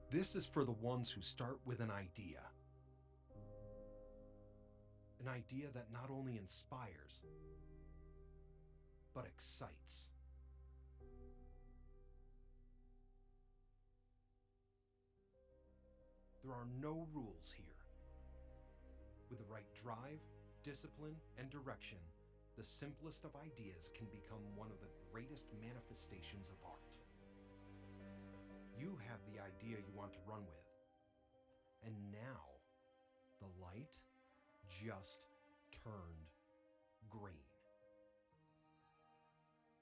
This is for the ones who start with an idea. An idea that not only inspires, but excites. There are no rules here. With the right drive, discipline, and direction, the simplest of ideas can become one of the greatest manifestations of art. You have the idea you want to run with, and now the light just turned green.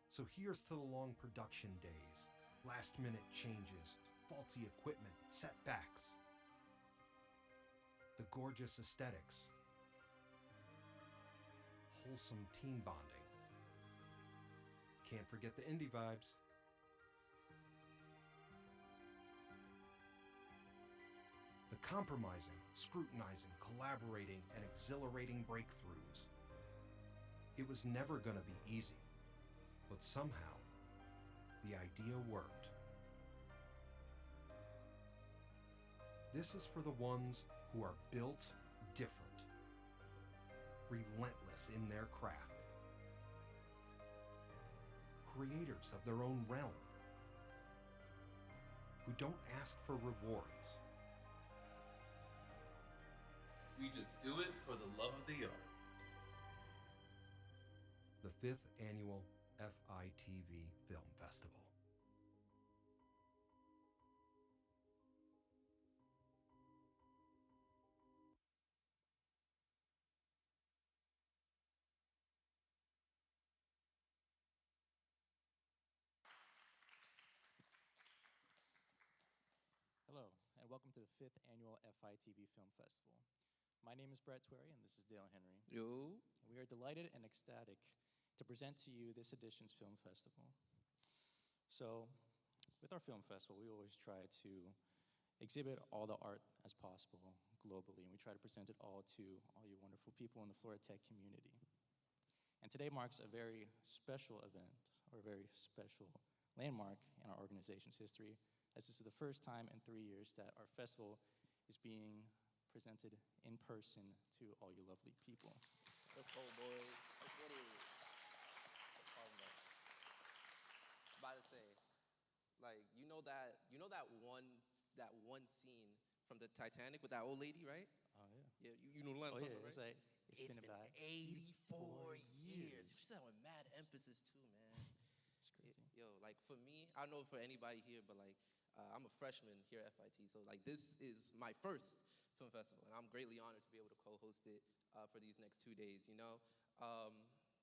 So here's to the long production days, last-minute changes, faulty equipment, setbacks, the gorgeous aesthetics, wholesome team bonding. Can't forget the indie vibes. The compromising, scrutinizing, collaborating, and exhilarating breakthroughs. It was never going to be easy, but somehow the idea worked. This is for the ones who are built different, relentless in their craft, creators of their own realm, who don't ask for rewards. We just do it for the love of the art. The 5th Annual FITV Film Festival. Hello, and welcome to the 5th Annual FITV Film Festival. My name is Brett Twerry, and this is Dale Henry. Yo. And we are delighted and ecstatic to present to you this edition's film festival. So, with our film festival, we always try to exhibit all the art as possible globally, and we try to present it all to all you wonderful people in the Florida Tech community. And today marks a very special event, or a very special landmark in our organization's history, as this is the first time in 3 years that our festival is being presented in person to all you lovely people. Let's go, boys. Let's get it. About to say, like, you know that one scene from the Titanic with that old lady, right? Oh, Yeah, yeah. you know the line, Oh, yeah, right? it's like, it's been about 84 years. She said that with mad emphasis, too, man. It's crazy. Yo, like, for me, I don't know for anybody here, but, like, I'm a freshman here at FIT, so, like, this is my first film festival, and I'm greatly honored to be able to co-host it for these next 2 days, you know?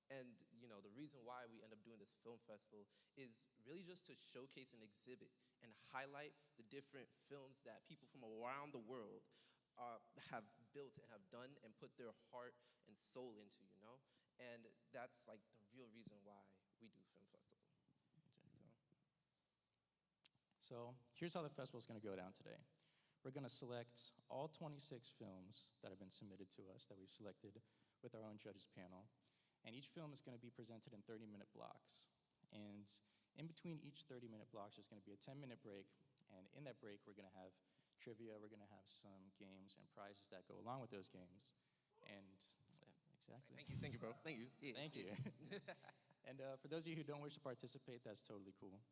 And, you know, the reason why we end up doing this film festival is really just to showcase and exhibit and highlight the different films that people from around the world have built and have done and put their heart and soul into, you know? And that's, like, the real reason why we do film festival. So here's how the festival is going to go down today. We're going to select all 26 films that have been submitted to us that we've selected with our own judges panel. And each film is going to be presented in 30-minute blocks. And in between each 30-minute blocks, there's going to be a 10-minute break. And in that break, we're going to have trivia. We're going to have some games and prizes that go along with those games. And exactly. Thank you, bro. Thank you. Yeah. Thank you. And for those of you who don't wish to participate, that's totally cool.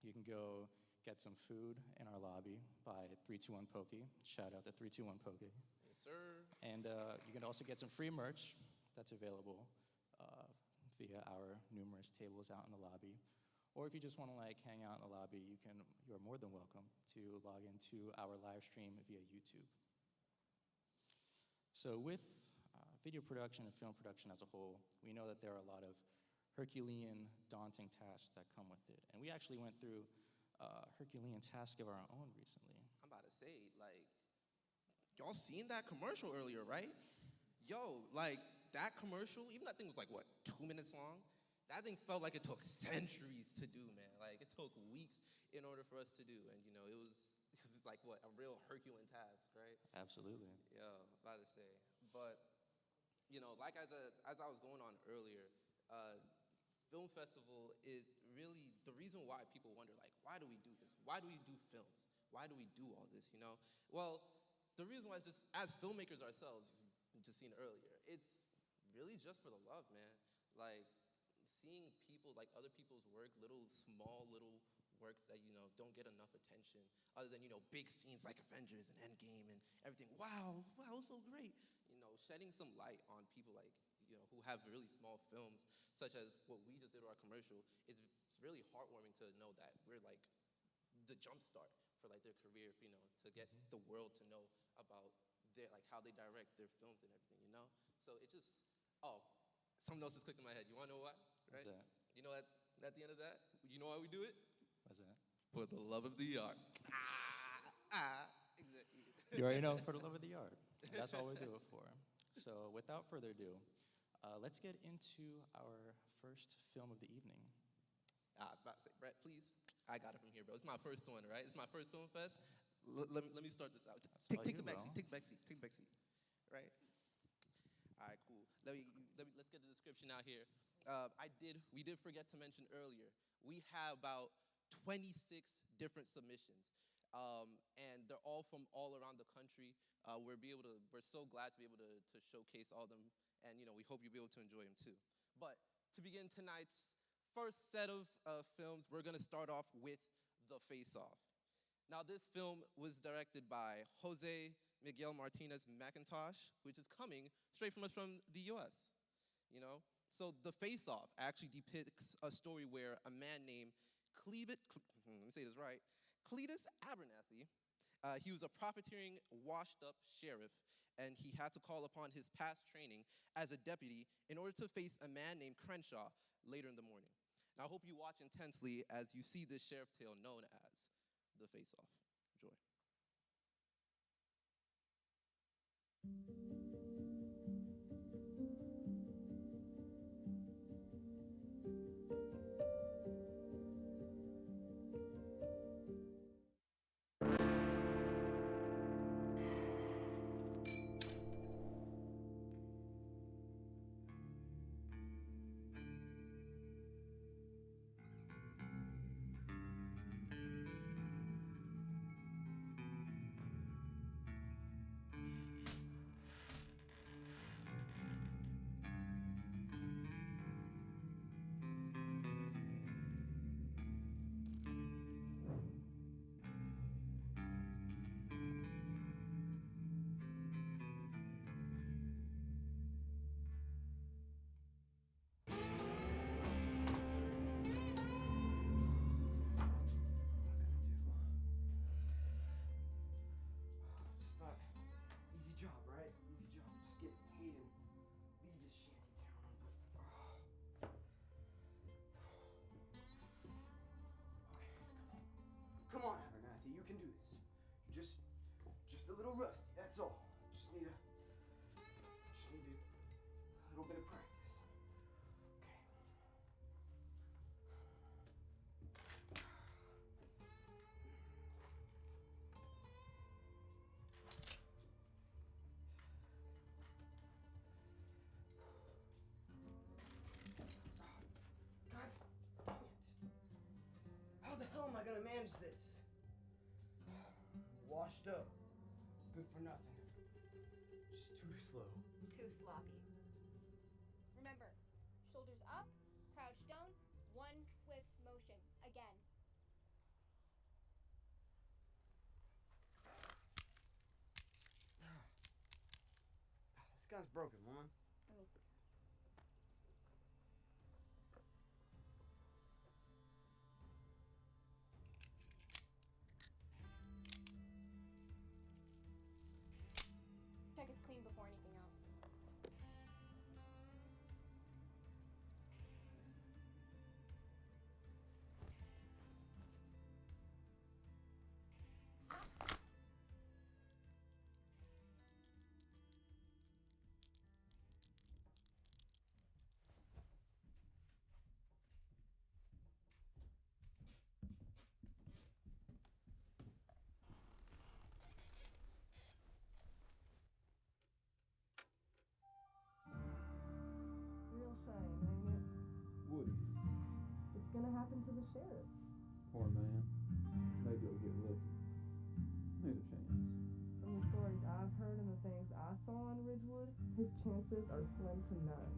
You can go get some food in our lobby by 321 Pokey. Shout out to 321 Pokey. Yes, sir. And you can also get some free merch that's available via our numerous tables out in the lobby. Or if you just want to like hang out in the lobby, you're more than welcome to log into our live stream via YouTube. So with video production and film production as a whole, we know that there are a lot of Herculean, daunting tasks that come with it. And we actually went through Herculean task of our own recently. I'm about to say, like, y'all seen that commercial earlier, right? Yo, like, that commercial, even that thing was like, what, 2 minutes long? That thing felt like it took centuries to do, man. Like, it took weeks in order for us to do. And, you know, it was like, what, a real Herculean task, right? Absolutely. Yo, about to say. But, you know, like as I was going on earlier, film festival is really the reason why people wonder, like, why do we do this? Why do we do films? why do we do all this, you know? Well, the reason why is just, as filmmakers ourselves, you just seen earlier, it's really just for the love, man. Like, seeing people, like other people's work, small little works that, you know, don't get enough attention, other than, you know, big scenes like Avengers and Endgame and everything. Wow, it was so great. You know, shedding some light on people like, you know, who have really small films, such as what we just did with our commercial, it's really heartwarming to know that we're like the jump start for like their career, you know, to get the world to know about their, like how they direct their films and everything, you know? So it just, oh, something else just clicked in my head. You wanna know why? Right? What's that? You know, at the end of that, you know why we do it? What's that? For the love of the art. Exactly. You already know, for the love of the art. That's all we do it for. So without further ado, let's get into our first film of the evening. About to say, Brett, please. I got it from here, bro. It's my first one, right? It's my first film fest. Let me start this out. Take the back seat. Take the back seat. Take the back seat. Right? All right, cool. Let's get the description out here. We did forget to mention earlier, we have about 26 different submissions. And they're all from all around the country. We're so glad to be able to showcase all of them. And, you know, we hope you'll be able to enjoy them too. But to begin tonight's first set of films, we're gonna start off with The Face Off. Now, this film was directed by Jose Miguel Martinez McIntosh, which is coming straight from us from the US, you know? So The Face Off actually depicts a story where a man named Cletus Abernathy, he was a profiteering, washed-up sheriff, and he had to call upon his past training as a deputy in order to face a man named Crenshaw later in the morning. Now, I hope you watch intensely as you see this sheriff tale known as The Face Off. Enjoy. Come on, Abernathy, you can do this. You're just a little rusty, that's all. Just need a little bit of practice. God dang it. How the hell am I gonna manage this? Washed up. Good for nothing. Just too slow. Too sloppy. Remember, shoulders up, crouch down, one swift motion. Again. This gun's broken, woman. Let me see. Check is clean before anything else. Real shame, ain't it? Woody, It's gonna happen to the sheriff. poor man. Maybe he'll get lucky. things I saw on Ridgewood, his chances are slim to none.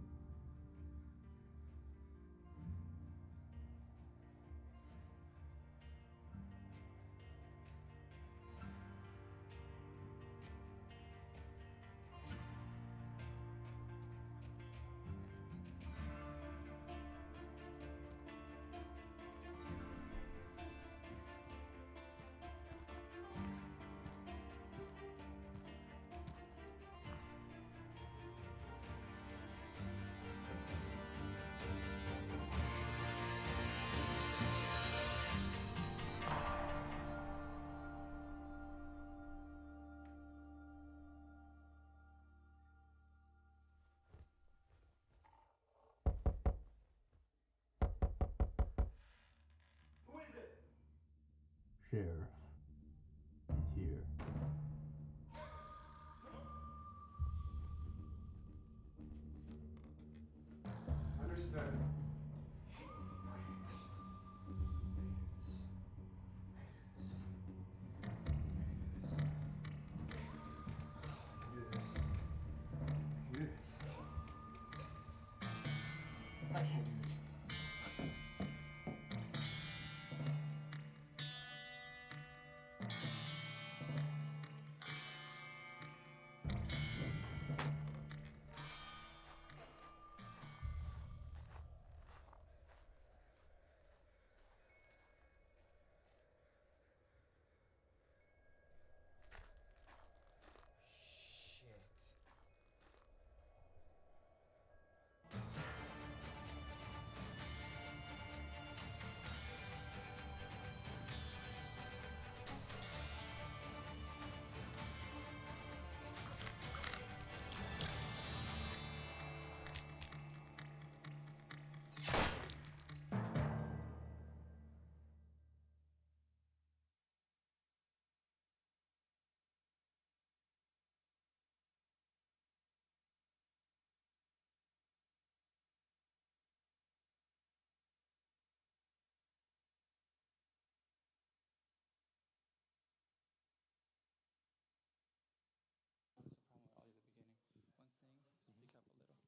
Sheriff, he's here. Understood. I can't do this.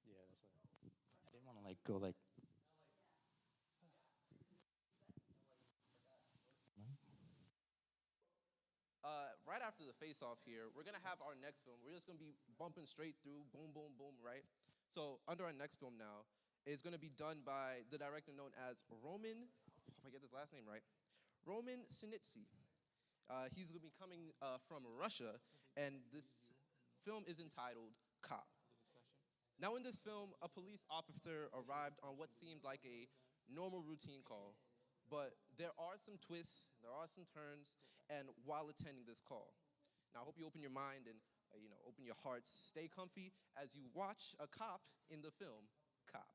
Yeah, that's why. I didn't want to like go like. Right after the face-off here, we're gonna have our next film. We're just gonna be bumping straight through, boom, boom, boom, right? So under our next film now is gonna be done by the director known as Roman, if I get this last name right, Roman Sinitsky. He's gonna be coming from Russia, and this film is entitled Cop. Now in this film, a police officer arrived on what seemed like a normal routine call, but there are some twists, there are some turns, and while attending this call. Now I hope you open your mind and open your hearts, stay comfy as you watch a cop in the film Cop.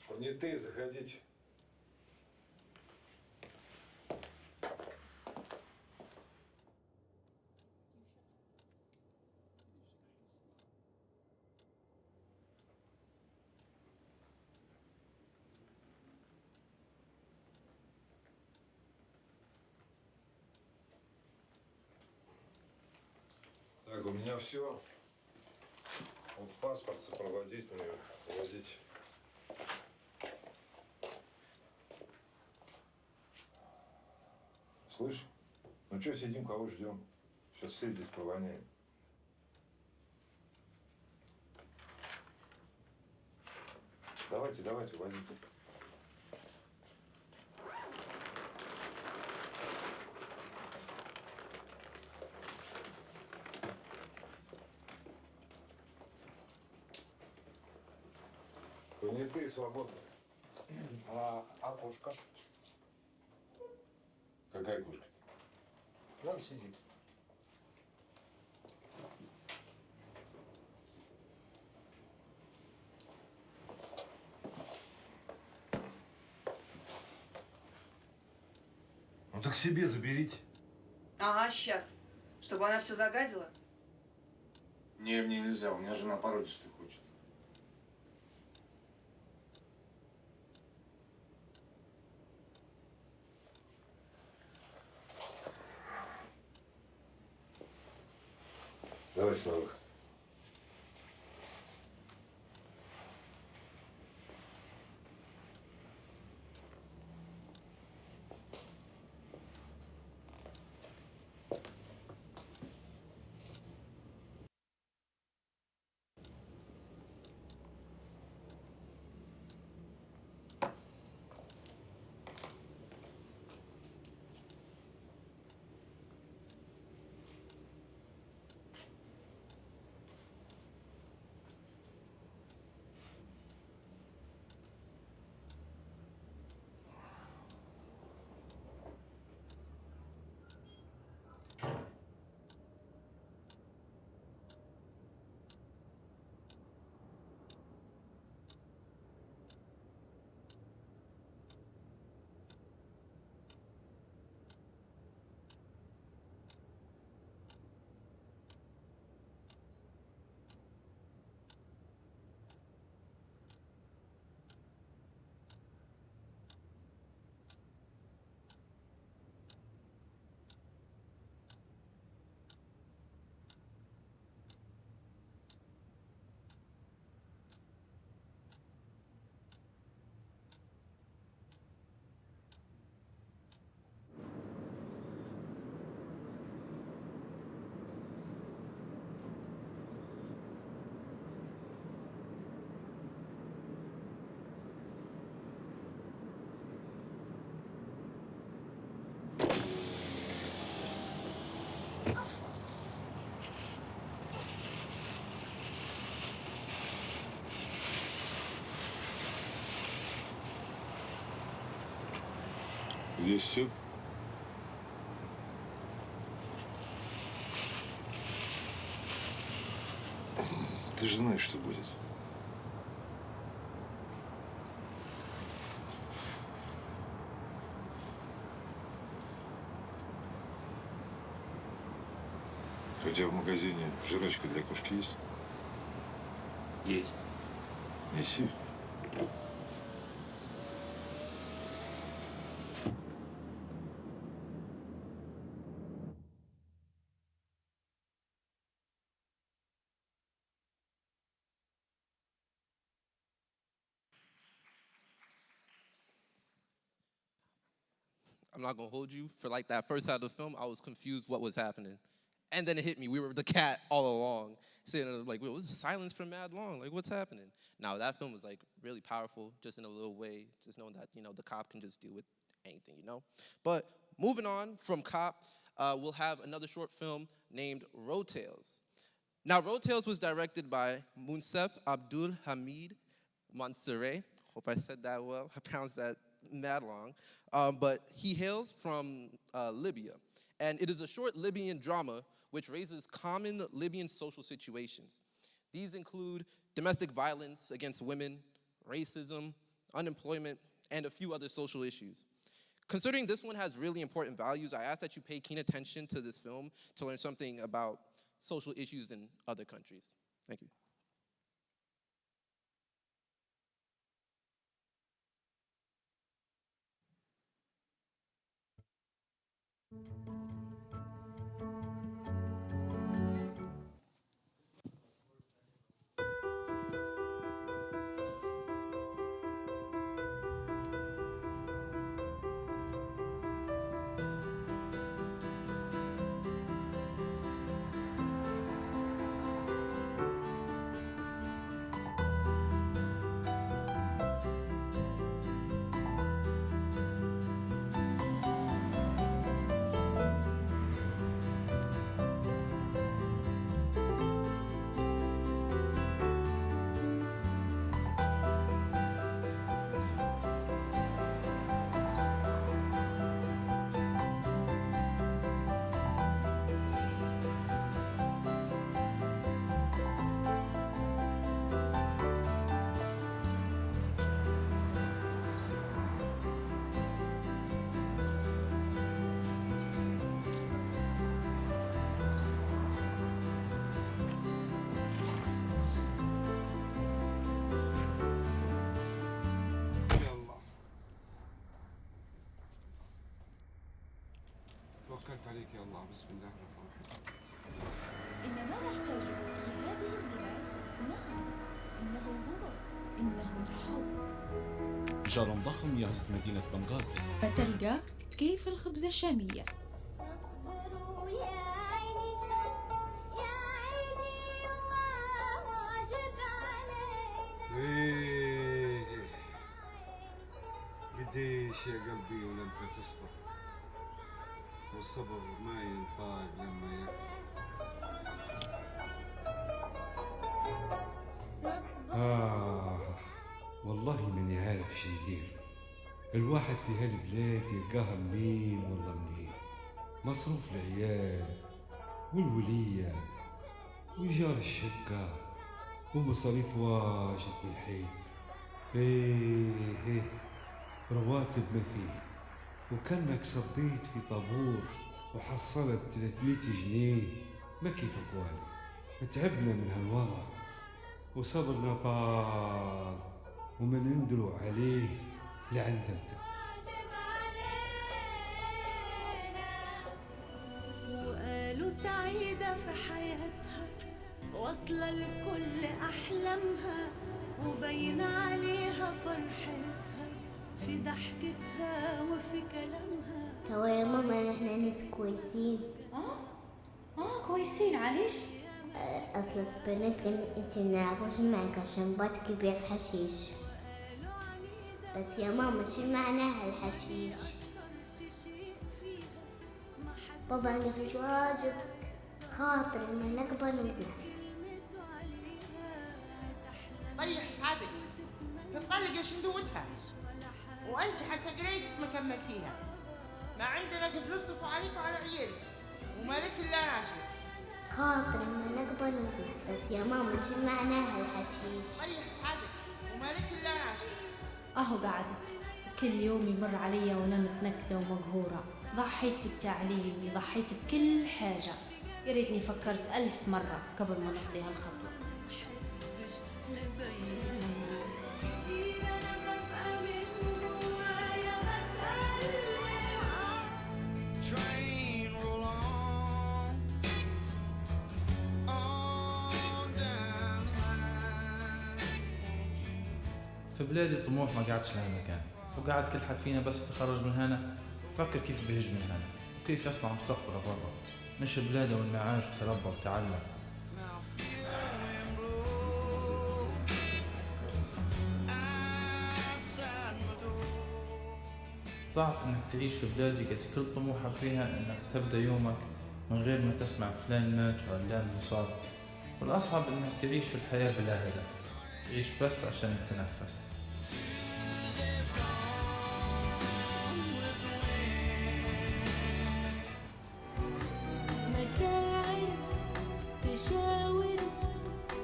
Понятые, заходите. Так, у меня все. Вот паспорт сопроводить мне, водить. Слышь, ну что сидим, кого ждем? Сейчас все здесь повоняем. Давайте, давайте, увозите. Понятые свободны. А кошка? Какая кошка? Вон сидит. Ну так себе заберите. Ага, сейчас. Чтобы она все загадила? Не, мне нельзя, у меня жена породистую хочет. Давай с новых. Здесь все. Ты же знаешь, что будет. У тебя в магазине жрачка для кошки есть? Есть. Неси. I'm not gonna hold you. For like that first side of the film, I was confused what was happening. And then it hit me. We were the cat all along. Sitting there like, wait, was silence for mad long? Like, what's happening? Now, that film was like really powerful, just in a little way, just knowing that, the cop can just deal with anything. But moving on from Cop, we'll have another short film named Road Tales. Now, Road Tales was directed by Munsef Abdul Hamid Mansoure. Hope I said that well. I pronounced that mad long. But he hails from Libya. And it is a short Libyan drama which raises common Libyan social situations. These include domestic violence against women, racism, unemployment, and a few other social issues. Considering this one has really important values, I ask that you pay keen attention to this film to learn something about social issues in other countries. Thank you. يلا بسم الله الرحمن الرحيم. إن ما نحتاجه في هذه البلاد نعم إنه الحب. جار ضخم يهز مدينة بنغازي. فتلقى كيف الخبزة الشامية. قديش يا قلبي ولن تصبر، والصبر ما ينطاق لما يكثر. والله ماني عارف شو يدير. الواحد في هالبلاد يلقاها منين والله منين، مصروف العيال والولية وإيجار الشقة ومصاريف واجد بالحيل. ايه رواتب ما فيه، وكانك صديت في طابور وحصلت 300 جنيه. ما كيف اقوالي، تعبنا من هالوضع وصبرنا طال وما نندلو عليه لعند انت. وقالوا سعيدة في حياتها، واصلة لكل أحلامها، وبين عليها فرحتها في ضحكتها وفي كلامها. توا يا ماما نحنا ناس كويسين. كويسين عليش؟ أصل البنات انت نلعبوش معك عشان باتك يبيع في حشيش. بس يا ماما شو معناها الحشيش؟ بابا أنا في جوازك خاطر لما نكبر نتنفس. طيح سعادك تطلق شندوتها، وانت حتى قريتك ما كملتيها. ما عندنا فلوس تصرفوا عليك وعلى عيالك، ومالك الا راشد. خاطر لما نكبر نتنفس. بس يا ماما شو معناها الحشيش؟ طيح سعادك ومالك الا راشد. اهو قعدت كل يوم يمر علي وانا متنكده ومقهوره. ضحيت بتعليمي، ضحيت بكل حاجه. يا ريتني فكرت 1000 مرة قبل ما نخطي هالخطوة. في بلادي الطموح ما قعدش لها مكان، وقاعد كل حد فينا بس يتخرج من هنا فكر كيف بيهج من هنا وكيف يصنع مستقبله برا، مش بلاده والمعاش وتربى وتعلم. صعب انك تعيش في بلادي قد كل طموحك فيها انك تبدا يومك من غير ما تسمع فلان مات وعلان مصاب، والاصعب انك تعيش في الحياه بلا هدف، تعيش بس عشان تتنفس. مشاعر تشاور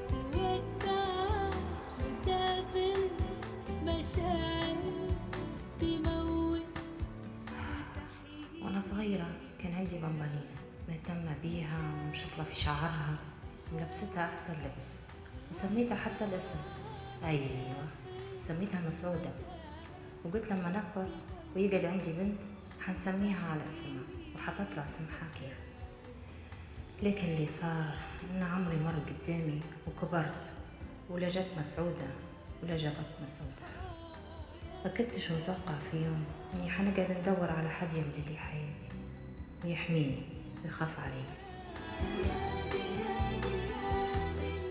تودع مسافر، مشاعر تموت. وانا صغيرة كان عندي بمبانية مهتمة بيها ومشطلة في شعرها ولبستها احسن لبس وسميتها حتى الاسم. ايوه سميتها مسعودة، وقلت لما نكبر ويقعد عندي بنت حنسميها على اسمها، وحطت لها اسم حاكية. لكن اللي صار ان عمري مر قدامي وكبرت، ولا جت مسعودة ولا جابت مسعودة. فكنتش متوقع في يوم اني حنقعد ندور على حد يملي لي حياتي ويحميني ويخاف علي.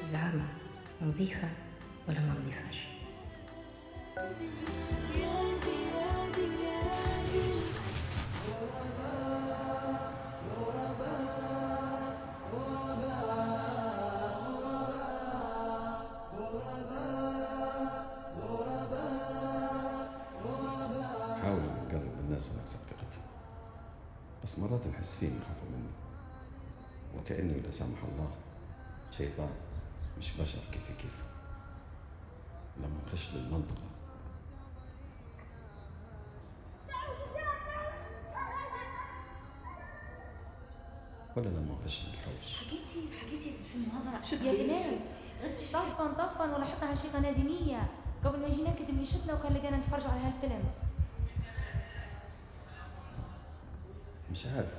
زعامة نظيفة ولا ما نظيفاش؟ حاول نقرب من الناس ونكسب ثقتهم، بس مرات نحس فيهم يخافوا مني، وكأني لا سامح الله شيطان مش بشر كيف. لما نخش للمنطقة ولا لما نخش للحوش. حكيتي الفيلم هذا؟ شفتي؟ يا بنات طفن ولا حطها على شي قناة دينية قبل ما يجينا كتب لي شتنا وكان لقينا نتفرجوا على هالفيلم. مش عارف،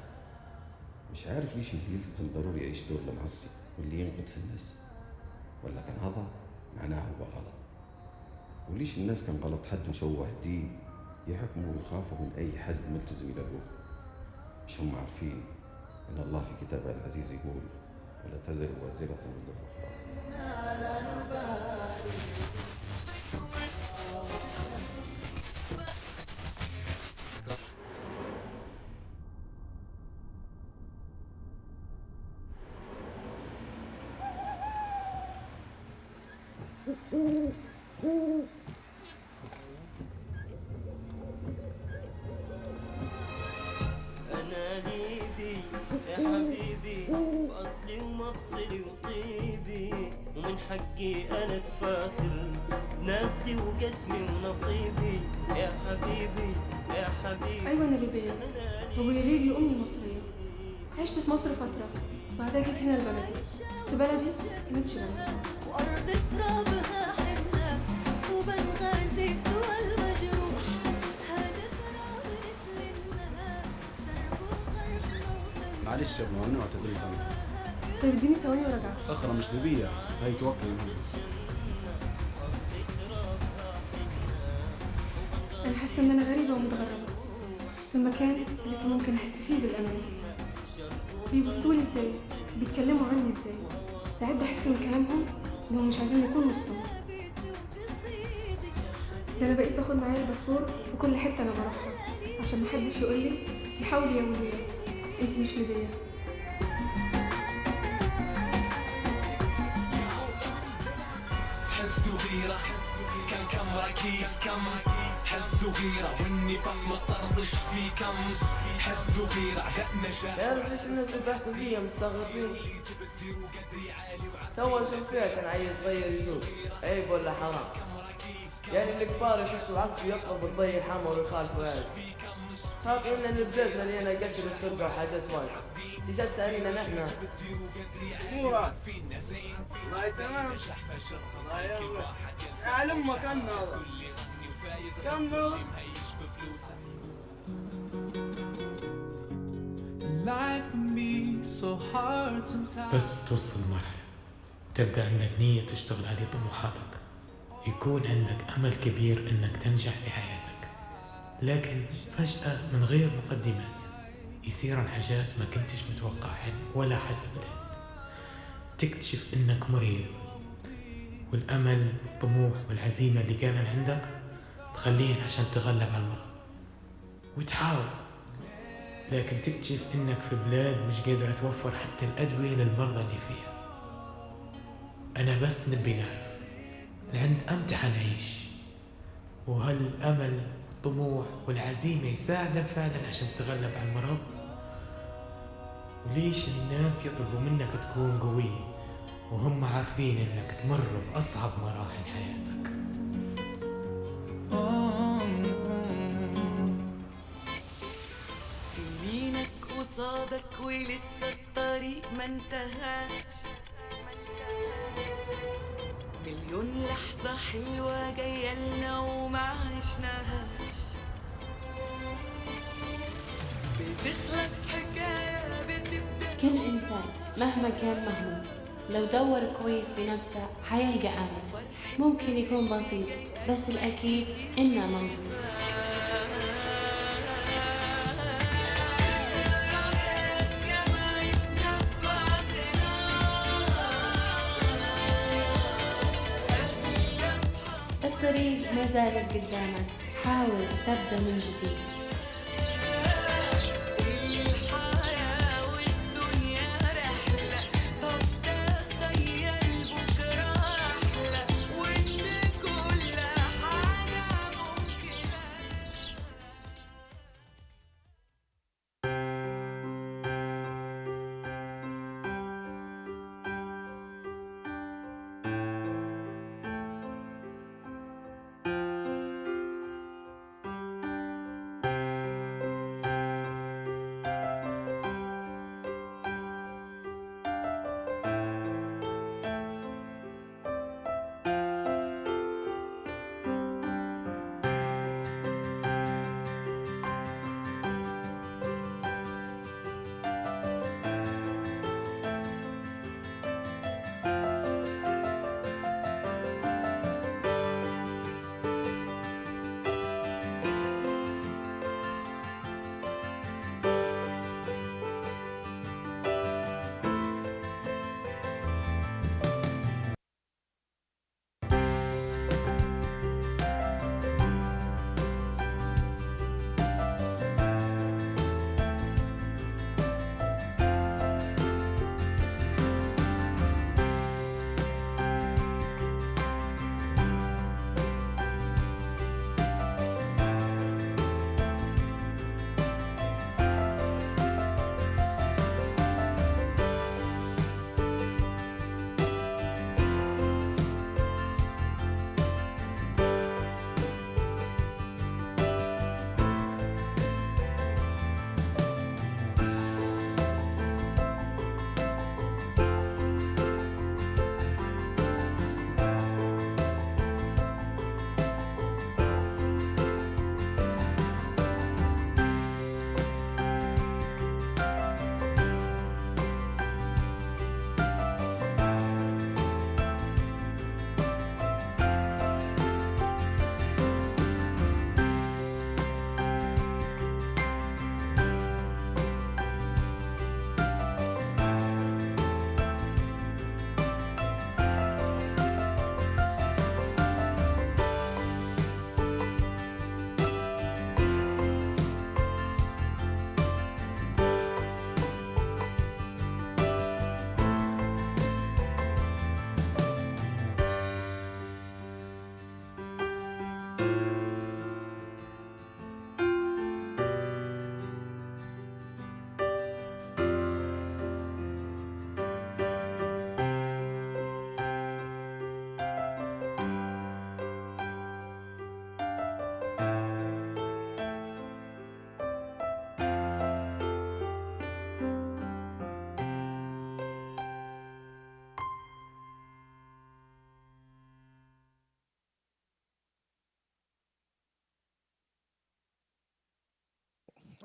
مش عارف ليش اللي يلتزم ضروري يعيش دور المعصي واللي ينقد في الناس، ولا كان هذا معناه هو غلط؟ وليش الناس كان غلط حد مشوه الدين يحكموا ويخافوا من أي حد ملتزم يلاقوه؟ مش هم عارفين إن الله في كتابه العزيز يقول ولا تزر وازرة وزر أخرى؟ أنا ليبي يا حبيبي، بأصلي ومفصلي وطيبي، ومن حقي أنا أتفاخر بناسي وقسمي ونصيبي يا حبيبي يا حبيبي. أيوة أنا ليبية، أبويا ليبي وأمي مصرية. عشت في مصر فترة، بعدها جيت هنا لبلدي، بس بلدي كانتش بلدي. وأرض ترابها حنة وبنغازي الدول مجروح، هذا تراب نسلنا شرق وغرب موطن. معلش يا ابن ممنوع تدريس أنا. طيب اديني ثواني وارجع. أخرى مش ليبية، هاي توكل منها. أنا حاسة إن أنا غريبة ومتغربة في المكان اللي كان ممكن أحس فيه بالأمان. بيبصولي إزاي؟ بيتكلموا عني إزاي؟ ساعات بحس من كلامهم إنهم مش عايزين يكونوا وسطهم. ده أنا بقيت باخد معايا الباسبور في كل حتة أنا بروحها عشان محدش يقولي دي حاولي يا ولية أنتي مش ليبية. حسد وغيرة كان كم ركيب كم حسد وغيرة والنفاق مطرطش في كم حسد وغيرة دقنا شاف. تعرف ليش الناس سبحتوا فيا مستغربين؟ تو نشوف فيها كان عيل صغير يسوق، عيب ولا حرام؟ يعني الكبار يحسوا عكس يقرب تضيع حما ويخالفوا هذا. خاطر ان البلاد مليانه قتل وسرقه وحاجات واجد. تجت علينا نحن. كورة والله تمام. الله يلا على امك النهار كمل. بس توصل مرحلة وتبدأ عندك نية تشتغل على طموحاتك، يكون عندك أمل كبير إنك تنجح في حياتك، لكن فجأة من غير مقدمات يصيرن حاجات ما كنتش متوقعهن ولا حسبتهن. تكتشف إنك مريض، والأمل والطموح والعزيمة اللي كانوا عندك تخليهن عشان تغلب على المرض وتحاول، لكن تكتشف إنك في بلاد مش قادرة توفر حتى الأدوية للمرضى اللي فيها. أنا بس نبي نعرف لعند أمتى حنعيش، وهل الأمل والطموح والعزيمة يساعدن فعلا عشان تتغلب على المرض؟ وليش الناس يطلبوا منك تكون قوي وهم عارفين إنك تمر بأصعب مراحل حياتك؟ سنينك قصادك ولسه الطريق ما انتهاش، مليون لحظة حلوة جاية لنا وما عشناهاش، بتخلص حكاية بتبدأ. كل إنسان مهما كان مهموم لو دور كويس في نفسه حيلقى أمل، ممكن يكون بسيط بس الأكيد إنه موجود. الطريق ما زالت قدامك، حاول تبدأ من جديد.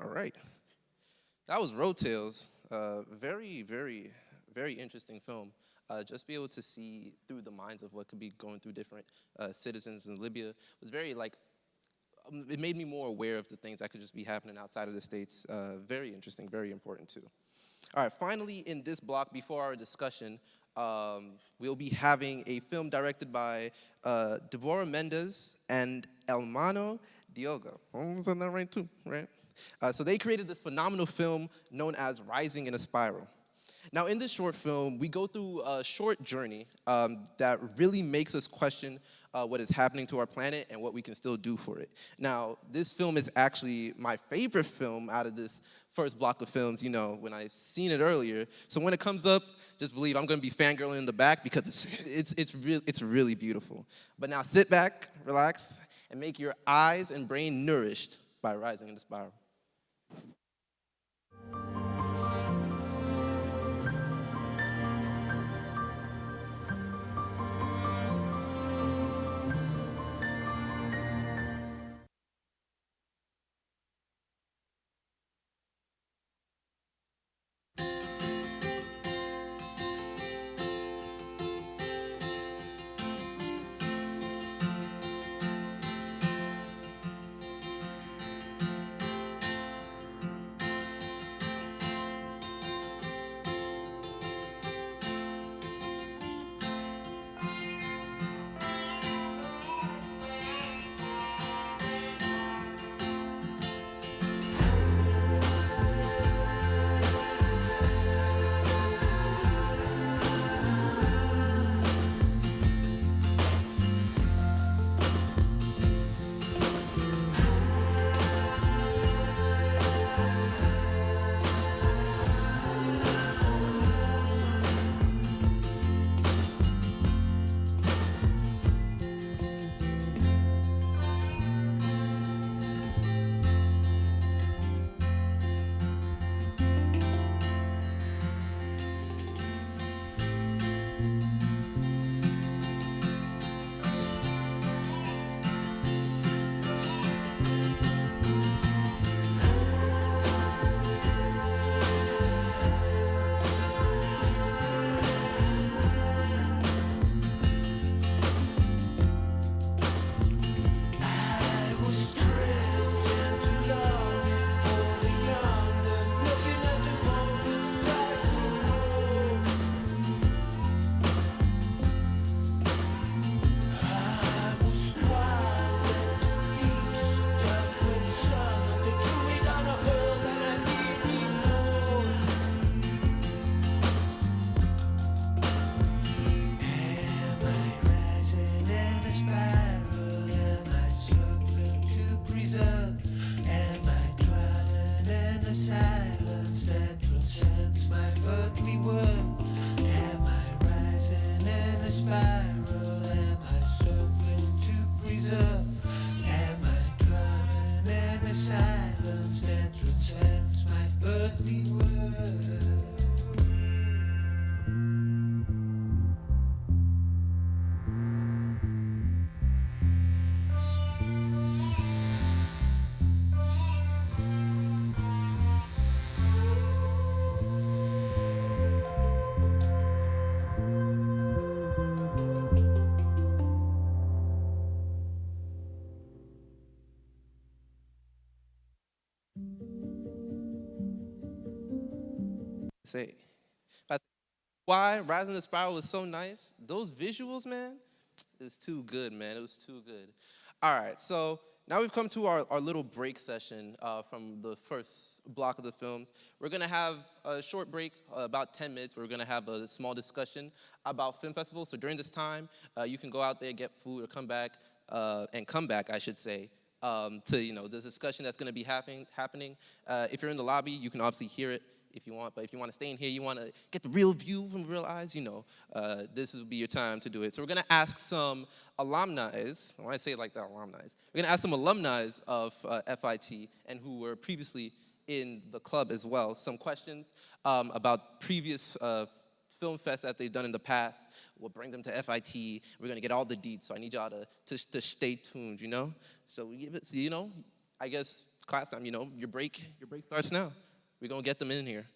All right. That was Road Tales. Very, very, very interesting film. Just be able to see through the minds of what could be going through different citizens in Libya was very it made me more aware of the things that could just be happening outside of the States. Very interesting, very important too. All right, finally in this block, before our discussion, we'll be having a film directed by Deborah Mendez and Elmano Diogo. I was on that right too, right? So they created this phenomenal film known as Rising in a Spiral. Now, in this short film, we go through a short journey that really makes us question what is happening to our planet and what we can still do for it. Now, this film is actually my favorite film out of this first block of films, when I seen it earlier. So when it comes up, just believe I'm going to be fangirling in the back because it's really beautiful. But now sit back, relax, and make your eyes and brain nourished by Rising in the Spiral. Say. Why Rising in the Spiral was so nice? Those visuals, man, it's too good, man. It was too good. All right, so now we've come to our little break session from the first block of the films. We're going to have a short break, about 10 minutes. We're going to have a small discussion about film festivals. So during this time, you can go out there, get food, or come back, I should say, to the discussion that's going to be happening. If you're in the lobby, you can obviously hear it if you want, but if you want to stay in here, you want to get the real view from real eyes, this will be your time to do it. So we're going to ask some alumni, when I say it like that, alumni, we're going to ask some alumni of FIT and who were previously in the club as well, some questions about previous film fests that they've done in the past. We'll bring them to FIT. We're going to get all the deets, so I need y'all to stay tuned, So we give it, I guess class time, your break starts now. We're going to get them in here.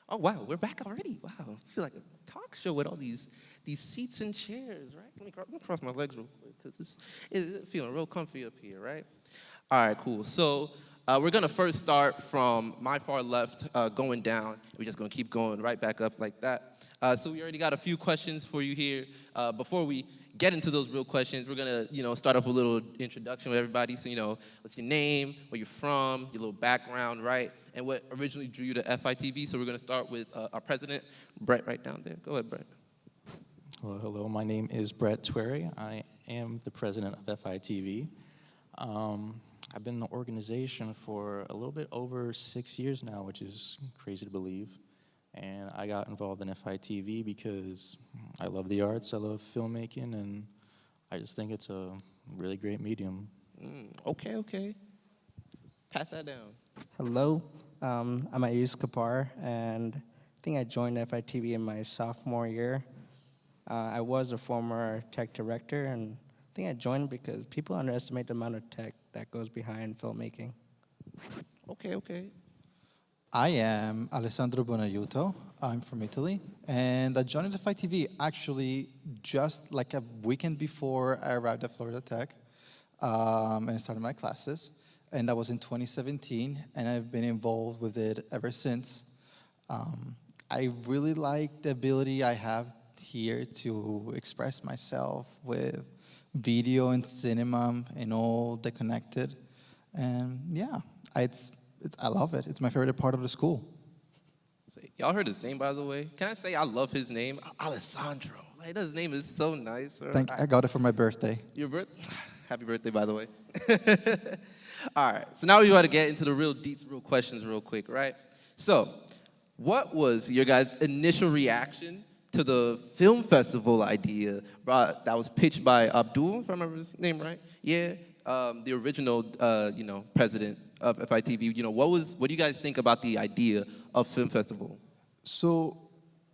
Oh, wow, we're back already. Wow, I feel like a talk show with all these seats and chairs, right? Let me cross my legs real quick because it's feeling real comfy up here, right? All right, cool. So we're going to first start from my far left going down. We're just going to keep going right back up like that. So we already got a few questions for you here. Before we get into those real questions, we're going to start up with a little introduction with everybody. So, what's your name, where you're from, your little background, right? And what originally drew you to FITV. So we're going to start with our president, Brett, right down there. Go ahead, Brett. Hello. My name is Brett Twerry. I am the president of FITV. I've been in the organization for a little bit over 6 years now, which is crazy to believe. And I got involved in FITV because I love the arts, I love filmmaking, and I just think it's a really great medium. Okay. Pass that down. Hello, I'm Ayush Kapar, and I think I joined FITV in my sophomore year. I was a former tech director, and I think I joined because people underestimate the amount of tech that goes behind filmmaking. Okay. I am Alessandro Bonaiuto. I'm from Italy, and I joined FITV actually just like a weekend before I arrived at Florida Tech and started my classes. And that was in 2017, and I've been involved with it ever since. I really like the ability I have here to express myself with video and cinema and all the connected. And yeah, I love it. It's my favorite part of the school. Y'all heard his name, by the way? Can I say I love his name? Alessandro. Like, his name is so nice. I got it for my birthday. Your birthday? Happy birthday, by the way. All right, so now we got to get into the real deets, real questions real quick, right? So, what was your guys' initial reaction to the film festival idea that was pitched by Abdul, if I remember his name right? Yeah, the original, president of FITV. What do you guys think about the idea of film festival? So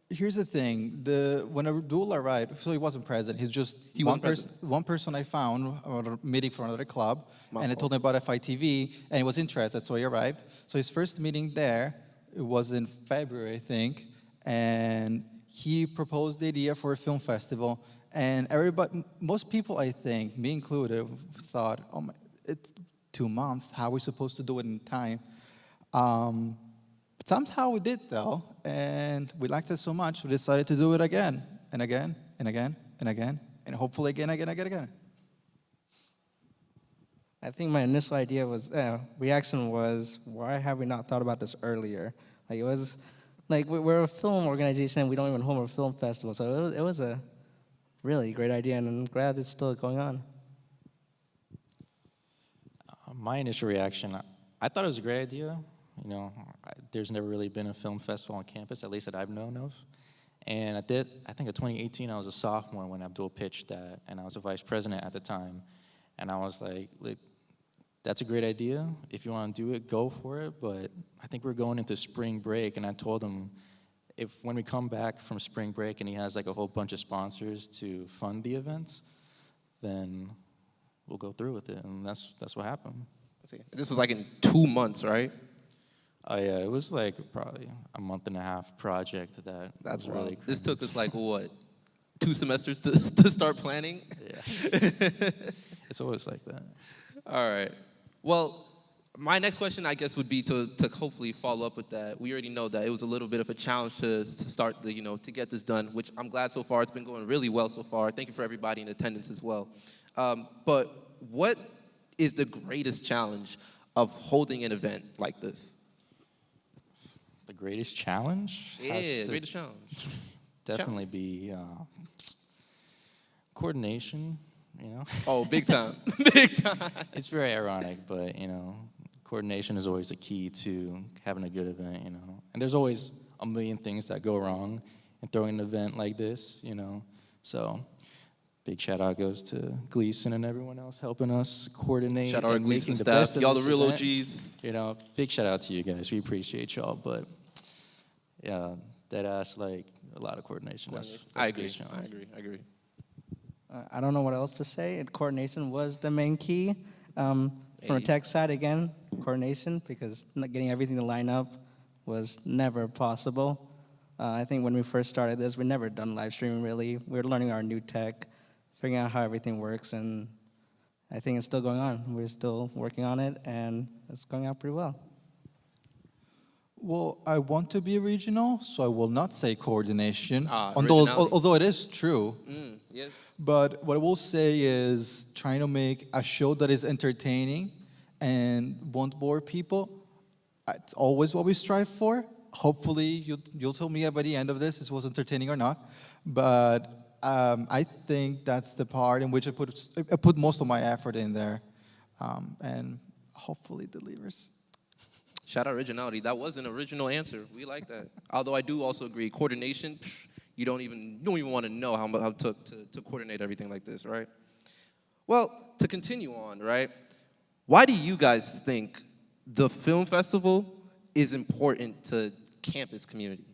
here's the thing: when Abdul arrived, so he wasn't president. He's just one person I found at a meeting for another club, and I told him about FITV, and he was interested, so he arrived. So his first meeting there, it was in February, I think, and he proposed the idea for a film festival, and most people, I think, me included, thought, "Oh my, it's 2 months. How are we supposed to do it in time?" But somehow we did, though, and we liked it so much, we decided to do it again, and again, and again, and again, and hopefully again. I think my initial idea reaction was, why have we not thought about this earlier? Like, it was, like, we're a film organization, we don't even hold a film festival, so it was a really great idea, and I'm glad it's still going on. My initial reaction, I thought it was a great idea. There's never really been a film festival on campus, at least that I've known of. And I think in 2018, I was a sophomore when Abdul pitched that, and I was a vice president at the time. And I was like, look, that's a great idea. If you want to do it, go for it. But I think we're going into spring break, and I told him, when we come back from spring break and he has like a whole bunch of sponsors to fund the events, then we'll go through with it, and that's what happened. This was like in 2 months, right? Oh yeah, it was like probably a month and a half project That's was really. This took us like what, 2 semesters to start planning? Yeah, it's always like that. All right. Well, my next question, I guess, would be to hopefully follow up with that. We already know that it was a little bit of a challenge to start to get this done, which I'm glad so far. It's been going really well so far. Thank you for everybody in attendance as well. But what is the greatest challenge of holding an event like this? The greatest challenge? Yeah, greatest challenge. Definitely be coordination, Oh, big time. Big time. It's very ironic, but, coordination is always the key to having a good event, And there's always a million things that go wrong in throwing an event like this, So Big shout out goes to Gleason and everyone else helping us coordinate Shout out to and Gleason making the staff. best of Y'all this the real event. OGs. You know, big shout out to you guys. We appreciate y'all, but yeah, that ass like a lot of coordination. That's I a agree. big challenge. I agree. I don't know what else to say. Coordination was the main key. From the tech side, again, coordination, because not getting everything to line up was never possible. I think when we first started this, we'd never done live streaming really. We were learning our new tech, figuring out how everything works, and I think it's still going on. We're still working on it, and it's going out pretty well. Well, I want to be original, so I will not say coordination, originality. although it is true. Yes. But what I will say is trying to make a show that is entertaining and won't bore people. It's always what we strive for. Hopefully, you'll tell me by the end of this if it was entertaining or not. But I think that's the part in which I put most of my effort in there, and hopefully it delivers. Shout out originality. That was an original answer. We like that. Although I do also agree, coordination. You don't even want to know how it took to coordinate everything like this, right? Well, to continue on, right? Why do you guys think the film festival is important to campus community?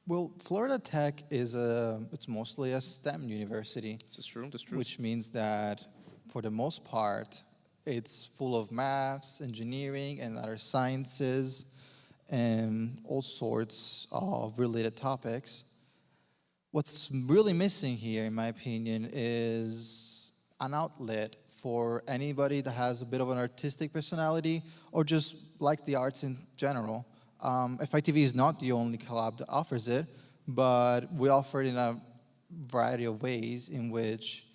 Well, Florida Tech it's mostly a STEM university. That's true. Which means that for the most part, it's full of maths, engineering, and other sciences, and all sorts of related topics. What's really missing here, in my opinion, is an outlet for anybody that has a bit of an artistic personality or just likes the arts in general. FITV is not the only club that offers it, but we offer it in a variety of ways in which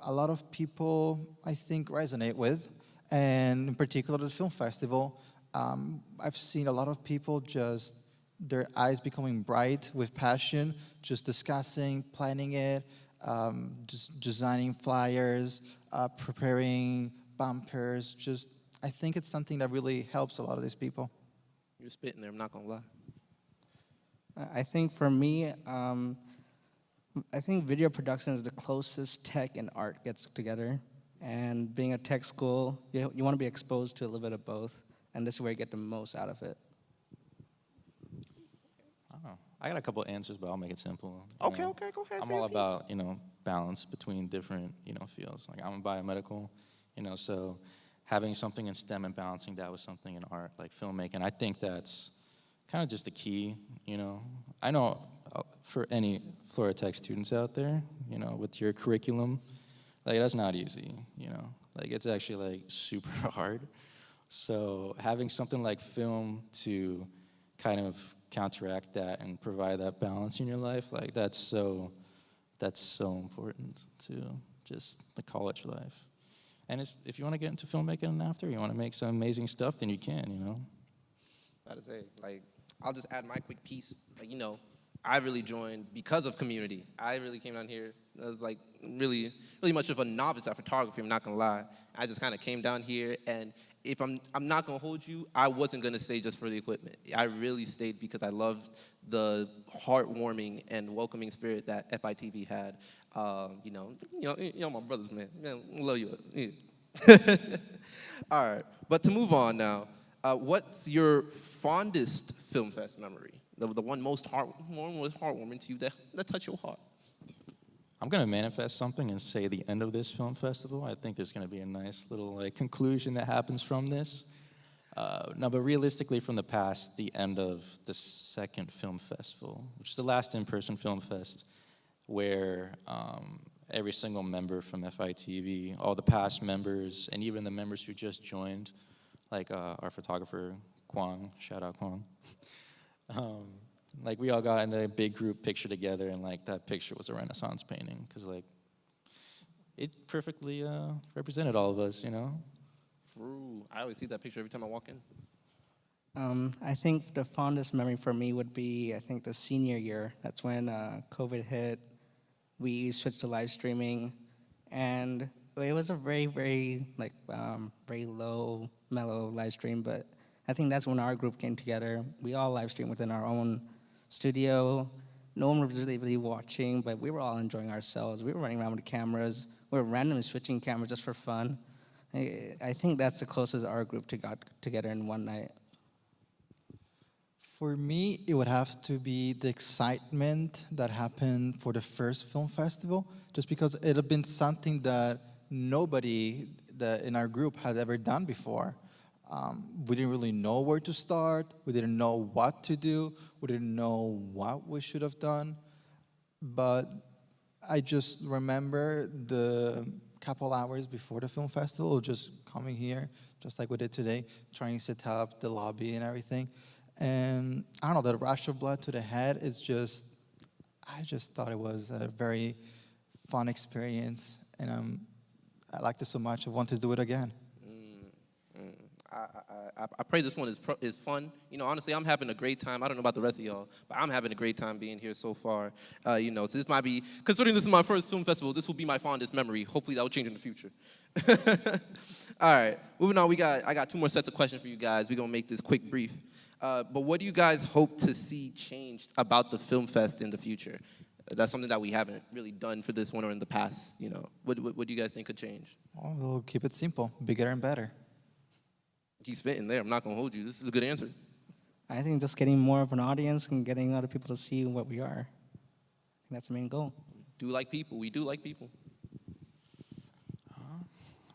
a lot of people, I think, resonate with. And in particular, the film festival, I've seen a lot of people just their eyes becoming bright with passion, just discussing, planning it, just designing flyers, preparing bumpers. Just, I think it's something that really helps a lot of these people. You're spitting there, I'm not gonna lie. I think for me, I think video production is the closest tech and art gets together. And being a tech school, you want to be exposed to a little bit of both, and this is where you get the most out of it. I got a couple of answers, but I'll make it simple. Okay, go ahead. I'm all about, balance between different, fields. Like I'm a biomedical, so having something in STEM and balancing that with something in art, like filmmaking, I think that's kind of just the key, I know for any Florida Tech students out there, with your curriculum, like that's not easy, like it's actually like super hard. So having something like film to kind of counteract that and provide that balance in your life, like that's so important to just the college life. And if you want to get into filmmaking after, you want to make some amazing stuff, then you can, About to say, like, I'll just add my quick piece. Like, I really joined because of community. I really came down here. I was like really much of a novice at photography, I'm not gonna lie. I just kind of came down here, and if I'm not gonna hold you, I wasn't gonna stay just for the equipment. I really stayed because I loved the heartwarming and welcoming spirit that FITV had. Y'all my brothers, man. Love you. Yeah. All right, but to move on now, what's your fondest film fest memory? The one most heartwarming to you that touched your heart? I'm going to manifest something and say the end of this film festival. I think there's going to be a nice little conclusion that happens from this. No, but realistically from the past, the end of the second film festival, which is the last in-person film fest, where every single member from FITV, all the past members, and even the members who just joined, like our photographer, Kwang, shout out Kwang. Like we all got in a big group picture together, and like that picture was a Renaissance painting because like it perfectly represented all of us, True. I always see that picture every time I walk in. I think the fondest memory for me would be, the senior year. That's when COVID hit. We switched to live streaming, and it was a very, very very low, mellow live stream. But I think that's when our group came together. We all live streamed within our own studio, no one was really watching, but we were all enjoying ourselves. We were running around with cameras. We were randomly switching cameras just for fun. I think that's the closest our group got together in one night. For me, it would have to be the excitement that happened for the first film festival, just because it had been something that nobody in our group had ever done before. We didn't really know where to start. We didn't know what to do. We didn't know what we should have done. But I just remember the couple hours before the film festival, just coming here, just like we did today, trying to set up the lobby and everything. And I don't know, the rush of blood to the head is just, I just thought it was a very fun experience. And I liked it so much, I want to do it again. I pray this one is fun. You know, honestly, I'm having a great time. I don't know about the rest of y'all, but I'm having a great time being here so far. You know, so this might be, considering this is my first film festival, this will be my fondest memory. Hopefully that will change in the future. All right, moving on, I got 2 more sets of questions for you guys. We're gonna make this quick, brief. But what do you guys hope to see changed about the Film Fest in the future? That's something that we haven't really done for this one or in the past, you know. What do you guys think could change? Well, we'll keep it simple, bigger and better. Keep spitting there. I'm not going to hold you. This is a good answer. I think just getting more of an audience and getting other people to see what we are. I think that's the main goal. Do like people. We do like people.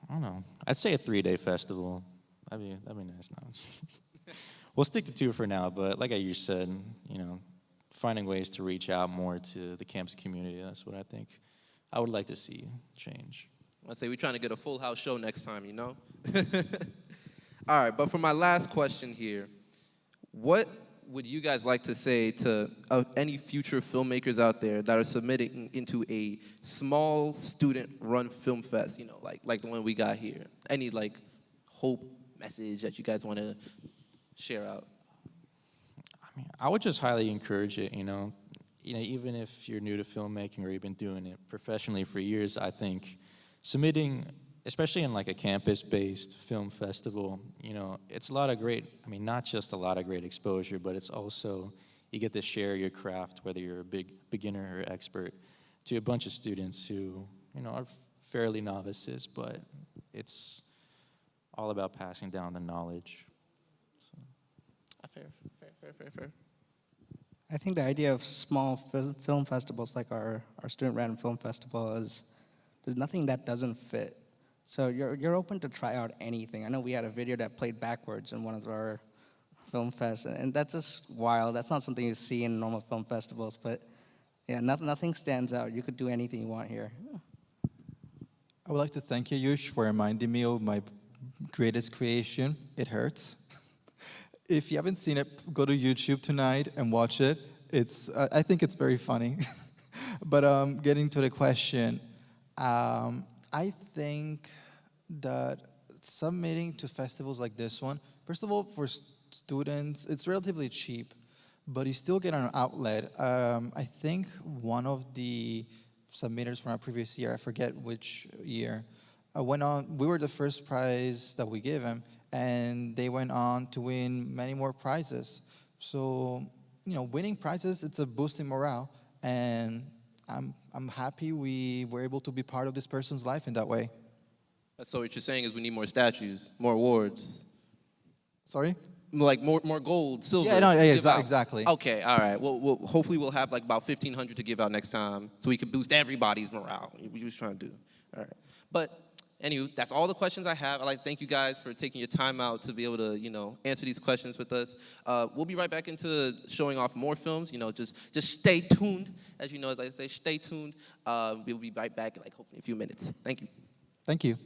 I don't know. I'd say a 3-day festival. That'd be nice. Now. We'll stick to 2 for now, but like you said, you know, finding ways to reach out more to the campus community. That's what I think I would like to see change. I say we're trying to get a full house show next time, you know? All right, but for my last question here, what would you guys like to say to any future filmmakers out there that are submitting into a small student-run film fest, you know, like the one we got here? Any, like, hope message that you guys want to share out? I mean, I would just highly encourage it, you know, even if you're new to filmmaking or you've been doing it professionally for years, I think submitting, especially in like a campus-based film festival, you know, it's a lot of great, I mean, not just a lot of great exposure, but it's also, you get to share your craft, whether you're a big beginner or expert, to a bunch of students who, you know, are fairly novices, but it's all about passing down the knowledge. So. Fair. I think the idea of small film festivals like our student-run film festival is, there's nothing that doesn't fit. So you're open to try out anything. I know we had a video that played backwards in one of our film fests, and that's just wild. That's not something you see in normal film festivals, but yeah, nothing stands out. You could do anything you want here. I would like to thank you, Yush, for reminding me of my greatest creation, It Hurts. If you haven't seen it, go to YouTube tonight and watch it. I think it's very funny. But getting to the question, I think that submitting to festivals like this one, first of all, for students, it's relatively cheap, but you still get an outlet. I think one of the submitters from our previous year, I forget which year, went on, we were the first prize that we gave him, and they went on to win many more prizes. So, you know, winning prizes, it's a boost in morale, and I'm happy we were able to be part of this person's life in that way. So what you're saying is we need more statues, more awards. Sorry? Like more gold, silver. Yeah, exactly. Okay, all right. Well, hopefully we'll have like about 1,500 to give out next time, so we can boost everybody's morale. We was trying to do. All right. But anyway, that's all the questions I have. I'd like to thank you guys for taking your time out to be able to, you know, answer these questions with us. We'll be right back into showing off more films. You know, just stay tuned. As you know, as I say, stay tuned. We'll be right back in like hopefully a few minutes. Thank you. Thank you.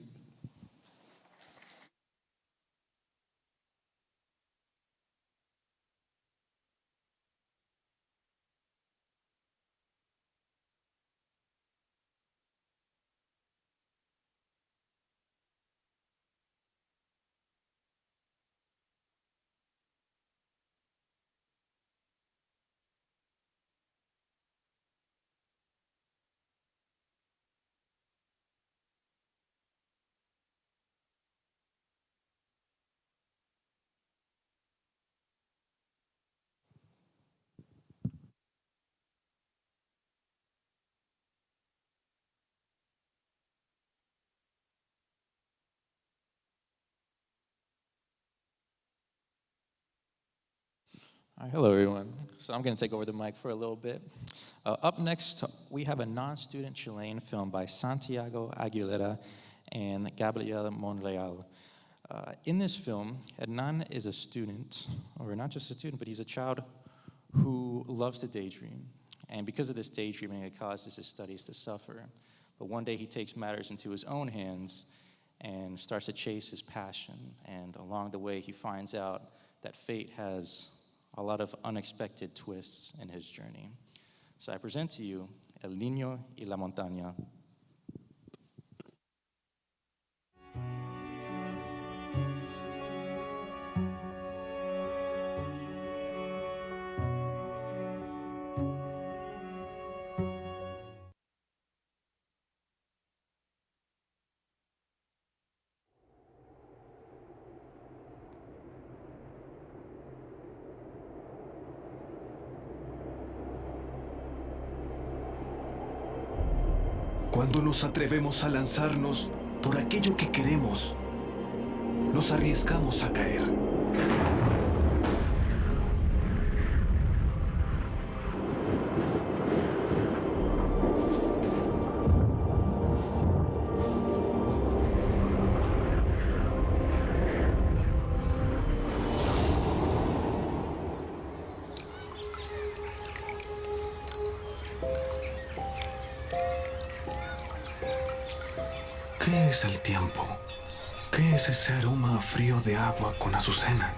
All right, hello, everyone. So I'm going to take over the mic for a little bit. Up next, we have a non-student Chilean film by Santiago Aguilera and Gabriel Monreal. In this film, Hernan is a student, or not just a student, but he's a child who loves to daydream. And because of this daydreaming, it causes his studies to suffer. But one day he takes matters into his own hands and starts to chase his passion. And along the way, he finds out that fate has a lot of unexpected twists in his journey. So I present to you El Niño y la Montaña. Cuando nos atrevemos a lanzarnos por aquello que queremos, nos arriesgamos a caer. ¿Qué es el tiempo? ¿Qué es ese aroma frío de agua con azucena?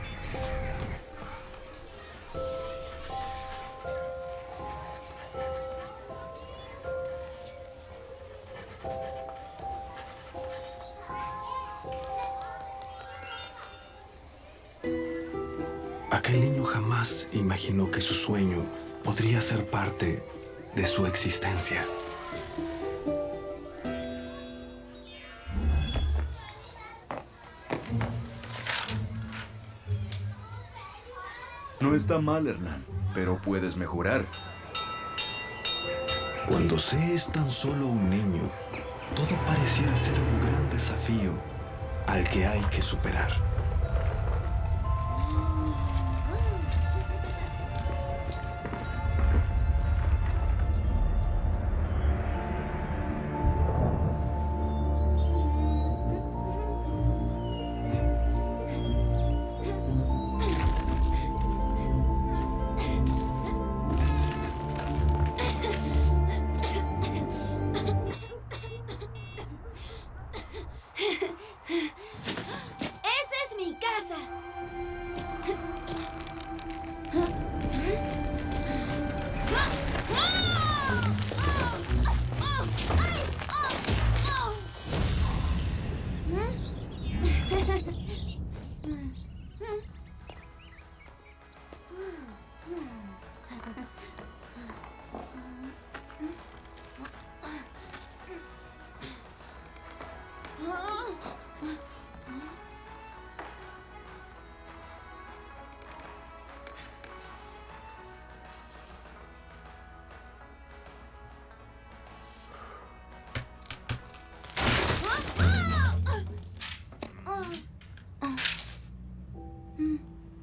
Aquel niño jamás imaginó que su sueño podría ser parte de su existencia. No está mal, Hernán, pero puedes mejorar. Cuando se es tan solo un niño, todo pareciera ser un gran desafío al que hay que superar.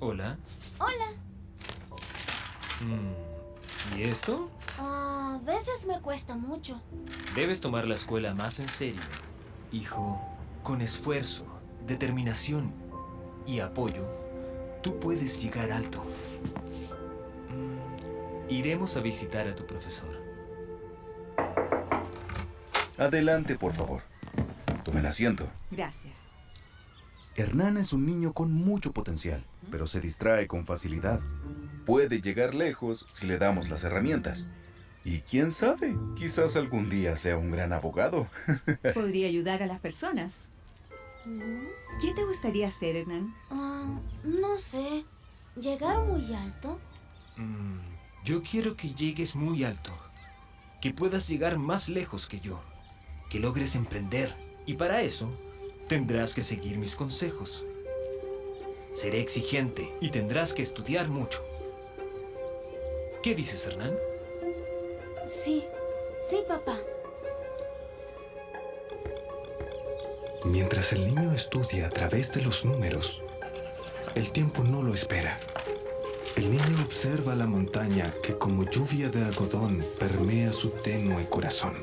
Hola. Hola. ¿Y esto? A veces me cuesta mucho. Debes tomar la escuela más en serio. Hijo, con esfuerzo, determinación y apoyo, tú puedes llegar alto. Iremos a visitar a tu profesor. Adelante, por favor. Tomen asiento. Gracias. Hernán es un niño con mucho potencial, pero se distrae con facilidad. Puede llegar lejos si le damos las herramientas. Y quién sabe, quizás algún día sea un gran abogado. Podría ayudar a las personas. ¿Qué te gustaría hacer, Hernán? No sé. ¿Llegar muy alto? Yo quiero que llegues muy alto. Que puedas llegar más lejos que yo. Que logres emprender. Y para eso, tendrás que seguir mis consejos. Seré exigente y tendrás que estudiar mucho. ¿Qué dices, Hernán? Sí, papá. Mientras el niño estudia a través de los números, el tiempo no lo espera. El niño observa la montaña que como lluvia de algodón permea su tenue corazón.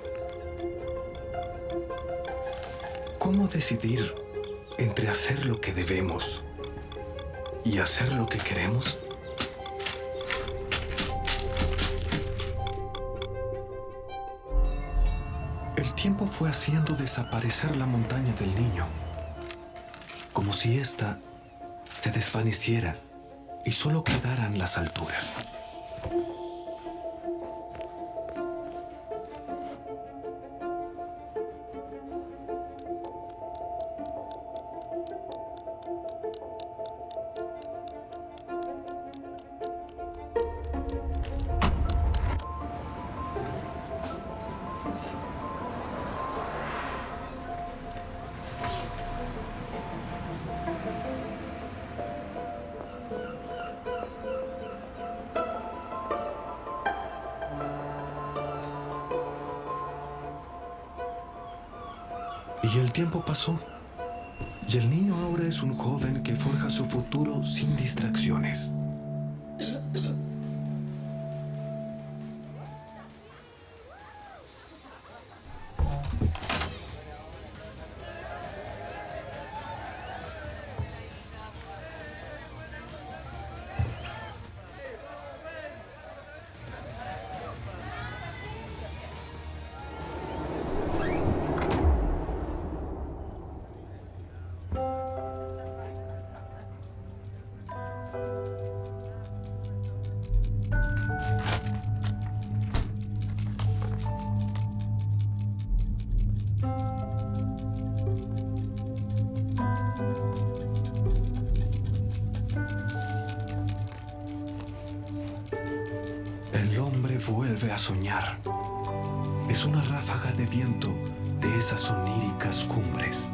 ¿Cómo decidir entre hacer lo que debemos y hacer lo que queremos? El tiempo fue haciendo desaparecer la montaña del niño, como si ésta se desvaneciera y solo quedaran las alturas. Y el tiempo pasó, y el niño ahora es un joven que forja su futuro sin distracciones. Vuelve a soñar. Es una ráfaga de viento de esas oníricas cumbres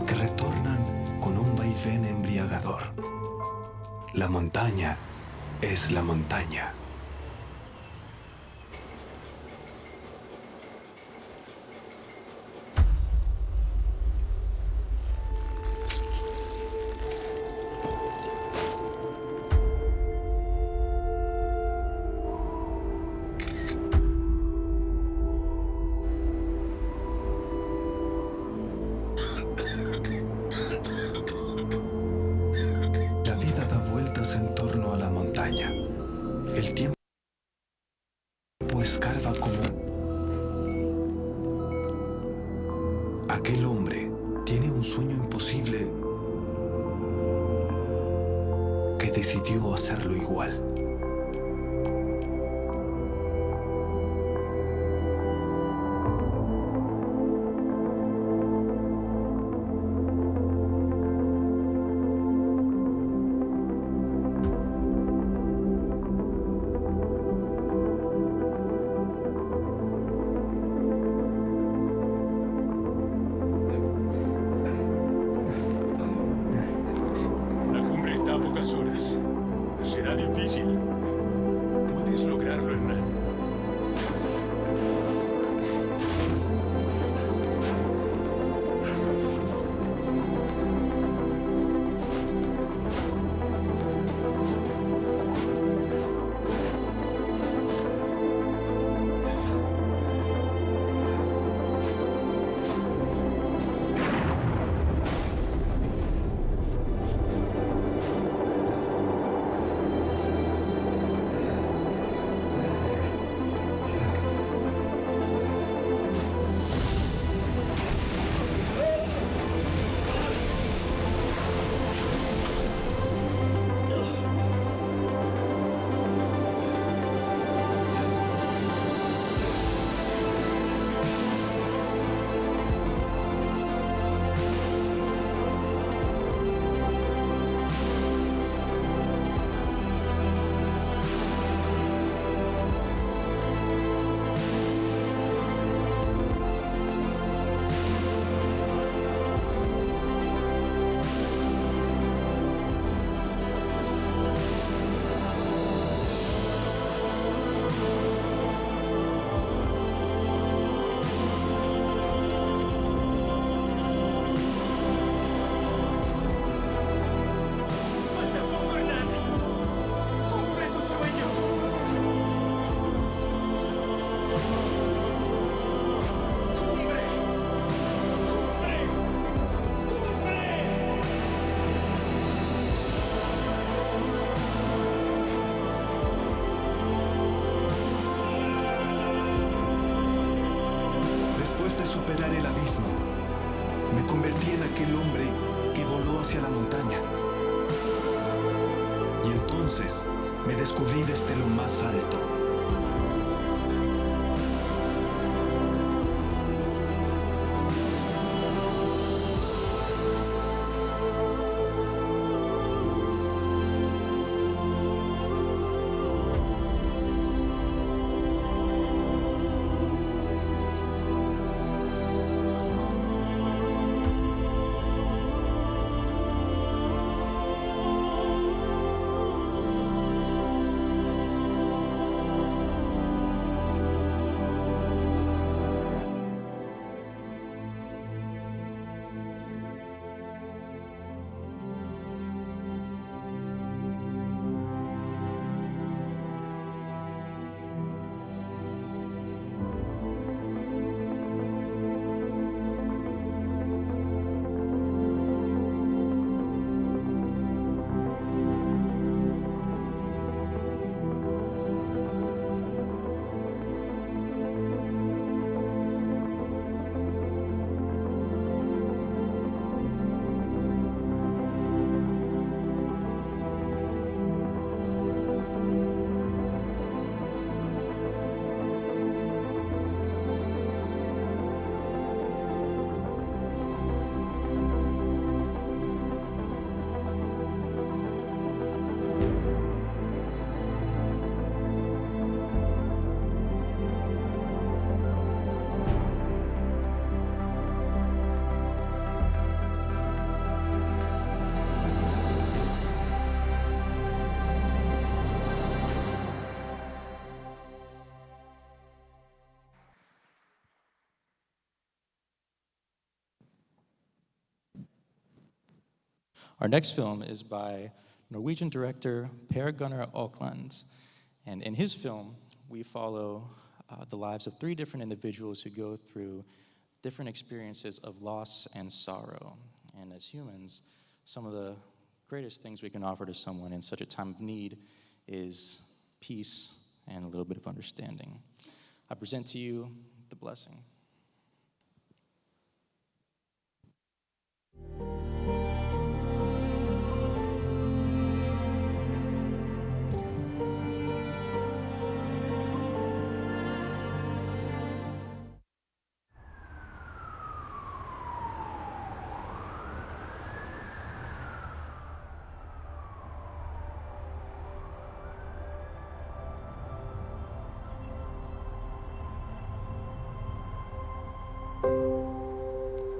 que retornan con un vaivén embriagador. La montaña es la montaña. En torno a la montaña. El tiempo escarba como aquel hombre tiene un sueño imposible que decidió hacerlo igual. Horas. Será difícil. Puedes lograrlo, Hernán. después de superar el abismo, me convertí en aquel hombre que voló hacia la montaña. Y entonces me descubrí desde lo más alto. Our next film is by Norwegian director Per Gunnar Aukland. And in his film, we follow the lives of 3 different individuals who go through different experiences of loss and sorrow. And as humans, some of the greatest things we can offer to someone in such a time of need is peace and a little bit of understanding. I present to you The Blessing.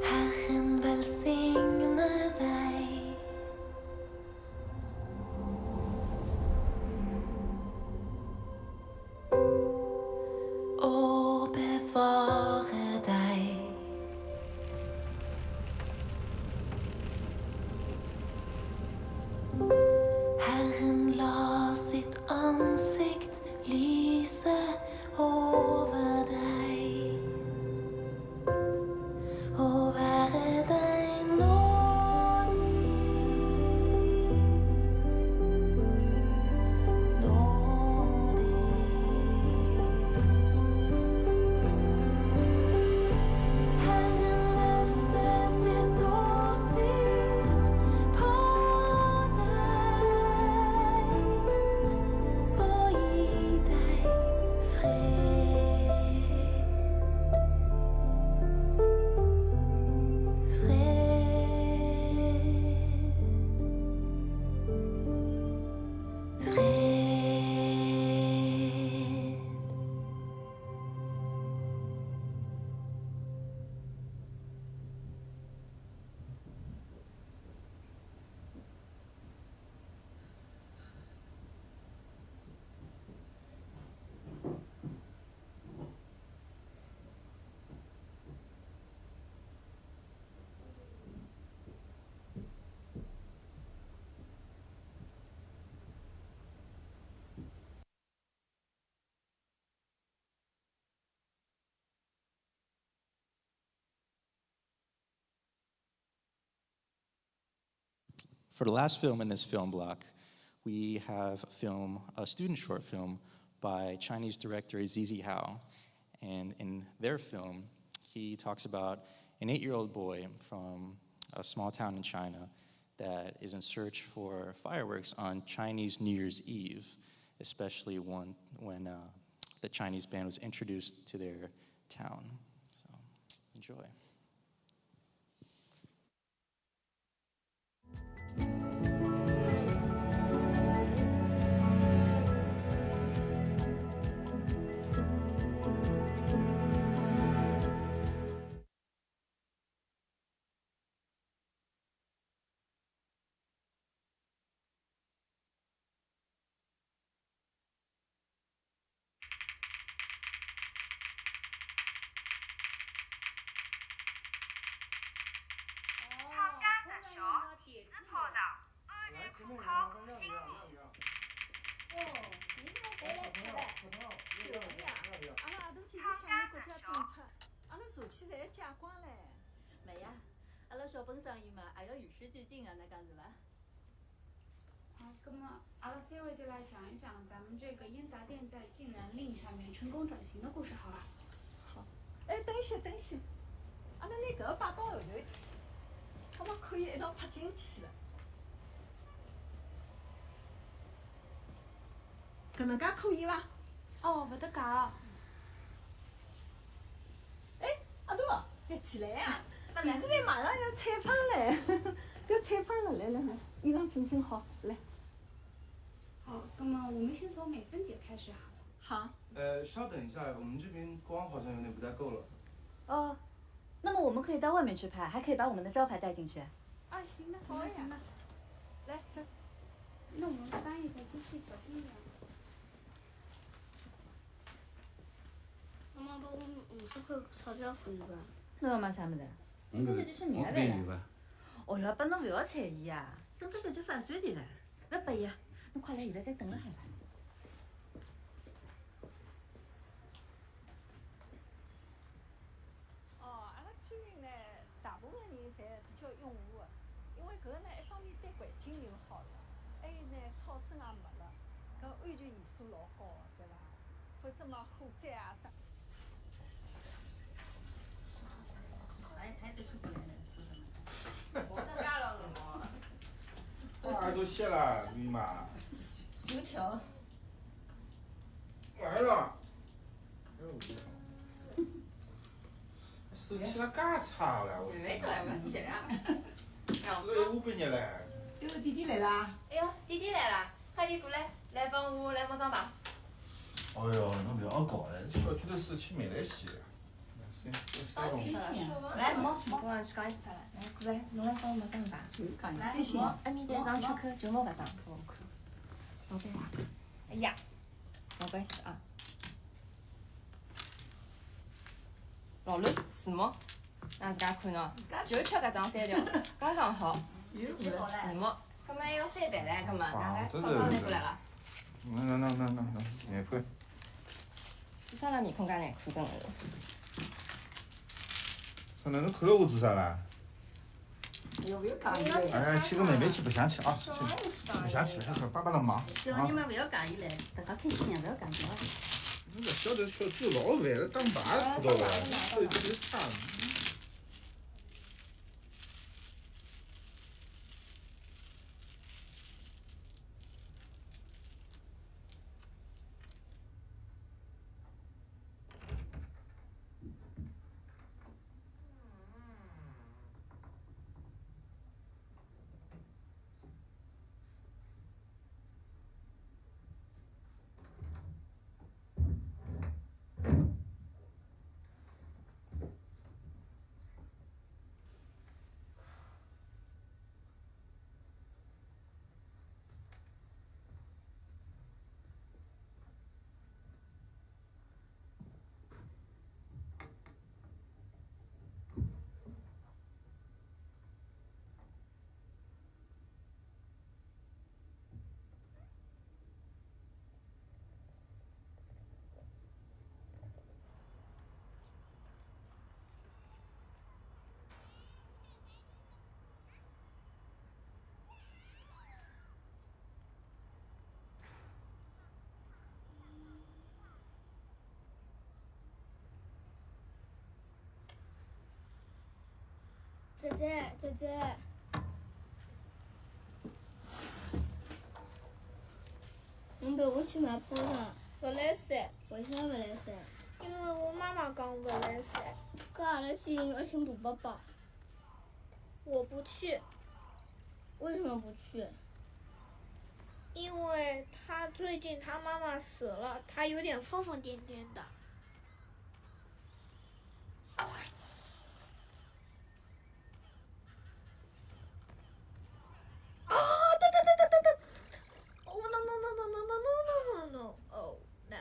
Herren välsigne dig. Og bevare dig. Herren la sitt ansikt lyse over dig. Og være deg nådig. Herren løfte sitt åsyn på deg og gi deg fred. For the last film in this film block, we have a student short film by Chinese director Zizi Hao. And in their film, He talks about an 8-year-old boy from a small town in China that is in search for fireworks on Chinese New Year's Eve, especially when the Chinese band was introduced to their town. So, enjoy.没呀，阿拉小本生意嘛，还要与时俱进啊，那讲是吧？好，那么阿拉三位就来讲一讲咱们这个烟杂店在禁燃令下面成功转型的故事，好吧？好。哎，等歇，阿拉拿搿个摆到后头去，搿么可以一道拍进去了。搿能介可以伐？哦，勿得讲。哎，阿朵，来起来呀！电视台马上要采访嘞，要采访了，来，衣裳整好，来。好，那么我们先从美芬姐开始好了。好。稍等一下，我们这边光好像有点不太够了。哦，那么我们可以到外面去拍，还可以把我们的招牌带进去。啊，行的，好呀。来，走。那我们搬一下机器，小心点。妈妈帮我50块钞票可以伐？侬要买啥物事？等小姐吃米饭了。哦哟，拨侬勿要睬伊呀，等到小姐发酸甜了，勿拨伊啊，侬快来，现在再等了海伐？哦，阿拉居民呢，大部分人侪比较拥护的，因为搿个呢，一方面对环境友好了，还有呢，超生也没了，搿安全系数老高的，对伐？否则嘛，火灾啊啥。把耳朵卸了，尼玛。9条。完了。手气了介差了，我。没出来问题啊。15毕业了。哎呦，弟弟来啦！哎呦，弟弟来啦！快点过来，来帮我来抹张牌。哎呦，侬不要搞了，小区的手气没来些。来，摸，我让去讲一次来。来，过来，侬来帮我抹张牌。来，摸，埃面搭张缺口，就摸搿张，拨我看。老板哪看？哎呀，没关系啊。老刘，四毛，那自家看喏，就缺搿张3条，刚刚好。4毛，搿么要翻版唻，搿么哪来？钞票拿过来了。那，眼快。做啥啦？面孔介难看，真的是。啥呢？侬看了我做啥啦？要不要讲伊哎，去个妹妹去白相去啊！去白相去，还爸爸了忙。小人嘛，不要讲伊来，大家开心呀，不要讲伊。那个小的小猪老烦了，当爸看到了，手特别差。姐姐，姐姐，侬陪我去买泡茶。不来噻。为啥不来噻？因为我妈妈讲不来噻。搿阿拉去迎个新大伯伯。我不去。为什么不去？因为他最近他妈妈死了，他有点疯疯癫癫的。Oh no no no no no no no no no oh no。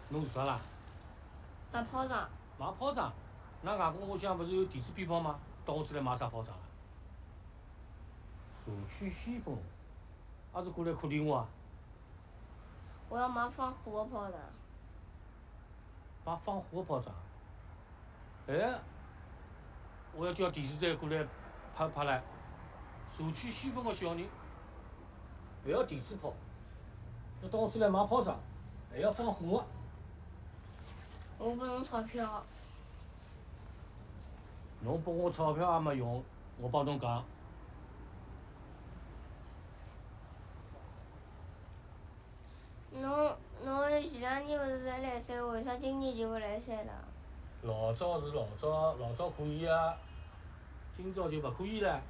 侬做啥啦？买泡茶。买炮仗？㑚外公屋乡勿是有电子鞭炮吗？到我这来买啥炮仗啊？社区先锋，也是过来可怜我啊？我要买放火的炮仗。买放火的炮仗？哎，我要叫电视台过来拍拍来。社区先锋的小人，勿要电子炮，要到我这来买炮仗，还要放火的。我拨侬钞票。侬拨我钞票也没用，我帮侬讲。侬前2年勿是才来三，为啥今年就勿来三了？老早是老早可以啊，今朝就勿可以了。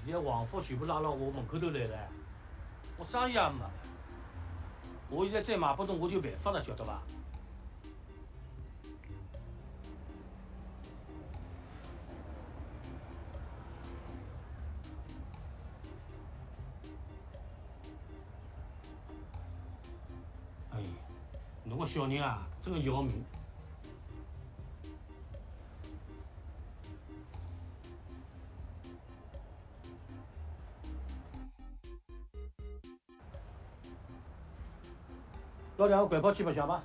现在王府全部拉到我门口头来了，我生意也没。我现在再买拨侬，我就犯法了，晓得伐？哎呀，侬个小人啊，真个要命！拿2个掼炮去白相吧，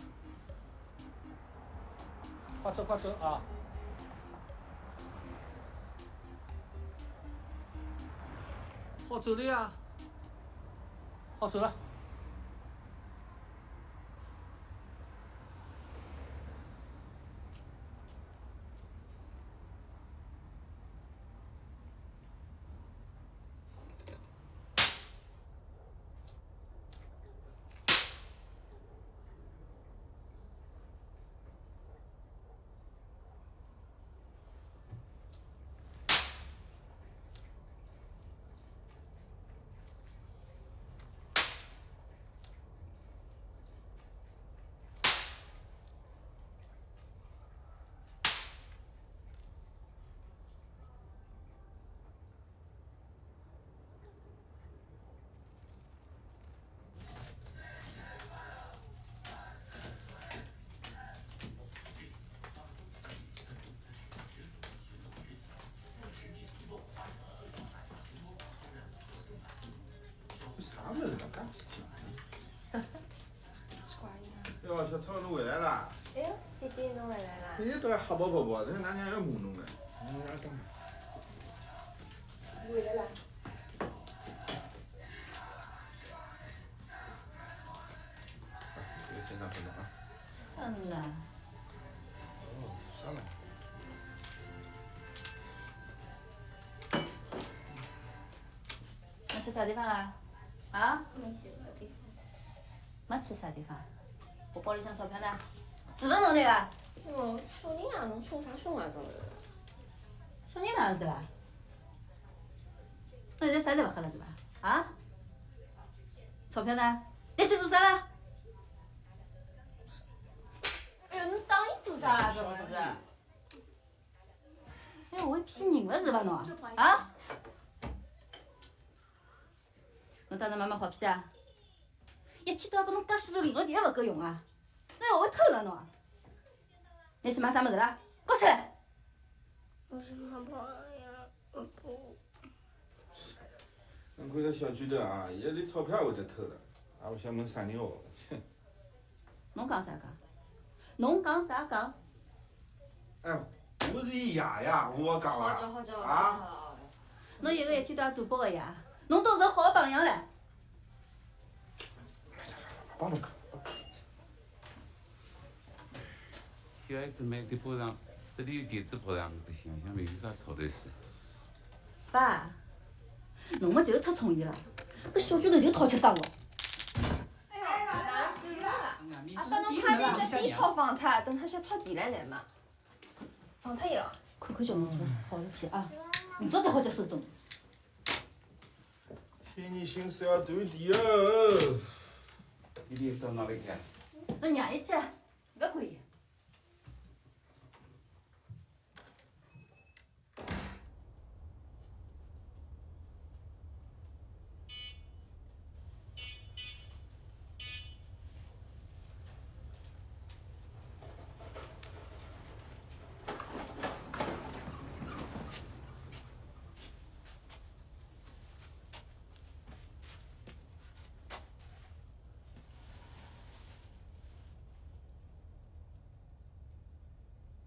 快走快走啊！好走了呀，好走了。啥物事嘛，介刺激？哟，小超侬回来啦！哎哟，弟弟侬回来啦！你都还吓跑跑跑，这哪娘要骂侬了？侬俩干嘛？回来啦！这个先生分了啊。分了。哦，啥了？侬去啥地方啦？啊？没去啥地方。没去啥地方？我包里向钞票呢？是勿是侬拿个？哟，小人啊，侬凶啥凶啊？真的。小人哪样子啦？侬现在啥侪勿喝了是伐？啊？钞票呢？拿去做啥啦？哎哟，侬打伊做啥啊？这不是？哎，我会骗人了是伐侬？啊？侬当侬妈妈好骗啊？一天到晚拨侬介许多零落钿还勿够用啊？侬要会偷了侬？拿去买啥物事啦？搞出来！我是买泡呀，我不。侬看这小巨头啊，现在连钞票也会得偷了，也勿想问啥人学的。侬讲啥讲？侬讲啥讲？哎，不是伊爷呀，我讲了。好叫，啊！侬一个一天到晚赌博个呀，侬都是好的榜样唻。帮侬讲。小孩子买个包场，这里有电子包场，不想想没有啥操头事。爸，侬么就是太宠伊了，搿小拳头就讨吃生活。哎呀，对了，阿爸侬快点只电泡放脱，等它先触电了来嘛。放脱伊了。看看叫侬做好事体啊，明朝才好接手中。天你心思要断电哦。弟弟到哪里去？侬让伊去，勿要管伊。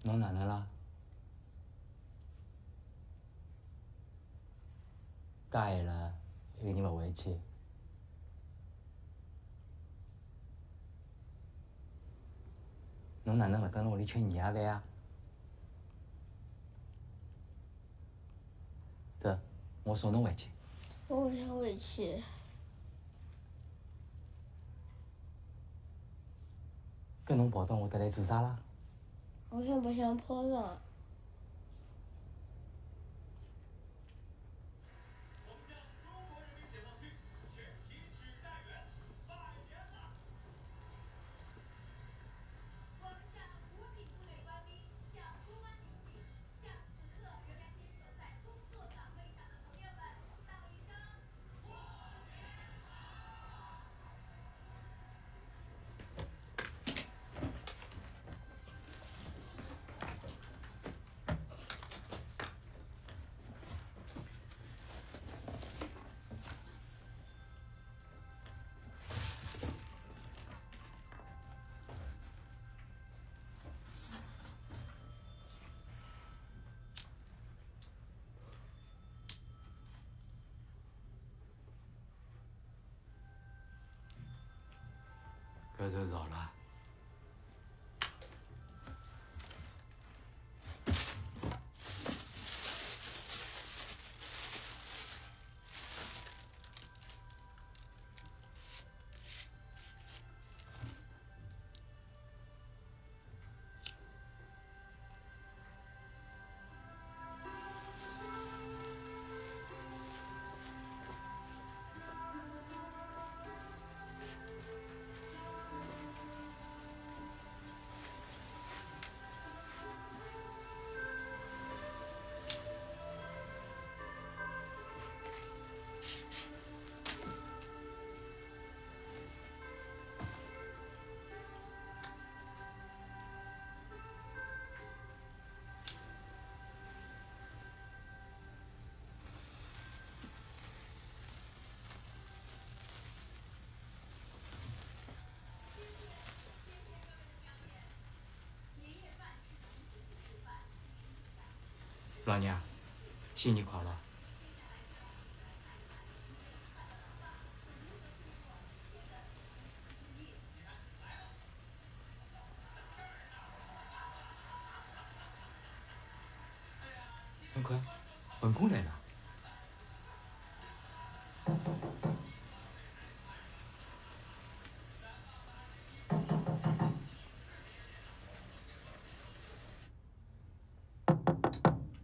侬哪能啦？介晚了，一个人勿回去。侬哪能勿等辣屋里吃年夜饭啊？走，我送侬回去。我不想回去。跟侬跑到我搭来做啥啦？我想白相跑场。搿就吵了。老娘，新年快乐！看看，文工来了。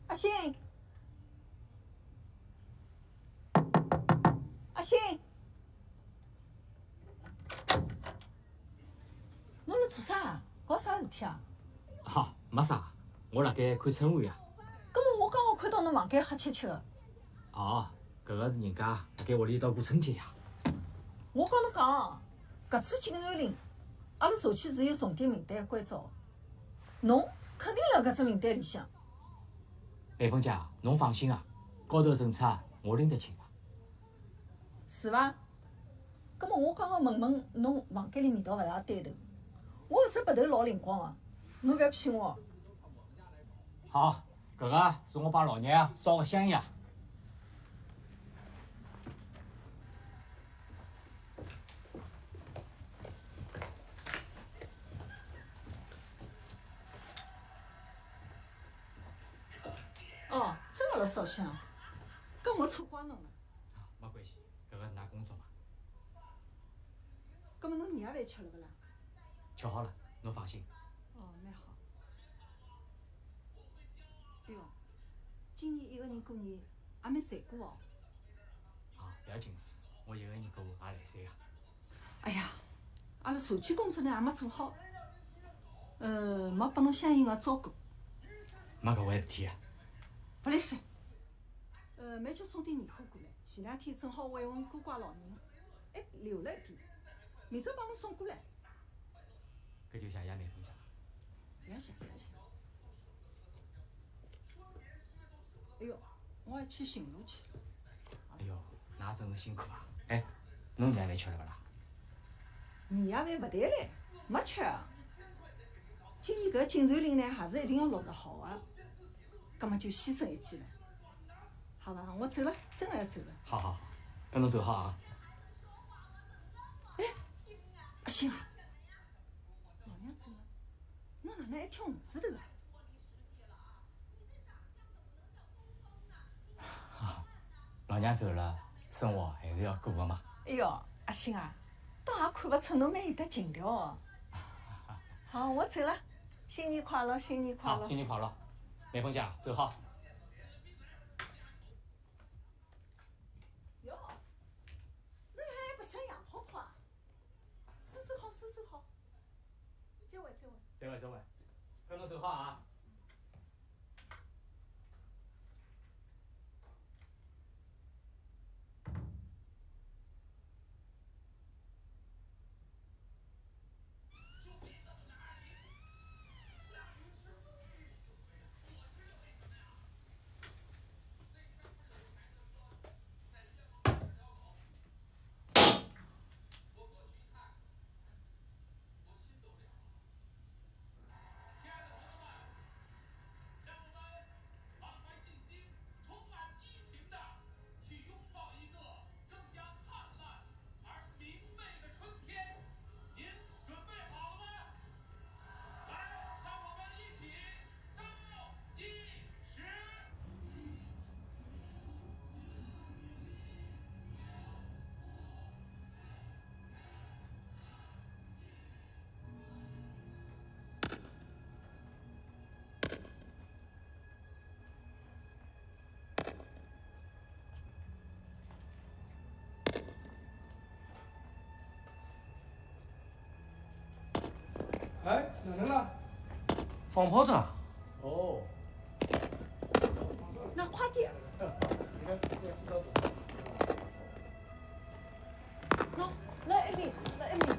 阿星，阿星，侬辣做啥？搞啥事体啊？哈，没啥，我辣盖看春晚呀。搿么我刚刚看到侬房间黑漆漆个。哦，搿个是人家辣盖屋里一道过春节呀。我跟侬讲，搿次禁燃令，阿拉社区是有重点名单关照，侬肯定辣搿只名单里向。海凤姐，侬放心啊，高头政策我拎得清个。是伐？葛末我刚刚问侬房间里味道勿大对头，我实只白头老灵光啊！侬不要骗我。好，搿个是我帮老娘烧个香烟。哦，真个辣烧香，搿我错怪侬了。没关系，搿个是㑚工作嘛。搿么侬年夜饭吃了勿啦？吃好了，侬放心。哦，蛮好。哎哟，今年一个人过年也蛮残酷哦。啊，不要紧，我一个人过也来三个。哎呀，阿拉社区工作呢也没做好，没拨侬相应个照顾。没搿回事体啊。勿来三。蛮叫送点年货过来，前两天正好慰问孤寡老人，还留了一点，明朝帮侬送过来。搿就谢谢美凤姐。不要谢，不要谢。哎哟，我要去巡逻去。哎哟，㑚真是辛苦啊！哎，侬年夜饭吃了勿啦？年夜饭勿谈唻，没吃。今年搿禁传令呢，还是一定要落实好个，葛末就牺牲一记了，好伐？我走了，真个要走了。好好好，搿侬走好啊。哎，阿星啊，老娘走了，侬哪能还挑五字头啊？老娘走了，生活还是要过个嘛。哎哟，阿星啊，倒也看勿出侬蛮有得情调哦。好，我走了，新年快乐，新年快乐。好，新年快乐，美凤姐走好。哟，侬还不想洋泡泡啊？收拾好，收拾好。再会，再会。再会，再会，搿侬走好啊。哎，哪能了？放炮仗。哦。那快点。喏，来一米，来一米。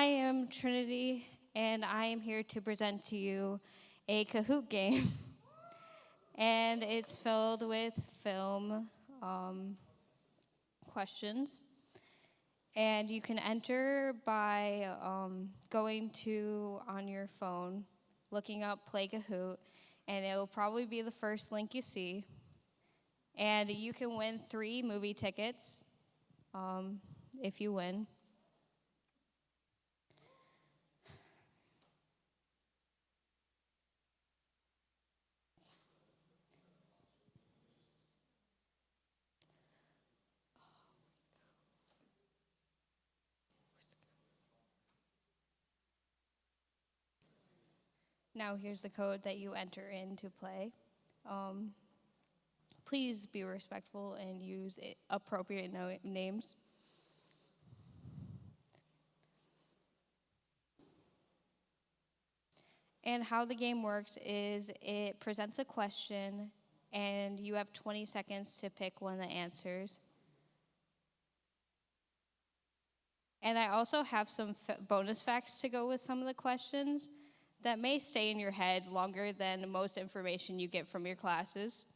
am Trinity, and I am here to present to you a Kahoot game. And it's filled with film questions. And you can enter by going to, on your phone, looking up Play Kahoot, and it will probably be the first link you see. And you can win 3 movie tickets if you win. Now here's the code that you enter in to play. Please be respectful and use appropriate names. And how the game works is it presents a question, and you have 20 seconds to pick one of the answers. And I also have some bonus facts to go with some of the questions that may stay in your head longer than most information you get from your classes.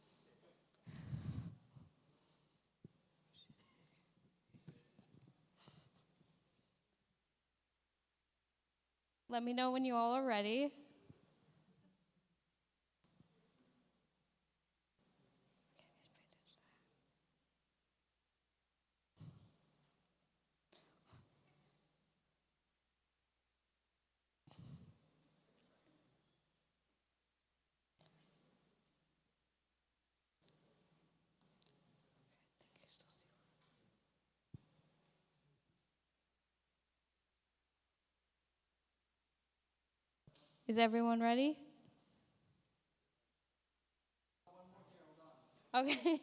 Let me know when you all are ready. Is everyone ready? Okay.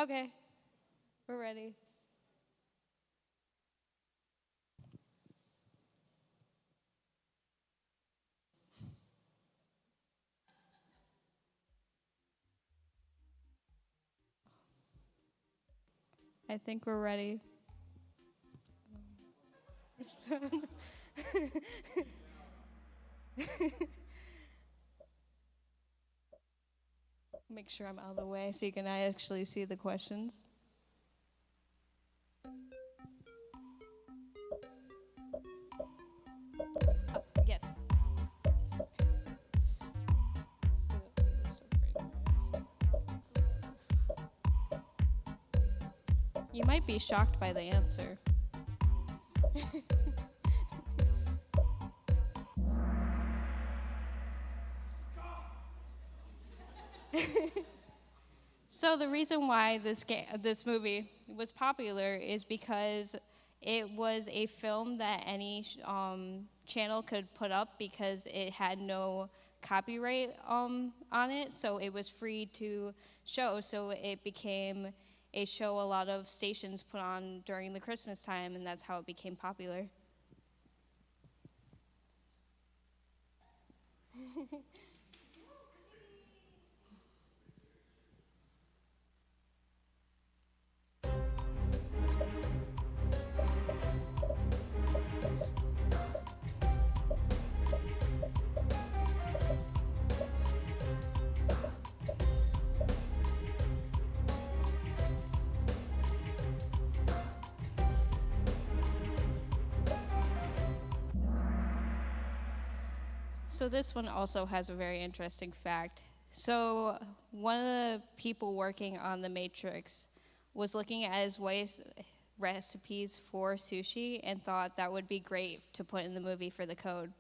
Okay, we're ready. I think we're ready. Make sure I'm out of the way so you can actually see the questions. Yes. You might be shocked by the answer. So the reason why this movie was popular is because it was a film that any channel could put up because it had no copyright on it, so it was free to show. So it became a show a lot of stations put on during the Christmas time, and that's how it became popular. So this one also has a very interesting fact. So one of the people working on The Matrix was looking at his wife's recipes for sushi and thought that would be great to put in the movie for the code.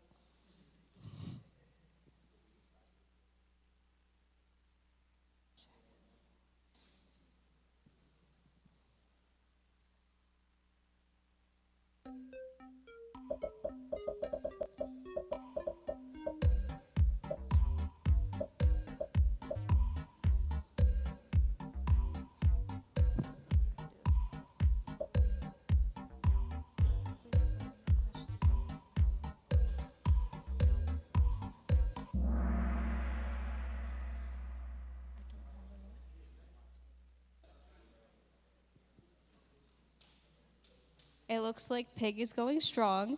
It looks like Pig is going strong.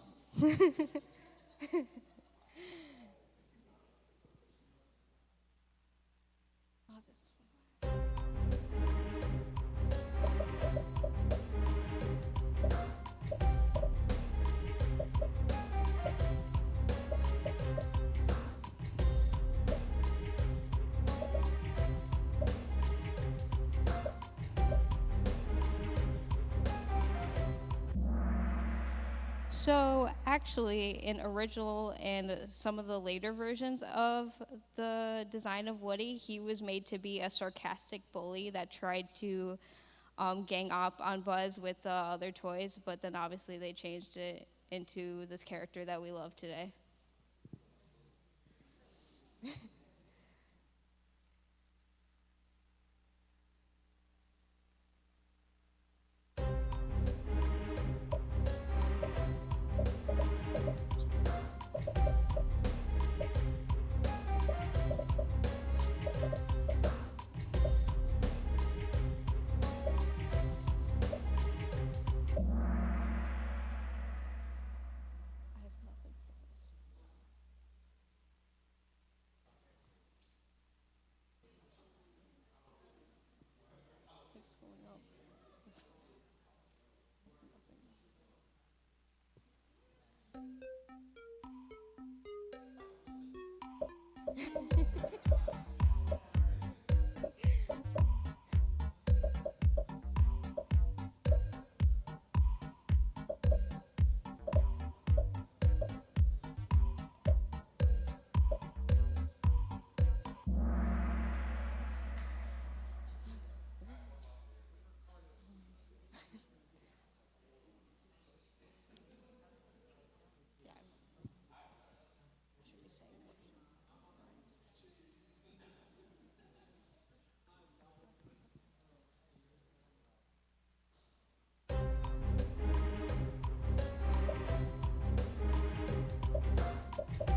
So actually, in original and some of the later versions of the design of Woody, he was made to be a sarcastic bully that tried to gang up on Buzz with the other toys, but then obviously they changed it into this character that we love today.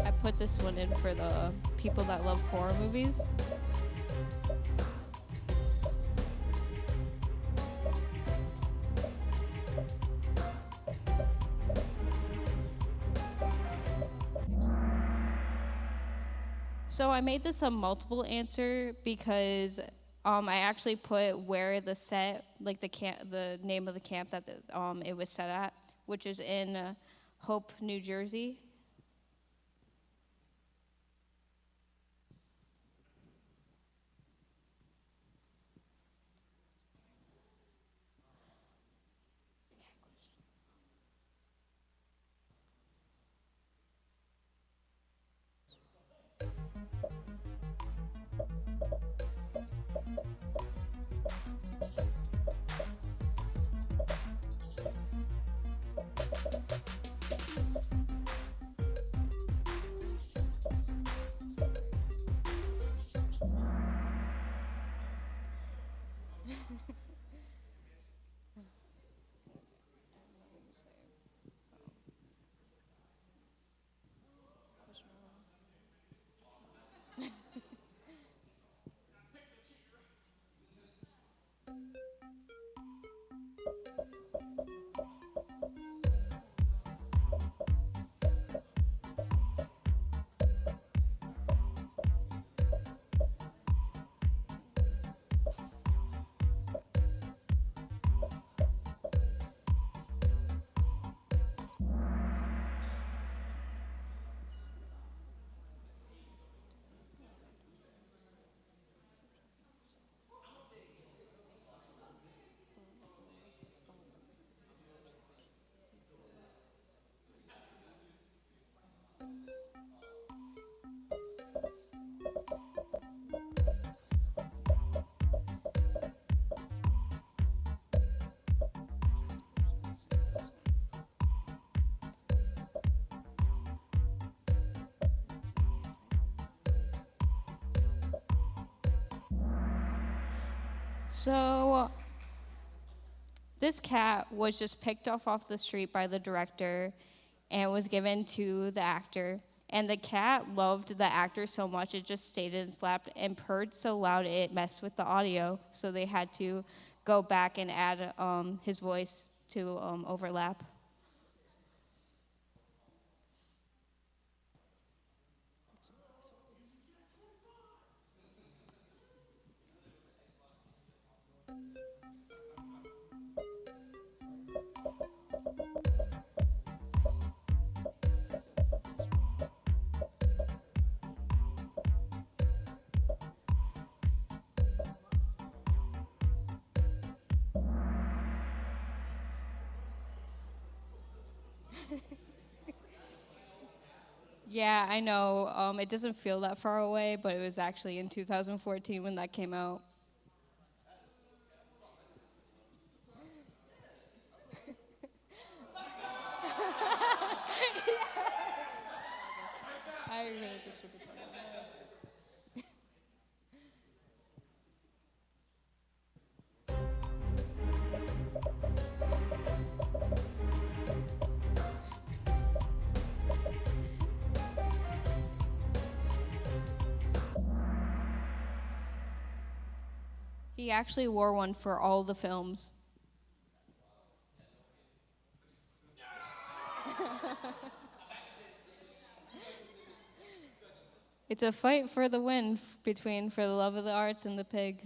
I put this one in for the people that love horror movies. So I made this a multiple answer because I actually put where the set, like the name of the camp that it was set at, which is in Hope, New Jersey. So this cat was just picked off the street by the director and was given to the actor. And the cat loved the actor so much it just stayed in its lap and purred so loud it messed with the audio. So they had to go back and add his voice to overlap. Yeah, I know. It doesn't feel that far away, but it was actually in 2014 when that came out. I realize I should be talking about that. He actually wore one for all the films. It's a fight for the win between For the Love of the Arts and the pig.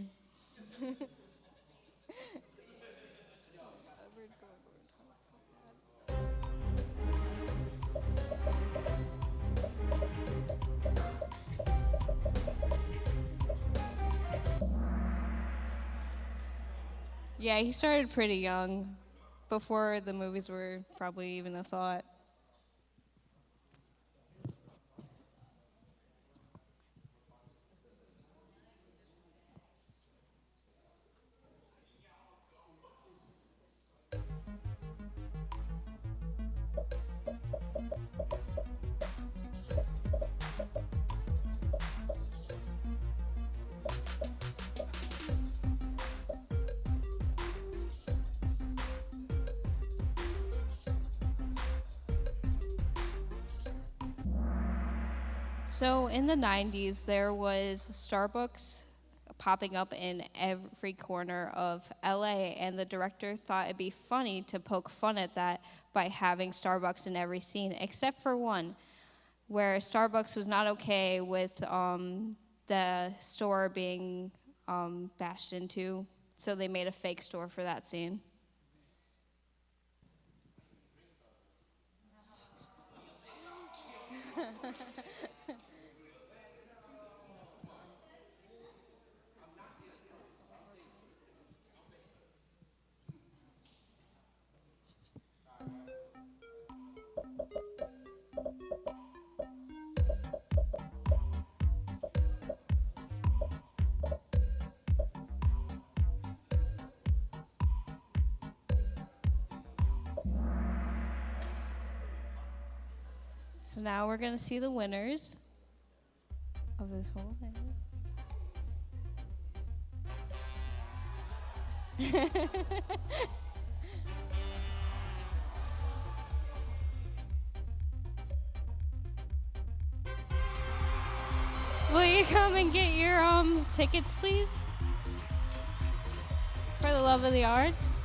Yeah, he started pretty young, before the movies were probably even a thought. So in the 90s, there was Starbucks popping up in every corner of LA, and the director thought it'd be funny to poke fun at that by having Starbucks in every scene, except for one, where Starbucks was not okay with the store being bashed into, so they made a fake store for that scene. So now we're going to see the winners of this whole thing. Will you come and get your tickets, please? For the Love of the Arts.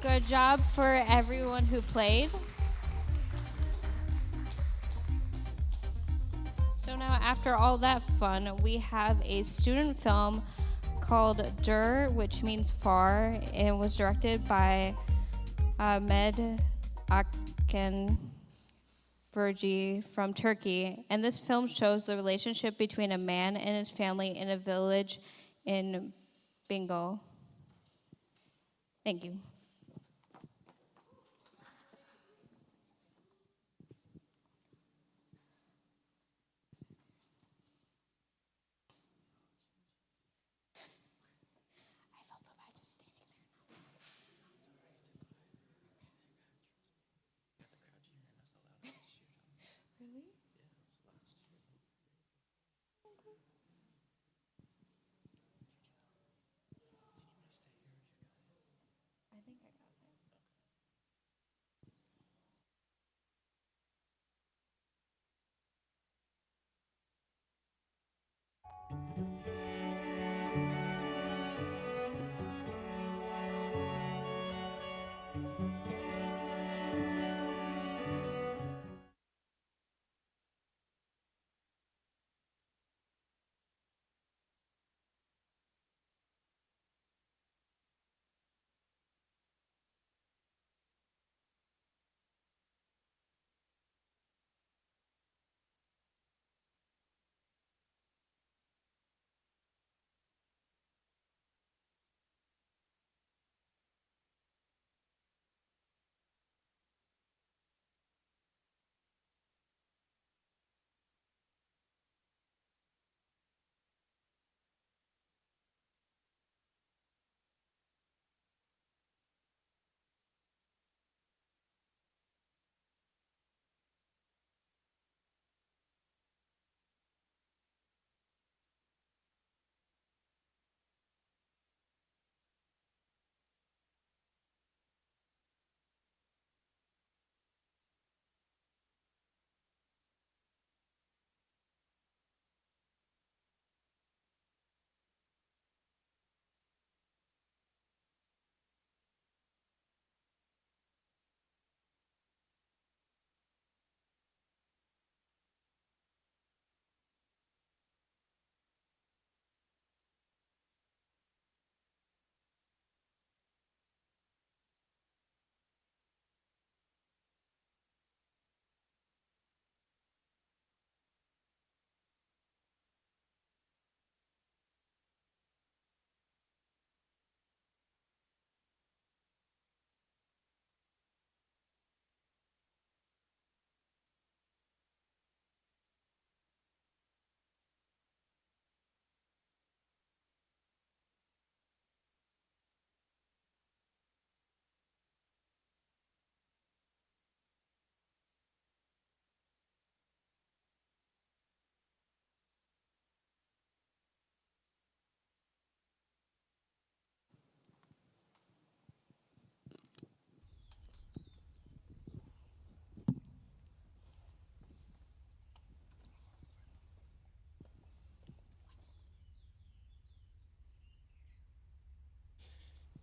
Good job for everyone who played. So now after all that fun, we have a student film called Dur, which means far, and was directed by Ahmed Aken Vergi from Turkey. And this film shows the relationship between a man and his family in a village in Bengal. Thank you. I felt so bad just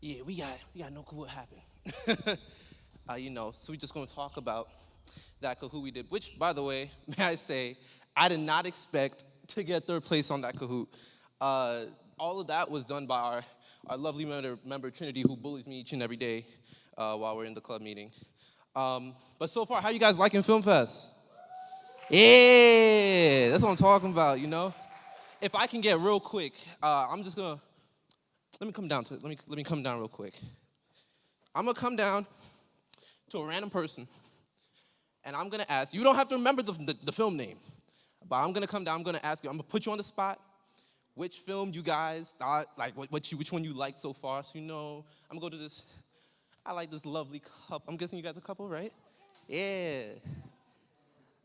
Yeah, we got no clue what happened. So we're just going to talk about that Kahoot we did, which, by the way, may I say, I did not expect to get third place on that Kahoot. All of that was done by our lovely member Trinity, who bullies me each and every day while we're in the club meeting. But so far, how you guys liking Film Fest? Yeah, that's what I'm talking about, If I can get real quick, I'm just gonna, let me come down to it. Let me come down real quick. I'm gonna come down to a random person, and I'm gonna ask, you don't have to remember the film name, but I'm gonna come down, I'm gonna ask you, I'm gonna put you on the spot, which film you guys thought, like which one you liked so far. So I'm gonna go to this, I like this lovely couple. I'm guessing you guys are a couple, right? Yeah.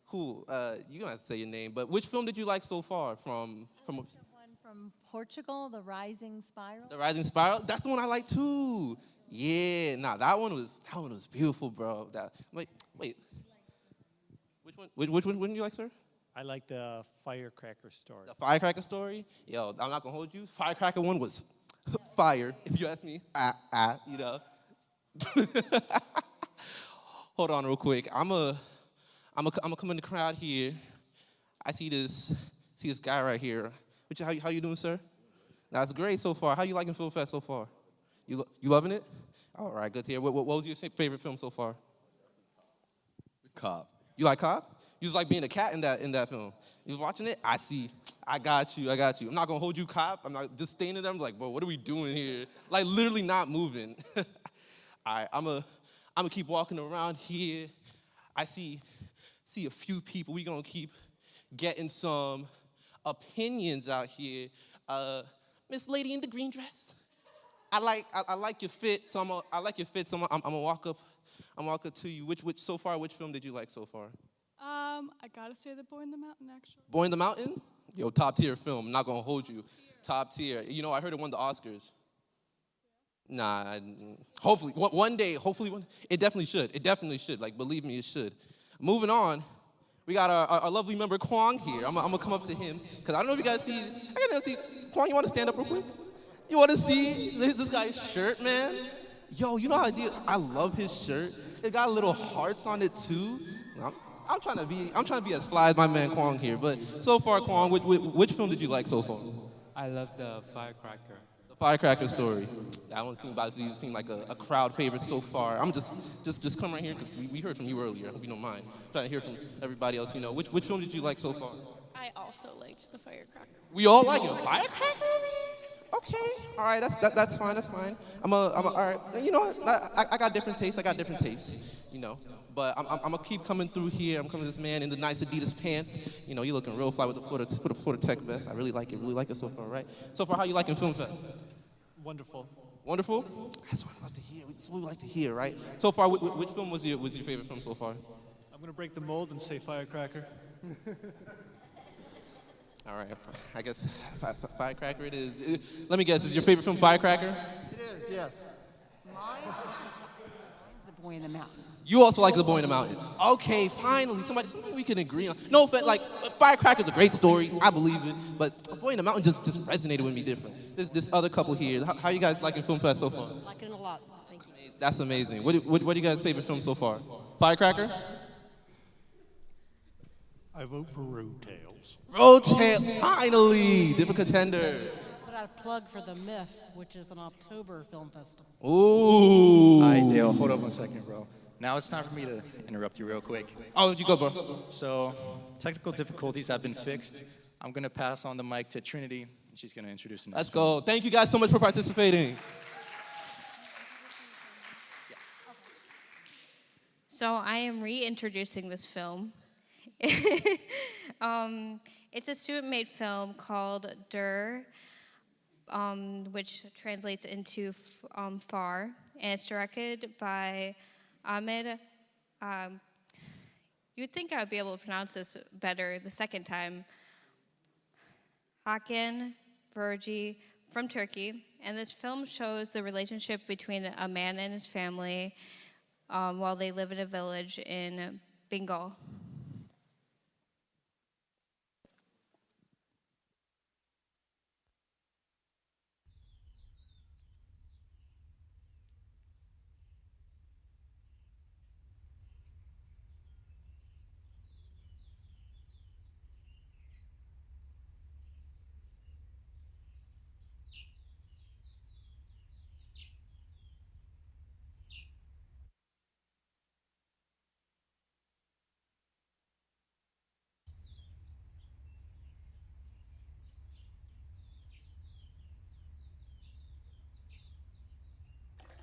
Cool. You don't have to say your name, but which film did you like so far from The one from Portugal, The Rising Spiral. The Rising Spiral? That's the one I like too. Yeah, that one was beautiful, bro. Wait. Which one did you like, sir? I like the Firecracker Story. The Firecracker Story? Yo, I'm not gonna hold you. Firecracker one was fire, if you ask me. Hold on real quick. I'm gonna come in the crowd here. I see this guy right here. How you doing, sir? That's great so far. How you liking Film Fest so far? You loving it? All right, good to hear. What was your favorite film so far? Cop. You like Cop? You was like being a cat in that film. You was watching it? I see. I got you. I'm not gonna hold you, Cop. I'm not just standing there. I'm like, bro, what are we doing here? Like literally not moving. All right, I'm gonna keep walking around here. I see a few people. We gonna keep getting some opinions out here. Miss Lady in the green dress. I like your fit, so I'm gonna walk up to you. Which film did you like so far? I gotta say The Boy in the Mountain, actually. Boy in the Mountain? Yo, top tier film. I'm not gonna hold you. Top tier. I heard it won the Oscars. Nah, hopefully one day. It definitely should. Like, believe me, it should. Moving on, we got our lovely member Kwong here. I'm gonna come up to him because I don't know if you guys see. Kwong, you want to stand up real quick? You want to see this guy's shirt, man? Yo, you know how I love his shirt. It got little hearts on it too. I'm trying to be as fly as my man Kwong here. But so far, Kwong, which film did you like so far? I love the Firecracker. The Firecracker Story. That one seemed like a crowd favorite so far. I'm just come right here because we heard from you earlier. I hope you don't mind. I'm trying to hear from everybody else. Which film did you like so far? I also liked The Firecracker. We all like it. Firecracker? Okay. All right. That's fine. All right. You know what? I got different tastes. But I'm gonna keep coming through here. I'm coming to this man in the nice Adidas pants. You're looking real fly with the Florida Tech vest. I really like it so far, right? So far, how you liking Film Fest? Wonderful. Wonderful? That's what I love to hear. That's what we like to hear, right? So far, which film was your favorite film so far? I'm gonna break the mold and say Firecracker. All right. I guess Firecracker it is. Let me guess. Is your favorite film Firecracker? It is, yes. Mine's The Boy in the Mountain. You also like The Boy in the Mountain. Okay, finally, something we can agree on. No, Firecracker's a great story. I believe it. But The Boy in the Mountain just resonated with me different. This other couple here. How you guys liking Film Fest so far? Liking it a lot. Thank you. That's amazing. What are you guys' favorite film so far? Firecracker? I vote for Road Tales. Road Tales, finally, different contender. Put out a plug for The Myth, which is an October film festival. Ooh. All right, Dale, hold up 1 second, bro. Now it's time for me to interrupt you real quick. Oh, you go, bro. So, technical difficulties have been fixed. I'm going to pass on the mic to Trinity, and she's going to introduce the next Let's go. Thank you guys so much for participating. So I am reintroducing this film. It's a student-made film called Der, which translates into far, and it's directed by Ahmed. You'd think I would be able to pronounce this better the second time. Hakan Vergi from Turkey, and this film shows the relationship between a man and his family while they live in a village in Bengal.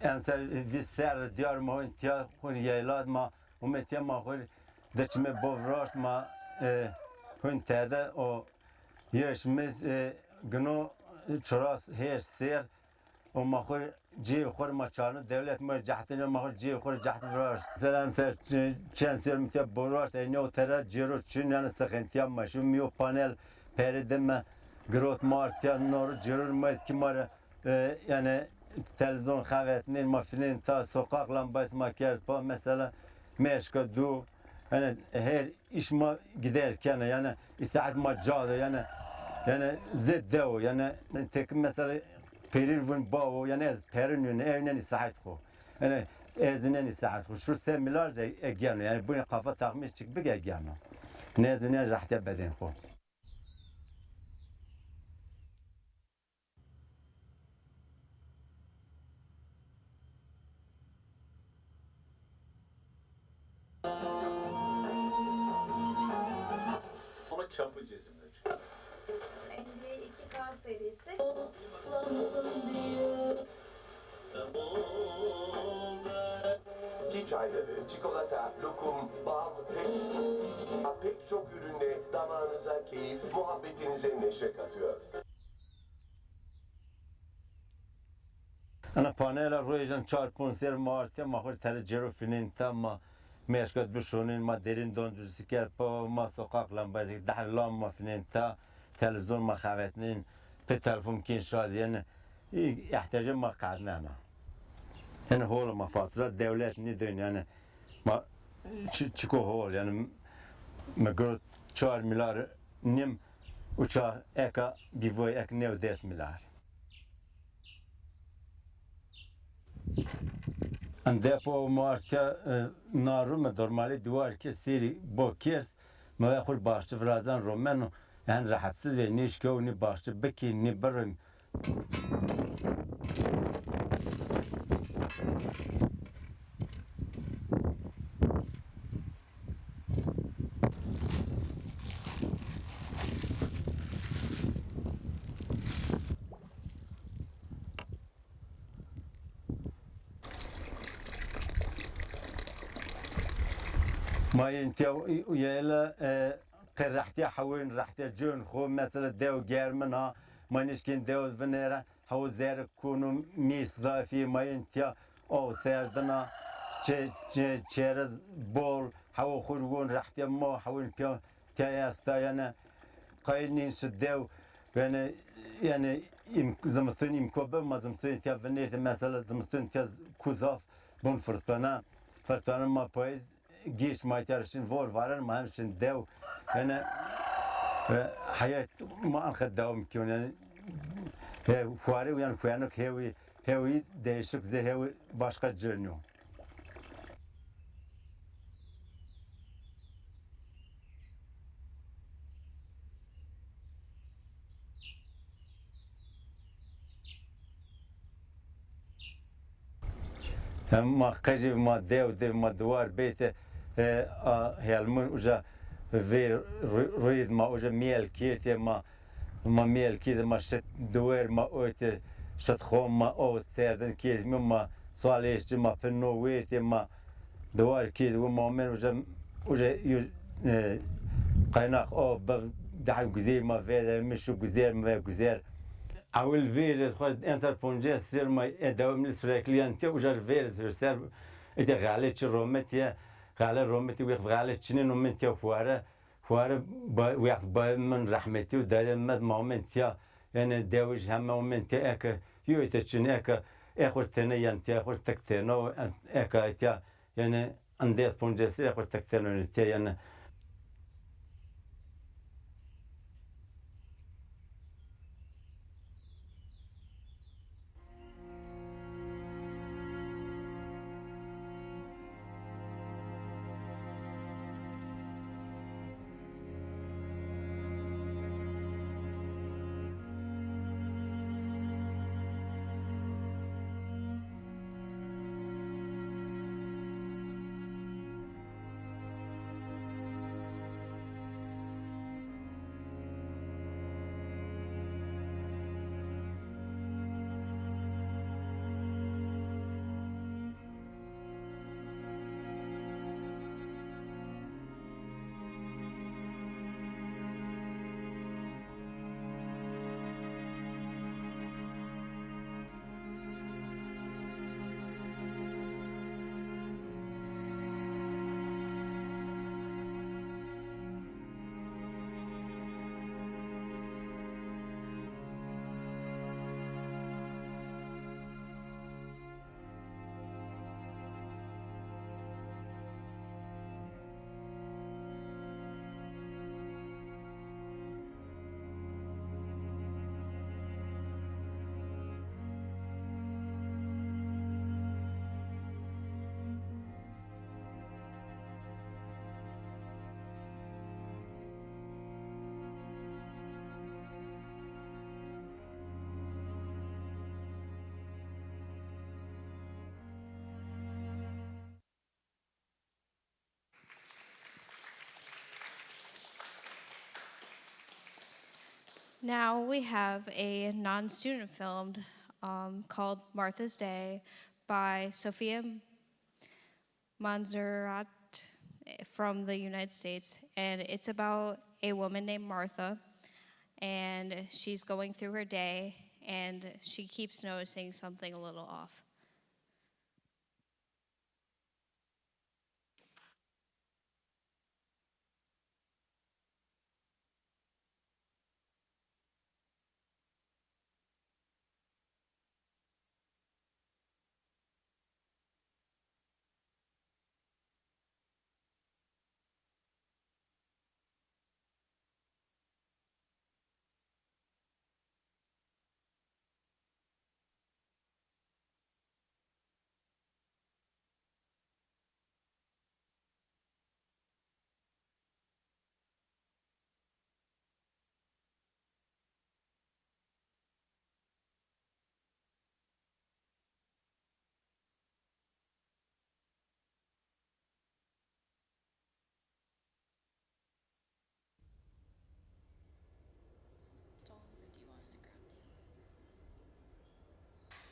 امسال ویسر دیار ما انتیا خون ییلاد ما ومتیا ما خور دچم بوراش ما هون تاده و یشمیز گنو چراس هیچ سر و ما خور جیب خور ما چانو دولت ما جهتنی ما خور جیب خور جهت براش سلام سر چند سر متیا براش اینو ترا جیرو چون یعنی سخنتیا ماشو میو پانل پردم گروت مارتیا نور جیرو ماست که مار yani televizyon xavetinin ma filin ta sokak lambası ma kerd pa mesela meşka du yani her iş ma giderken yani istaat ma cadı yani zedde o yani tek mesela perir vun bavu yani ez perin evnen istaat ko yani ezinen istaat ko şu semilar da egyan yani bu kafa takmış çık bir egyan ne ezinen rahte beden ko Çapı cezimle çıkıyor. 52K serisi. Çiğ çayları, çikolata, lokum, bal, pek çok ürünle damağınıza keyif, muhabbetinize neşe katıyor. Ana panela rojan çarpın ser martya mahur tere cerofinin tamma meşkat bişonin ma derin dondurucu kerpa ma sokak lambası dahlan ma finin ta televizyon ma xavetinin pe telefon kin şaz yani ihtiyacım ma qadna ana yani hol ma fatura devlet ni dön yani ma çiko hol yani ma gör 4 milyar nim uça eka givoy ek nev 10 milyar Depo martya narum normali duvar ki siri bokir ma khur başçı vrazan romano yani rahatsız ve nişko ni başçı beki ni barın ما انت يلا قرحتي حوين رحتي جون خو مثلا دو جيرمنا ما نشكين دو فنيرا هو زير كونو ميس ضافي ما انت او سيردنا تشيرز بول هو خرجون رحتي ما حوين بيو تياستا يعني قاينين شدو يعني زمستون يمكوبه ما زمستون تيا فنيرت مثلا زمستون تيا كوزاف بون فرطانا ما بايز گیش مایترشین وارن ما همشین دو یعنی حیات ما انخد دوام میکنه یعنی خواره و یعنی خوانک هوی دیشک زه هوی başka جرنیو ما قجی ما دو ما دوار بیت هلمون اوجا ویر روید ما اوجا میل کیت ما میل کیت ما شت دوار ما اوت شت خوم ما او سردن کیت ما سوالیش ما پنو ویت ما دوار کیت و ما من اوجا قیناق او ده گزیر ما ویر مشو گزیر ما گزیر اول ویرز خود انسان پونجه سر ما ادامه میل سرکلیانتی اوجا ویرز سر ایت غاله چه رومتیه غاله رومتي ويخ غاله تشنين ومنتيا خواره ويخ من رحمتي ودايما مد مومنتيا يعني داوج هم مومنتيا اك يوتشن اك اخر تنيا انت اخر تكتنو اك تيا يعني انديس بونجسي اخر تكتنو انت يعني Now we have a non-student film called Martha's Day by Sophia Manzarat from the United States, and it's about a woman named Martha, and she's going through her day, and she keeps noticing something a little off.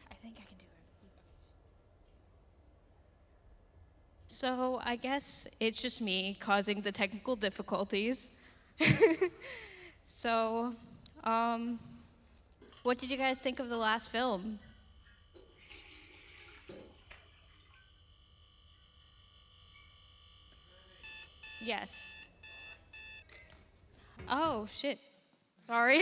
I think I can do it. So I guess it's just me causing the technical difficulties. So, what did you guys think of the last film? Yes. Oh, shit. Sorry.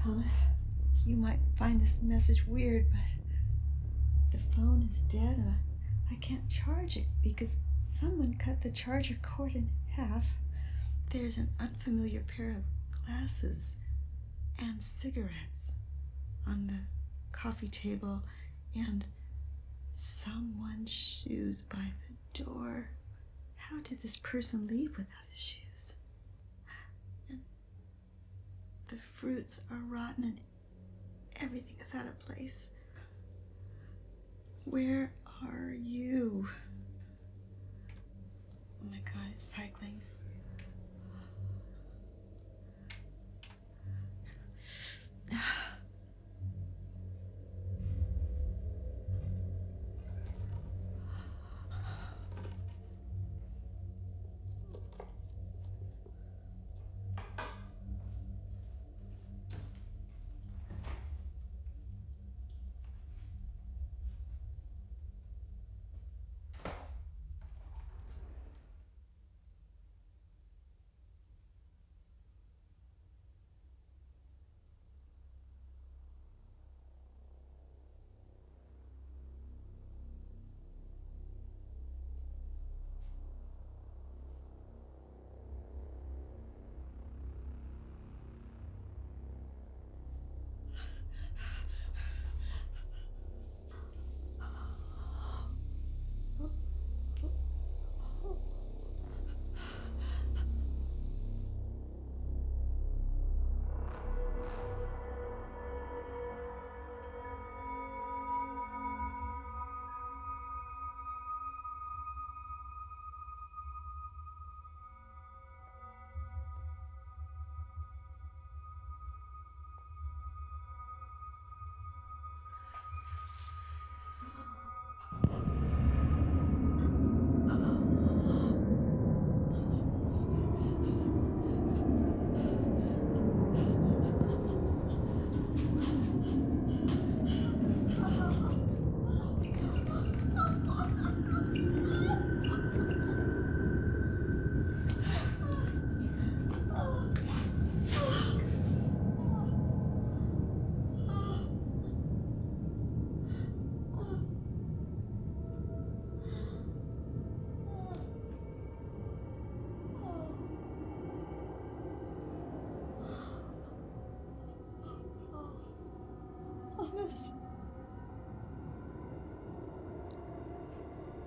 Thomas, you might find this message weird, but the phone is dead and I can't charge it because Someone cut the charger cord in half. There's an unfamiliar pair of glasses and cigarettes on the coffee table and someone's shoes by the door. How did this person leave without his shoes? And the fruits are rotten and everything is out of place. Where are you? Oh my God, it's cycling.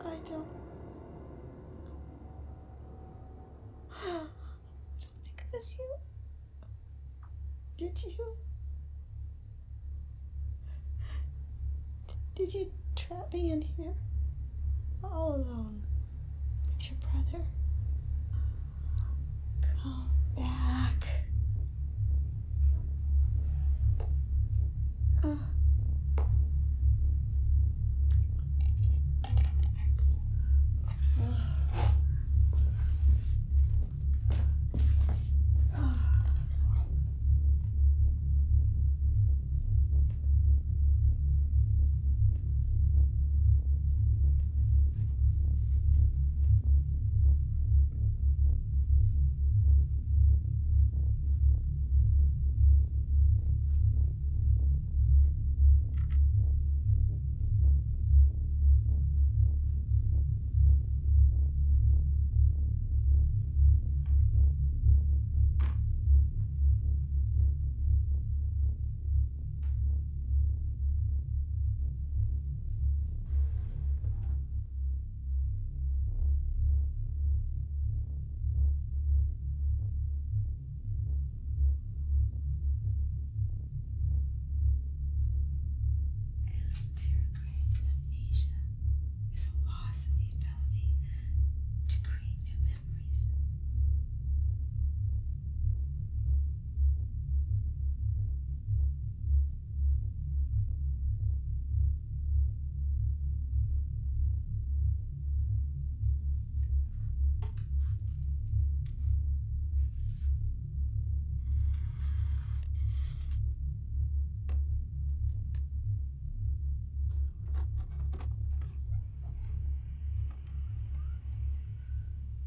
I don't think it was you. Did you? Did you trap me in here all alone with your brother? Come back.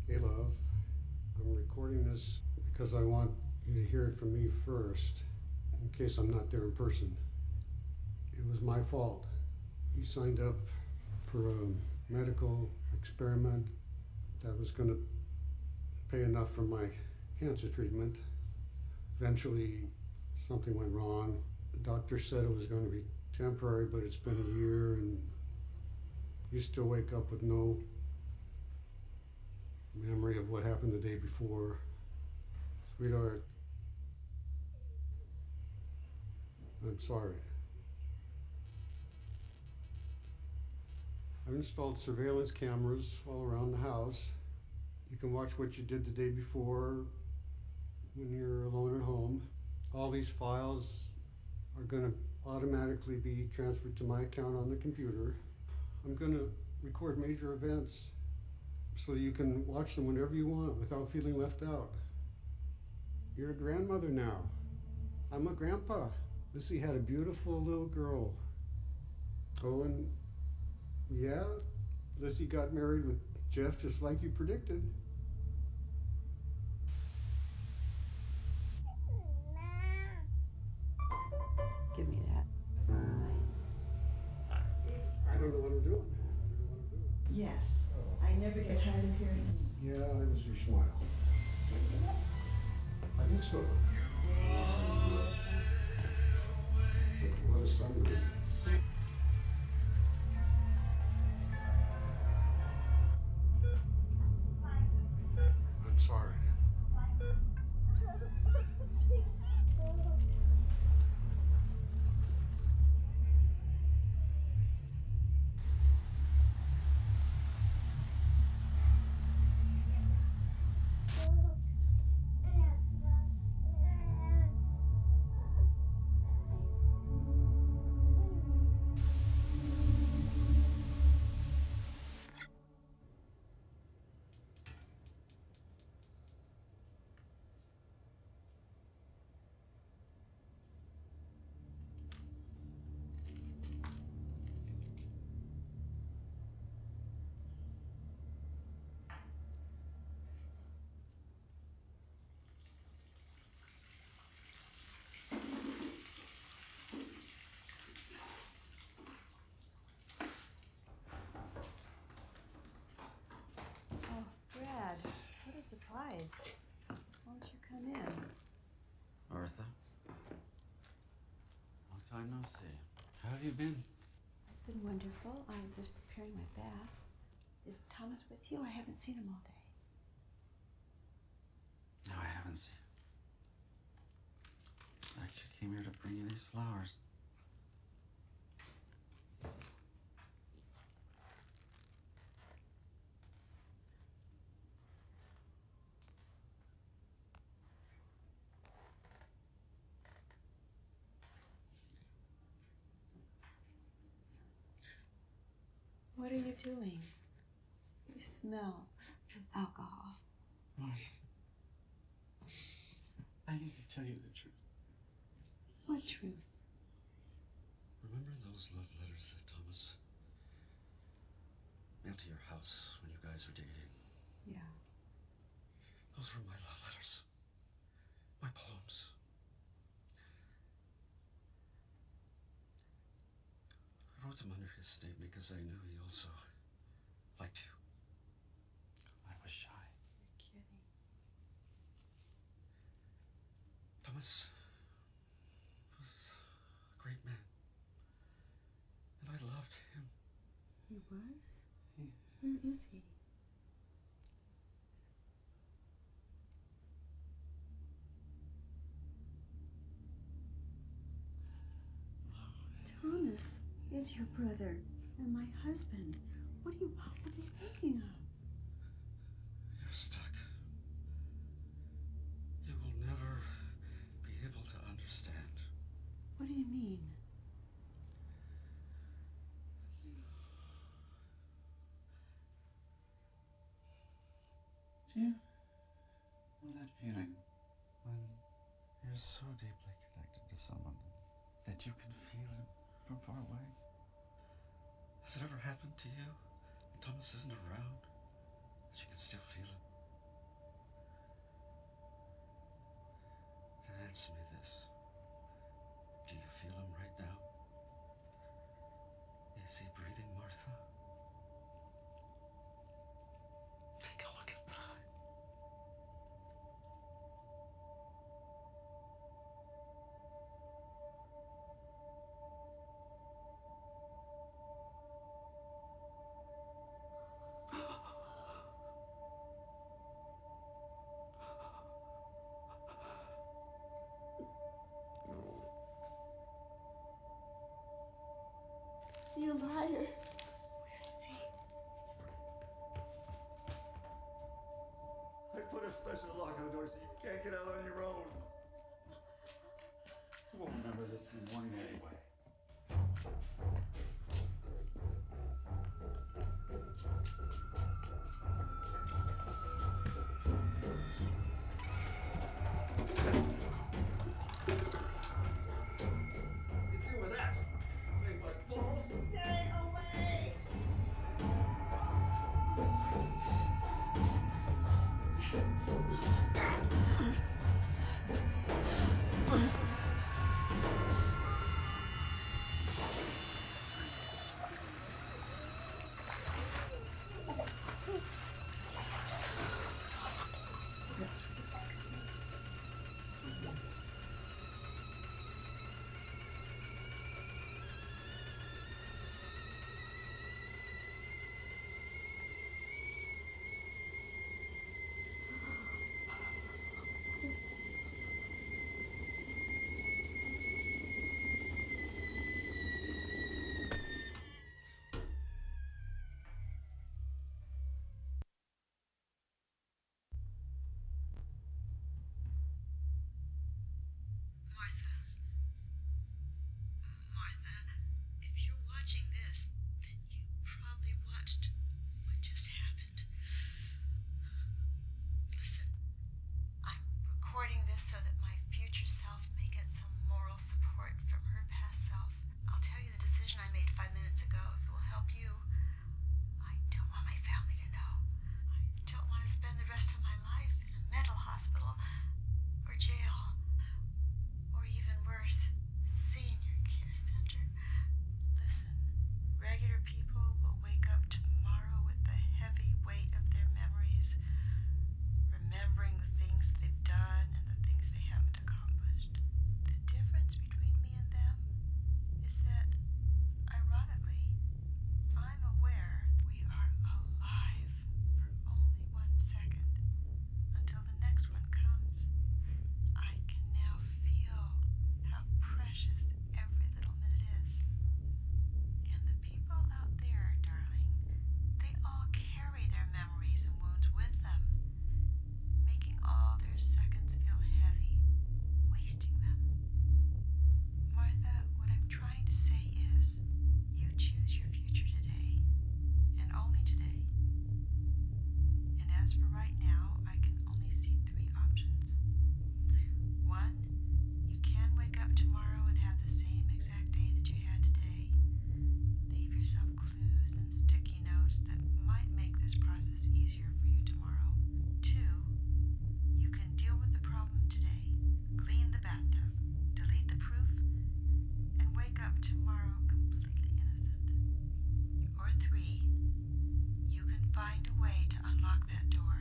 Hey, love. I'm recording this because I want you to hear it from me first, in case I'm not there in person. It was my fault. You signed up for a medical experiment that was going to pay enough for my cancer treatment. Eventually, something went wrong. The doctor said it was going to be temporary, but it's been a year, and you still wake up with no memory of what happened the day before. Sweetheart, I'm sorry. I've installed surveillance cameras all around the house. You can watch what you did the day before when you're alone at home. All these files are going to automatically be transferred to my account on the computer. I'm going to record major events so you can watch them whenever you want without feeling left out. You're a grandmother now. I'm a grandpa. Lissy had a beautiful little girl. Oh, and yeah, Lissy got married with Jeff just like you predicted. Give me that. I don't know what I'm doing. Yes. I never get tired of hearing it. Yeah, it was your smile. I think so. What a sunrise. I'm sorry. Oh, Brad, what a surprise. Won't you come in? Martha, long time no see. How have you been? I've been wonderful. I was preparing my bath. Is Thomas with you? I haven't seen him all day. No, I haven't seen. I actually came here to bring you these flowers. What are you doing? You smell alcohol. Martha, I need to tell you the truth. What truth? Remember those love letters that Thomas mailed to your house when you guys were dating? Yeah. Those were my love letters. My poems. I wrote them under his name because I knew he also liked you. I was shy. You're kidding. Thomas was a great man. And I loved him. He was? Where is he? Thomas is your brother and my husband. What are you possibly thinking of? You're stuck. You will never be able to understand. What do you mean? Do you know that feeling when you're so deeply connected to someone that you can feel him from far away? Has it ever happened to you when Thomas isn't around, that you can still feel him? Then answer me this. Do you feel him right now? Is he breathing, Martha? Go on. fire. Where is he? I put a special lock on the door so you can't get out on your own. You won't remember this morning anyway. Martha, if you're watching this, then you probably watched what just happened. Listen, I'm recording this so that my future self may get some moral support from her past self. I'll tell you the decision I made 5 minutes ago if it will help you. I don't want my family to know. I don't want to spend the rest of my life in a mental hospital or jail. Or even worse, senior care center. Listen, regular people will wake up tomorrow with the heavy weight of their memories, remembering the things they've done and the things they haven't accomplished. The difference between me and them is that, ironically, I'm aware we are alive for only 1 second until the next one comes. I can now feel how precious every little minute is. And the people out there, darling, they all carry their memories and wounds with them, making all their seconds feel heavy, wasting them. Martha, what I'm trying to say is, you choose your future today, and only today. And as for right now, I can only see 3 options. 1, you can wake up tomorrow and have the same exact day that you had today. Leave yourself clues and sticky notes that might make this process easier for you tomorrow. 2, you can deal with the problem today, clean the bathtub, delete the proof, and wake up tomorrow completely innocent. Or 3, you can find a way to unlock that door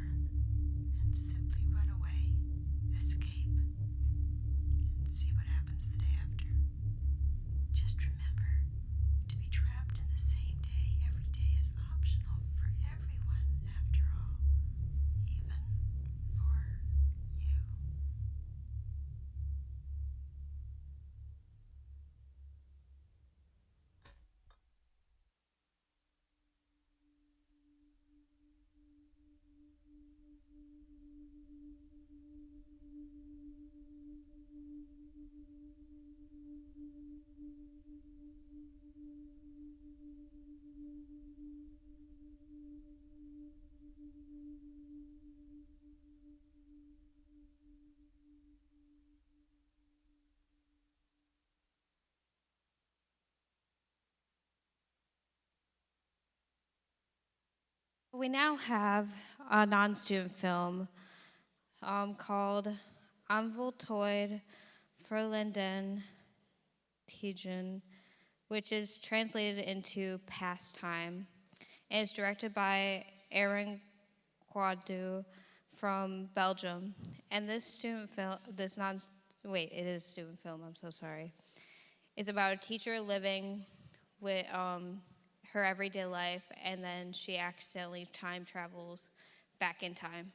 and simply run away, escape, and see what happens the day after. Just remember, to be trapped in the same day every day is optional for everyone, after all, even for you. We now have a non-student film called Anvoltoid Verlinden Tijen, which is translated into Pastime. And it's directed by Aaron Quadu from Belgium. And this student film, it is student film, I'm so sorry. It's about a teacher living with her everyday life, and then she accidentally time travels back in time.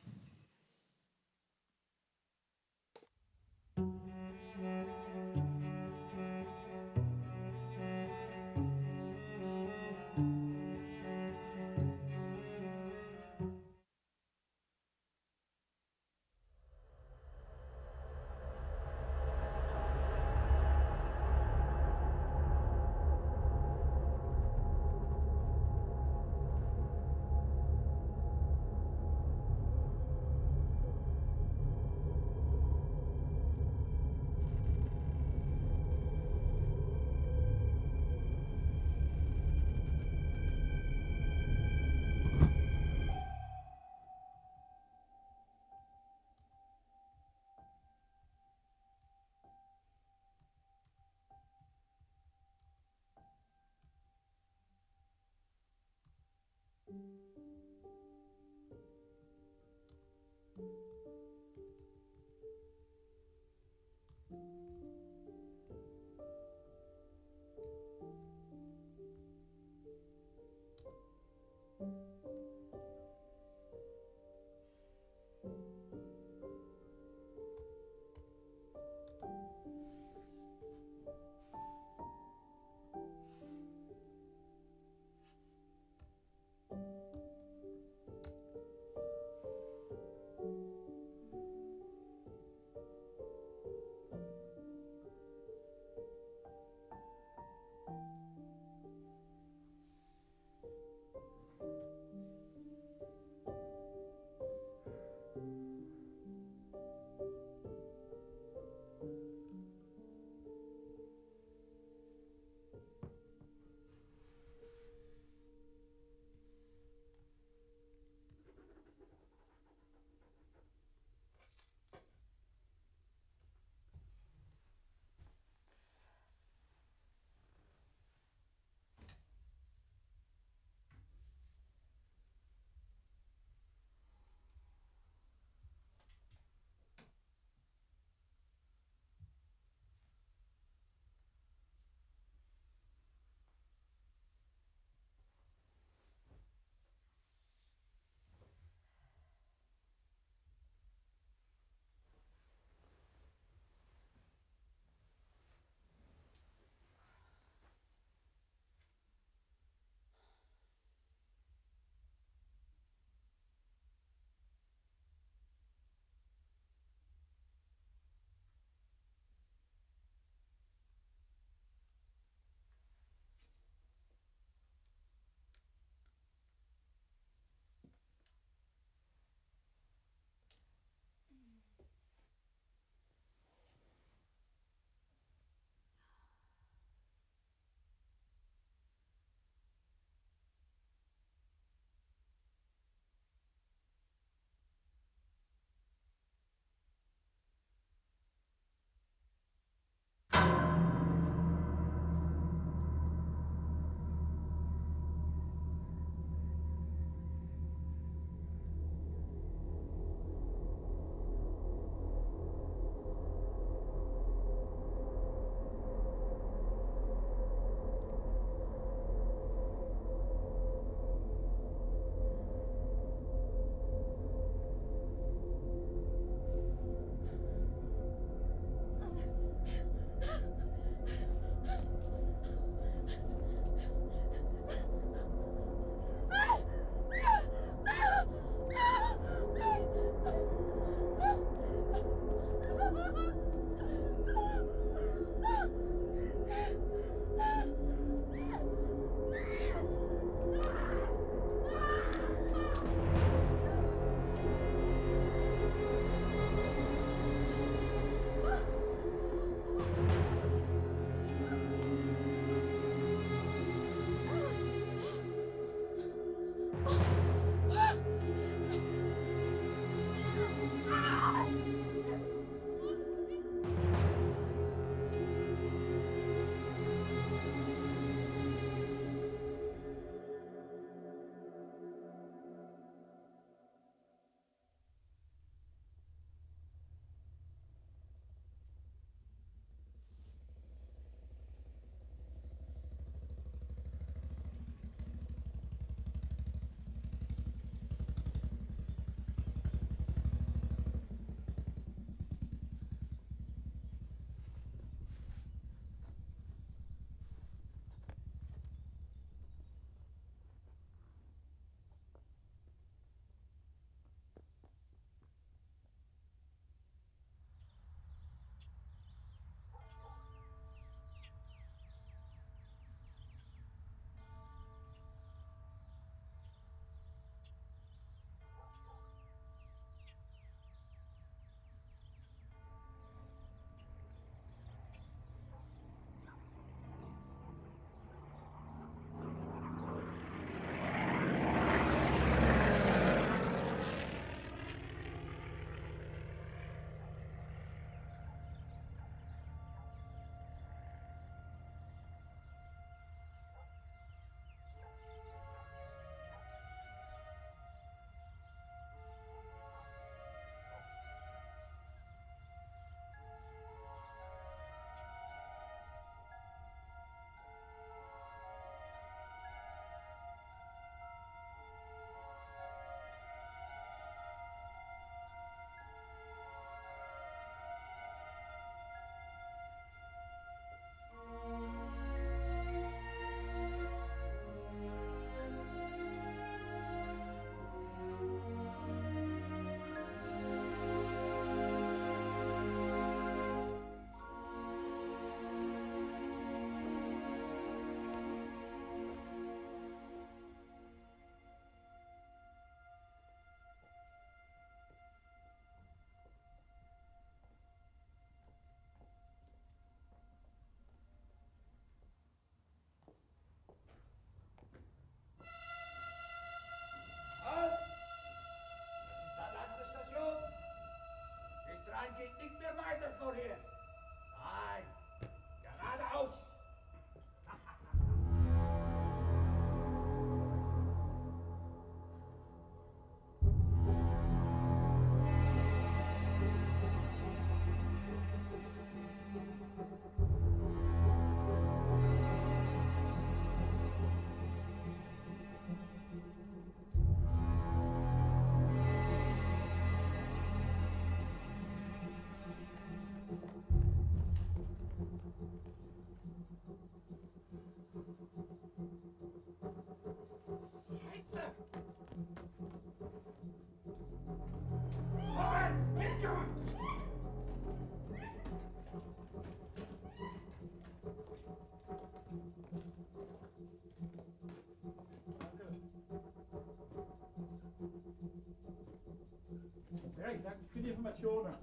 Gratulation.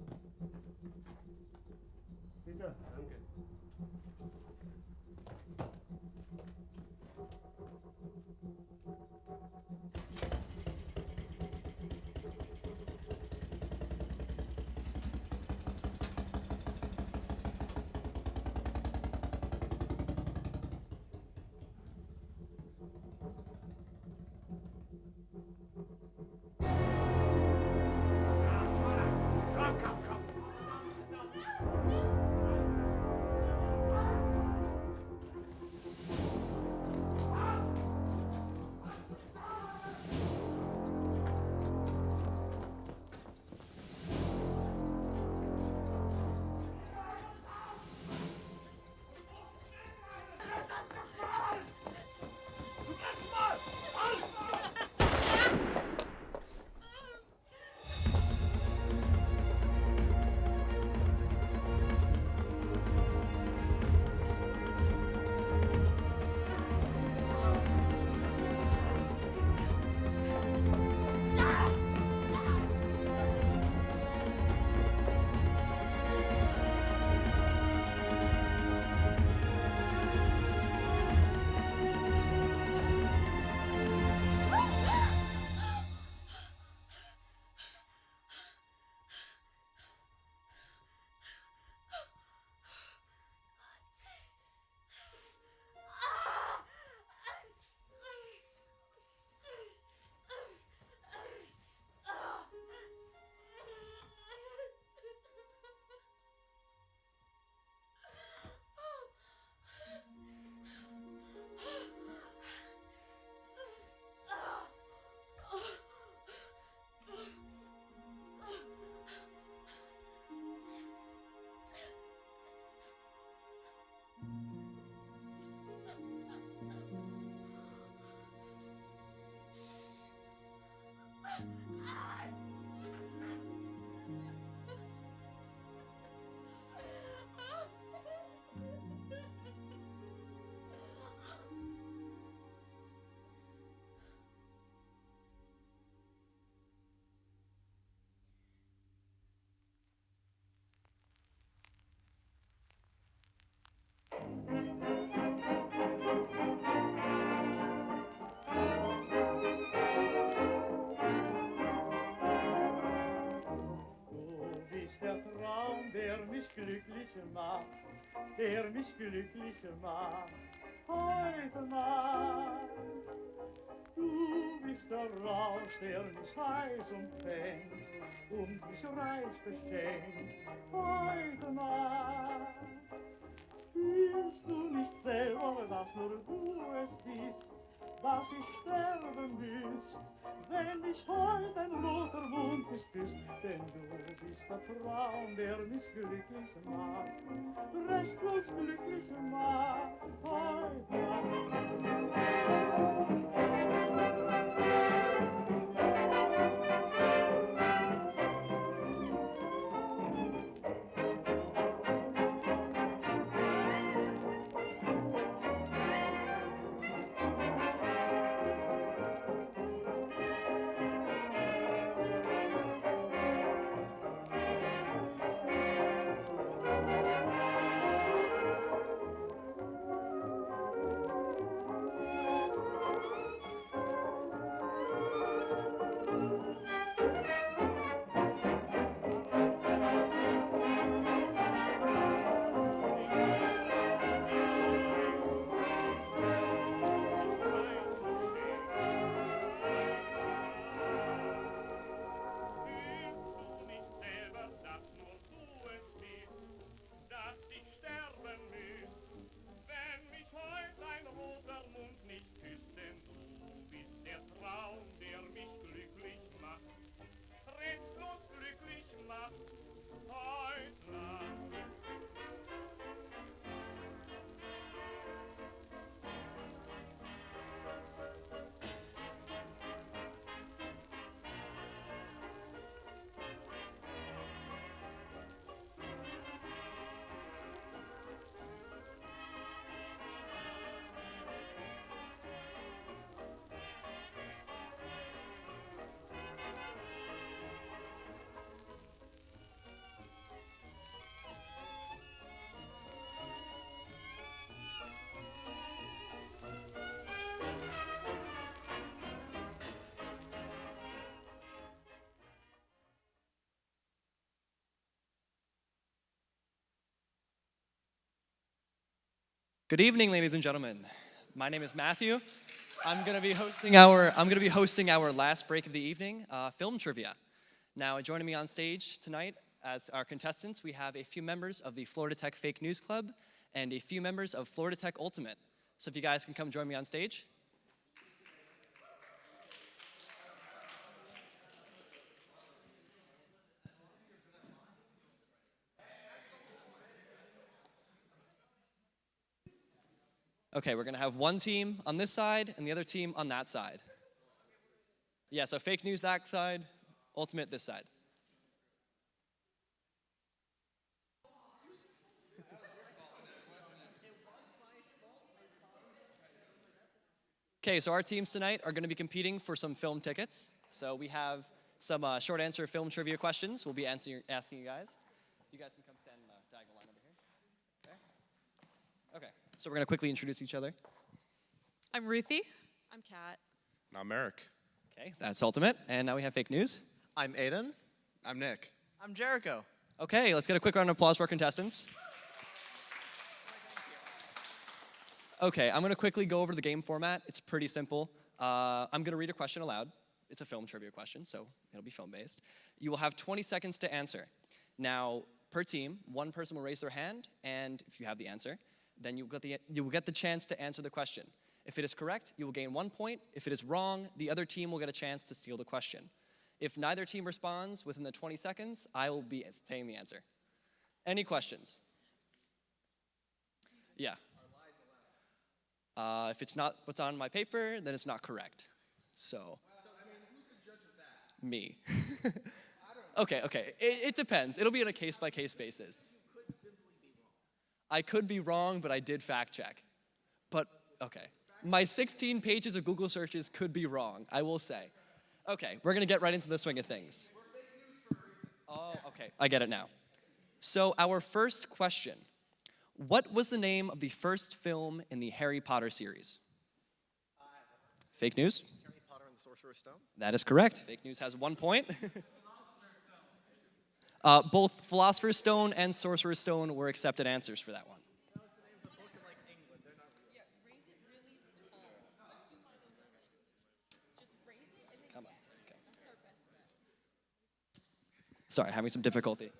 Bitte. Danke. Der mich glücklich macht, heute Nacht. Du bist der Rausch, der mich heiß umfängt und mich reich beschenkt, heute Nacht. Fühlst du nicht selber, dass nur du es bist, dass ich sterben müsst, wenn dich heute ein roter Mund küsst, denn du bist der Traum, der mich glücklich macht, restlos glücklich macht, heute Good evening, ladies and gentlemen. My name is Matthew. I'm going to be hosting our last break of the evening, film trivia. Now, joining me on stage tonight as our contestants, we have a few members of the Florida Tech Fake News Club and a few members of Florida Tech Ultimate. So if you guys can come join me on stage. Okay, we're gonna have one team on this side and the other team on that side. Yeah, so fake news that side, ultimate this side. Okay, so our teams tonight are gonna be competing for some film tickets. So we have some short answer film trivia questions we'll be asking you guys. You guys can come stand in the diagonal line over here. Okay, so we're gonna quickly introduce each other. I'm Ruthie. I'm Kat. And I'm Eric. Okay, that's ultimate. And now we have fake news. I'm Aiden. I'm Nick. I'm Jericho. Okay, let's get a quick round of applause for our contestants. Okay, I'm gonna quickly go over the game format. It's pretty simple. I'm gonna read a question aloud. It's a film trivia question, so it'll be film-based. You will have 20 seconds to answer. Now, per team, one person will raise their hand, and if you have the answer, then you will get the chance to answer the question. If it is correct, you will gain 1 point. If it is wrong, the other team will get a chance to steal the question. If neither team responds within the 20 seconds, I will be saying the answer. Any questions? Yeah. If it's not what's on my paper, then it's not correct. So I mean, who's the judge of that? Me. Okay. It depends. It'll be on a case-by-case basis. I could be wrong, but I did fact check. But, okay. My 16 pages of Google searches could be wrong, I will say. Okay, we're gonna get right into the swing of things. Oh, okay, I get it now. So our first question, what was the name of the first film in the Harry Potter series? Fake news? Harry Potter and the Sorcerer's Stone. That is correct. Fake news has 1 point. Both Philosopher's Stone and Sorcerer's Stone were accepted answers for that one. That was the name of the book in like England. They're not real. Yeah, raise it really tall. Assume I don't know what it is. Just raise it and then Come on. Okay. that's our best bet. Sorry, having some difficulty.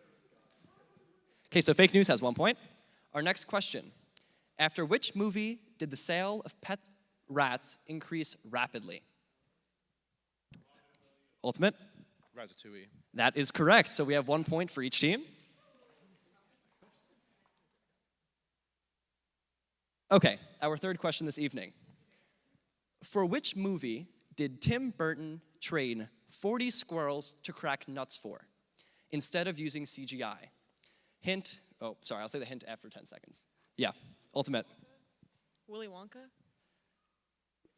Okay, so fake news has 1 point. Our next question. After which movie did the sale of pet rats increase rapidly? Ultimate? Ratatouille. That is correct. So we have 1 point for each team. Okay, our third question this evening. For which movie did Tim Burton train 40 squirrels to crack nuts for, instead of using CGI? Hint, oh, sorry, I'll say the hint after 10 seconds. Yeah, ultimate. Willy Wonka?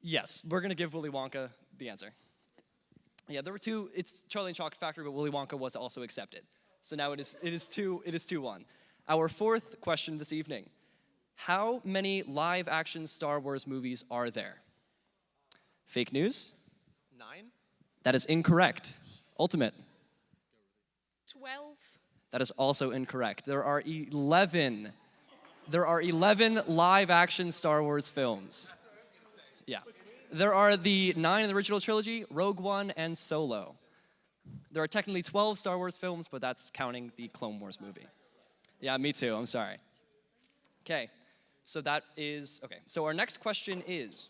Yes, we're gonna give Willy Wonka the answer. Yeah, there were two, it's Charlie and Chocolate Factory, but Willy Wonka was also accepted. So now it is 2-1. Our fourth question this evening. How many live-action Star Wars movies are there? Fake news? 9? That is incorrect. Ultimate? 12. That is also incorrect. There are 11. There are 11 live-action Star Wars films. Yeah. There are the 9 in the original trilogy, Rogue One, and Solo. There are technically 12 Star Wars films, but that's counting the Clone Wars movie. Yeah, me too, I'm sorry. Okay, so that is, okay, so our next question is,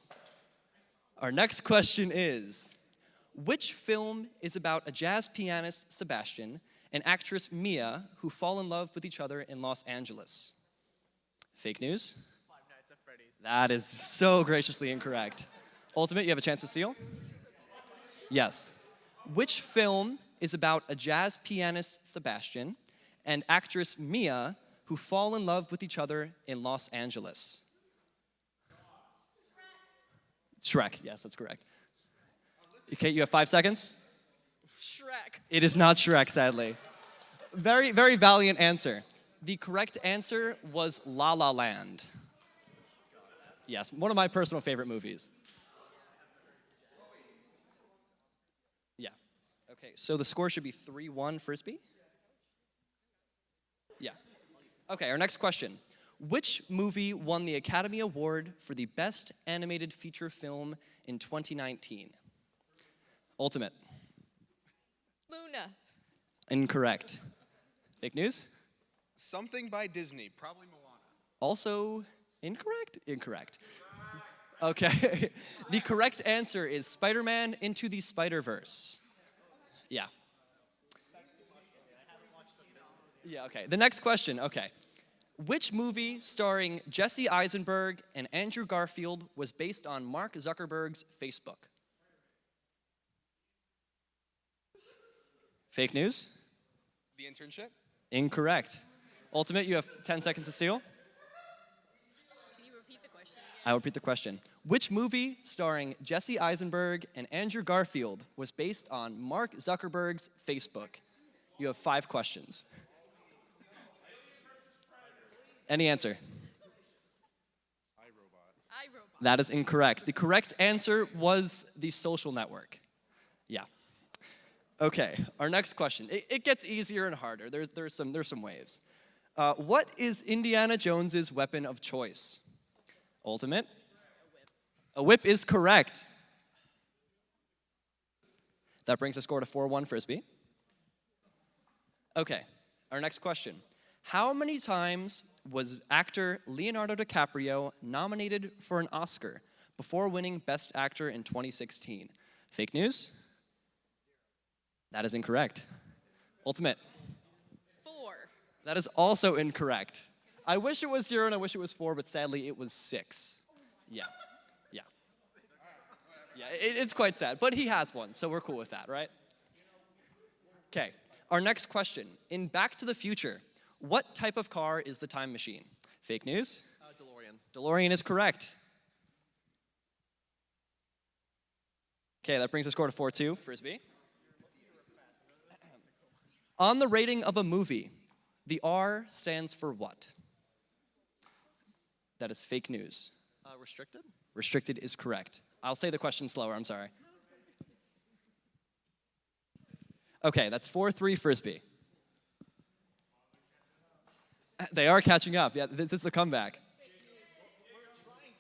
which film is about a jazz pianist, Sebastian, and actress Mia, who fall in love with each other in Los Angeles? Fake news? Five Nights at Freddy's. That is so graciously incorrect. Ultimate, you have a chance to steal? Yes. Which film is about a jazz pianist, Sebastian, and actress Mia, who fall in love with each other in Los Angeles? Shrek, yes, that's correct. Okay, you have 5 seconds. Shrek. It is not Shrek, sadly. Very, very valiant answer. The correct answer was La La Land. Yes, one of my personal favorite movies. Yeah. Okay, so the score should be 3-1 Frisbee? Yeah. Okay, our next question. Which movie won the Academy Award for the Best Animated Feature Film in 2019? Ultimate. Luna. Incorrect. Fake news? Something by Disney, probably Moana. Also incorrect? Incorrect. Okay. The correct answer is Spider-Man Into the Spider-Verse. Yeah. Yeah, okay. The next question, okay. Which movie starring Jesse Eisenberg and Andrew Garfield was based on Mark Zuckerberg's Facebook? Fake news? The Internship? Incorrect. Ultimate, you have 10 seconds to steal. Can you repeat the question? I'll repeat the question. Which movie starring Jesse Eisenberg and Andrew Garfield was based on Mark Zuckerberg's Facebook? You have 5 questions. Any answer? iRobot. That is incorrect. The correct answer was The Social Network. Yeah. Okay, our next question. It gets easier and harder. There's some waves. What is Indiana Jones's weapon of choice? Ultimate? A whip is correct. That brings the score to 4-1 Frisbee. Okay, our next question. How many times was actor Leonardo DiCaprio nominated for an Oscar before winning Best Actor in 2016? Fake news? That is incorrect. Ultimate? 4. That is also incorrect. I wish it was 0 and I wish it was 4, but sadly it was 6. Yeah. Yeah, it's quite sad, but he has one, so we're cool with that, right? Okay, our next question. In Back to the Future, what type of car is the time machine? Fake news? DeLorean. DeLorean is correct. Okay, that brings the score to 4-2, Frisbee. On the rating of a movie, the R stands for what? That is fake news. Restricted? Restricted is correct. I'll say the question slower, I'm sorry. Okay, that's 4-3 Frisbee. They are catching up. Yeah, this is the comeback.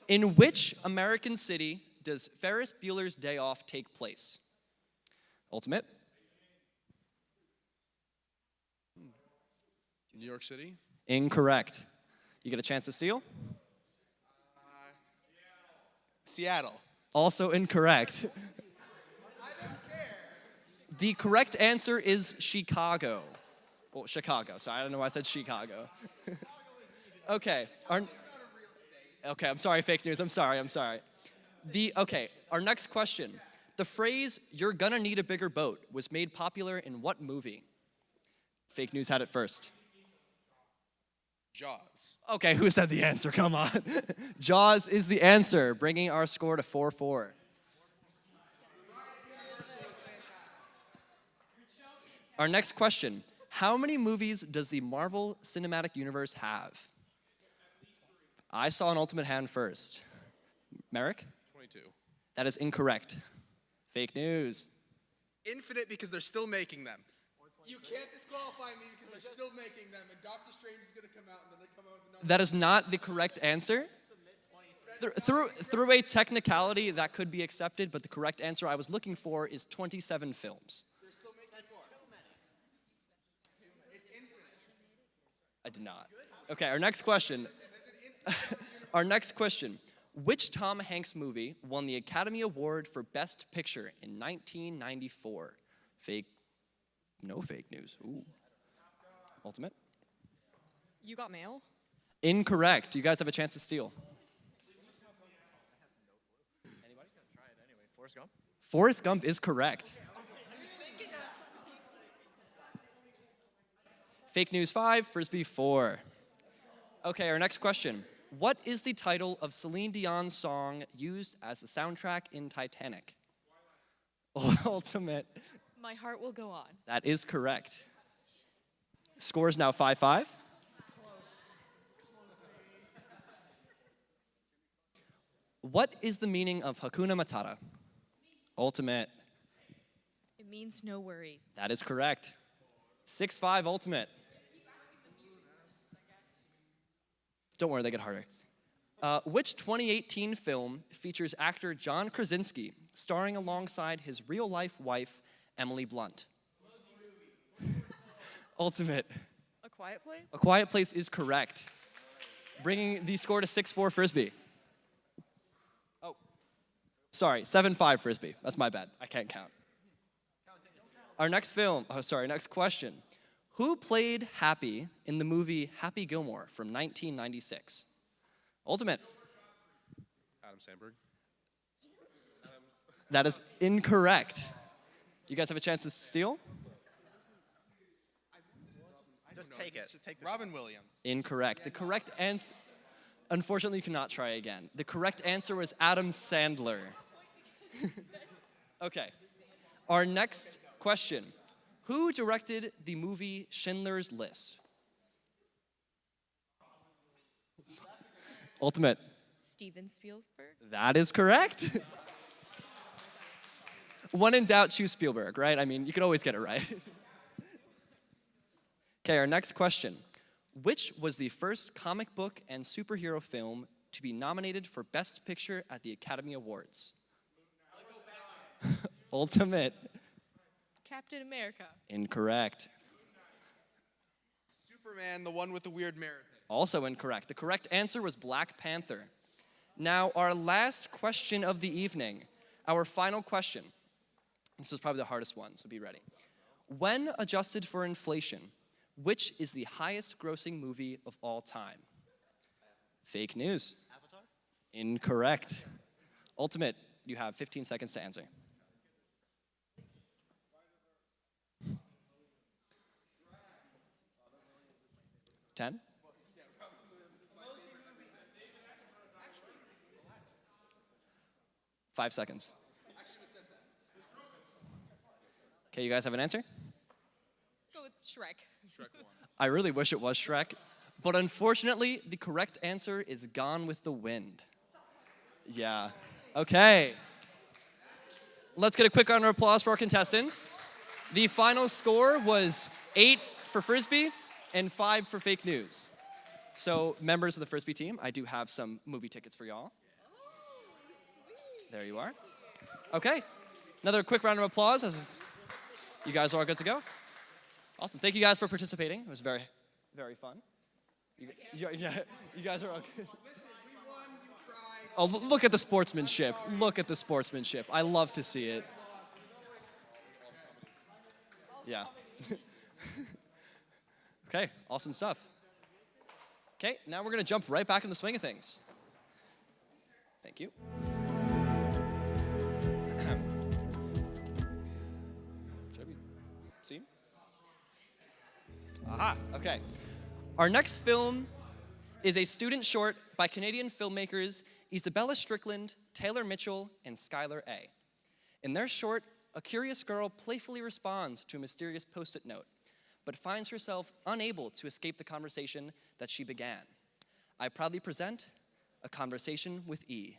In which American city does Ferris Bueller's Day Off take place? Ultimate? New York City? Incorrect. You get a chance to steal? Seattle. Also incorrect. The correct answer is Chicago. Well, Chicago. Sorry, I don't know why I said Chicago. Okay. Okay, I'm sorry, fake news. I'm sorry. Okay, our next question. The phrase, "you're gonna need a bigger boat," was made popular in what movie? Fake news had it first. Jaws. Okay, who said the answer? Come on. Jaws is the answer, bringing our score to 4-4. Our next question. How many movies does the Marvel Cinematic Universe have? I saw an ultimate hand first. Merrick? 22. That is incorrect. Fake news. Infinite because they're still making them. You can't disqualify me because they're still making them, and Doctor Strange is going to come out, and then they come out with another. That is not the correct answer. Through a technicality, that could be accepted, but the correct answer I was looking for is 27 films. They're still making more. It's infinite. I did not. Okay, our next question. Our next question. Which Tom Hanks movie won the Academy Award for Best Picture in 1994? No fake news. Ooh. Ultimate? You Got Mail? Incorrect. You guys have a chance to steal. Anybody's going to try it anyway. Forrest Gump? Forrest Gump is correct. Fake news 5, Frisbee 4. Okay, our next question. What is the title of Celine Dion's song used as the soundtrack in Titanic? Ultimate. My Heart Will Go On. That is correct. Score is now 5-5. What is the meaning of Hakuna Matata? Ultimate. It means no worries. That is correct. 6-5 Ultimate. Don't worry, they get harder. Which 2018 film features actor John Krasinski starring alongside his real-life wife, Emily Blunt? Ultimate. A Quiet Place? A Quiet Place is correct. Bringing the score to 6-4 Frisbee. Oh, sorry, 7-5 Frisbee. That's my bad. I can't count. Our next next question. Who played Happy in the movie Happy Gilmore from 1996? Ultimate. Adam Sandberg. That is incorrect. You guys have a chance to steal? Just take it. Robin Williams. Incorrect. The correct answer, unfortunately, you cannot try again. The correct answer was Adam Sandler. Okay. Our next question. Who directed the movie Schindler's List? Ultimate. Steven Spielberg? That is correct. When in doubt, choose Spielberg, right? I mean, you can always get it right. Okay, our next question. Which was the first comic book and superhero film to be nominated for Best Picture at the Academy Awards? Ultimate. Captain America. Incorrect. Superman, the one with the weird mirror thing. Also incorrect. The correct answer was Black Panther. Now, our last question of the evening, our final question. This is probably the hardest one, so be ready. When adjusted for inflation, which is the highest grossing movie of all time? Fake news. Avatar? Incorrect. Ultimate, you have 15 seconds to answer. Ten? 5 seconds. Okay, you guys have an answer? Let's go with Shrek. Shrek 1. I really wish it was Shrek, but unfortunately, the correct answer is Gone with the Wind. Yeah. Okay. Let's get a quick round of applause for our contestants. The final score was 8 for Frisbee and 5 for Fake News. So, members of the Frisbee team, I do have some movie tickets for y'all. There you are. Okay. Another quick round of applause. As you guys are all good to go? Awesome. Thank you guys for participating. It was very, very fun. You guys are all good. Oh, look at the sportsmanship. Look at the sportsmanship. I love to see it. Yeah. Okay, awesome stuff. Okay, now we're going to jump right back in the swing of things. Thank you. Should we see? Aha, okay. Our next film is a student short by Canadian filmmakers Isabella Strickland, Taylor Mitchell, and Skylar A. In their short, a curious girl playfully responds to a mysterious post-it note, but finds herself unable to escape the conversation that she began. I proudly present A Conversation with E.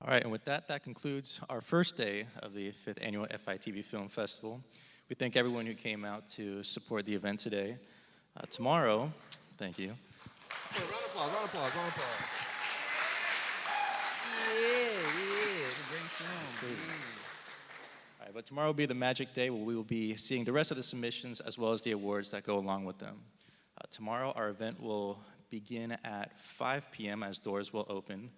All right, and with that, that concludes our first day of the 5th Annual FITV Film Festival. We thank everyone who came out to support the event today. Tomorrow, thank you. Round of applause, round of applause, round of applause. Yeah, it's a great film. All right, but tomorrow will be the magic day where we will be seeing the rest of the submissions as well as the awards that go along with them. Tomorrow, our event will begin at 5 p.m. as doors will open,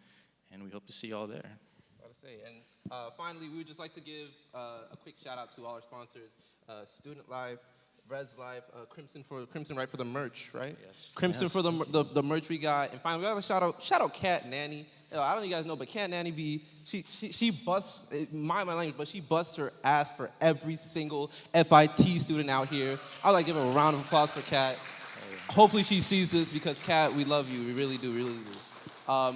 and we hope to see you all there. Gotta say, and finally, we would just like to give a quick shout out to all our sponsors: Student Life, Res Life, Crimson Right for the merch, right? Yes. Crimson Yes. for the merch we got, and finally, we gotta shout out Cat Nanny. Yo, I don't know if you guys know, but Cat Nanny she busts, mind my language, but she busts her ass for every single FIT student out here. I'd like to give a round of applause for Cat. Hopefully she sees this because Kat, we love you. We really do, really do.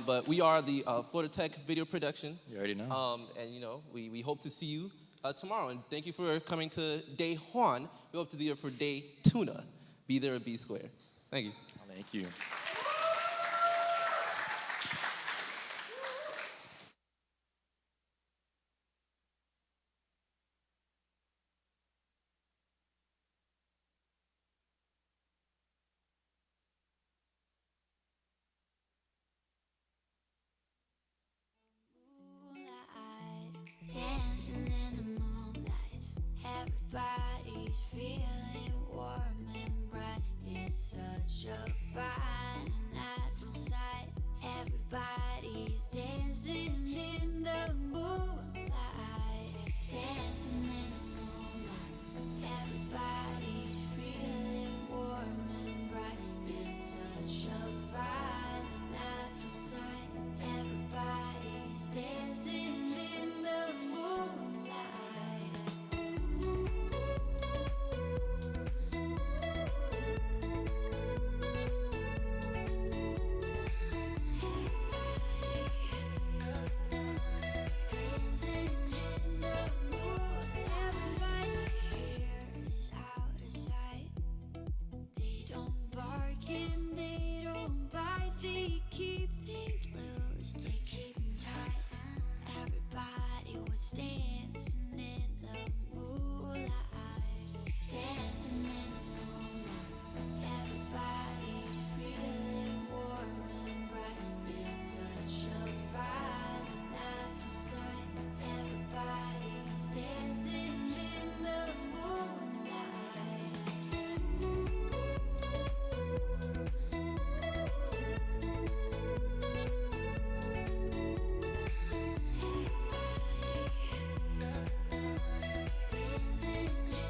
But we are the Florida Tech Video Production. You already know. And you know, we hope to see you tomorrow. And thank you for coming to Day Juan. We hope to be here for Day Tuna. Be there or be square. Thank you. Thank you. Dancing in the moonlight, everybody's feeling warm and bright. It's such a fine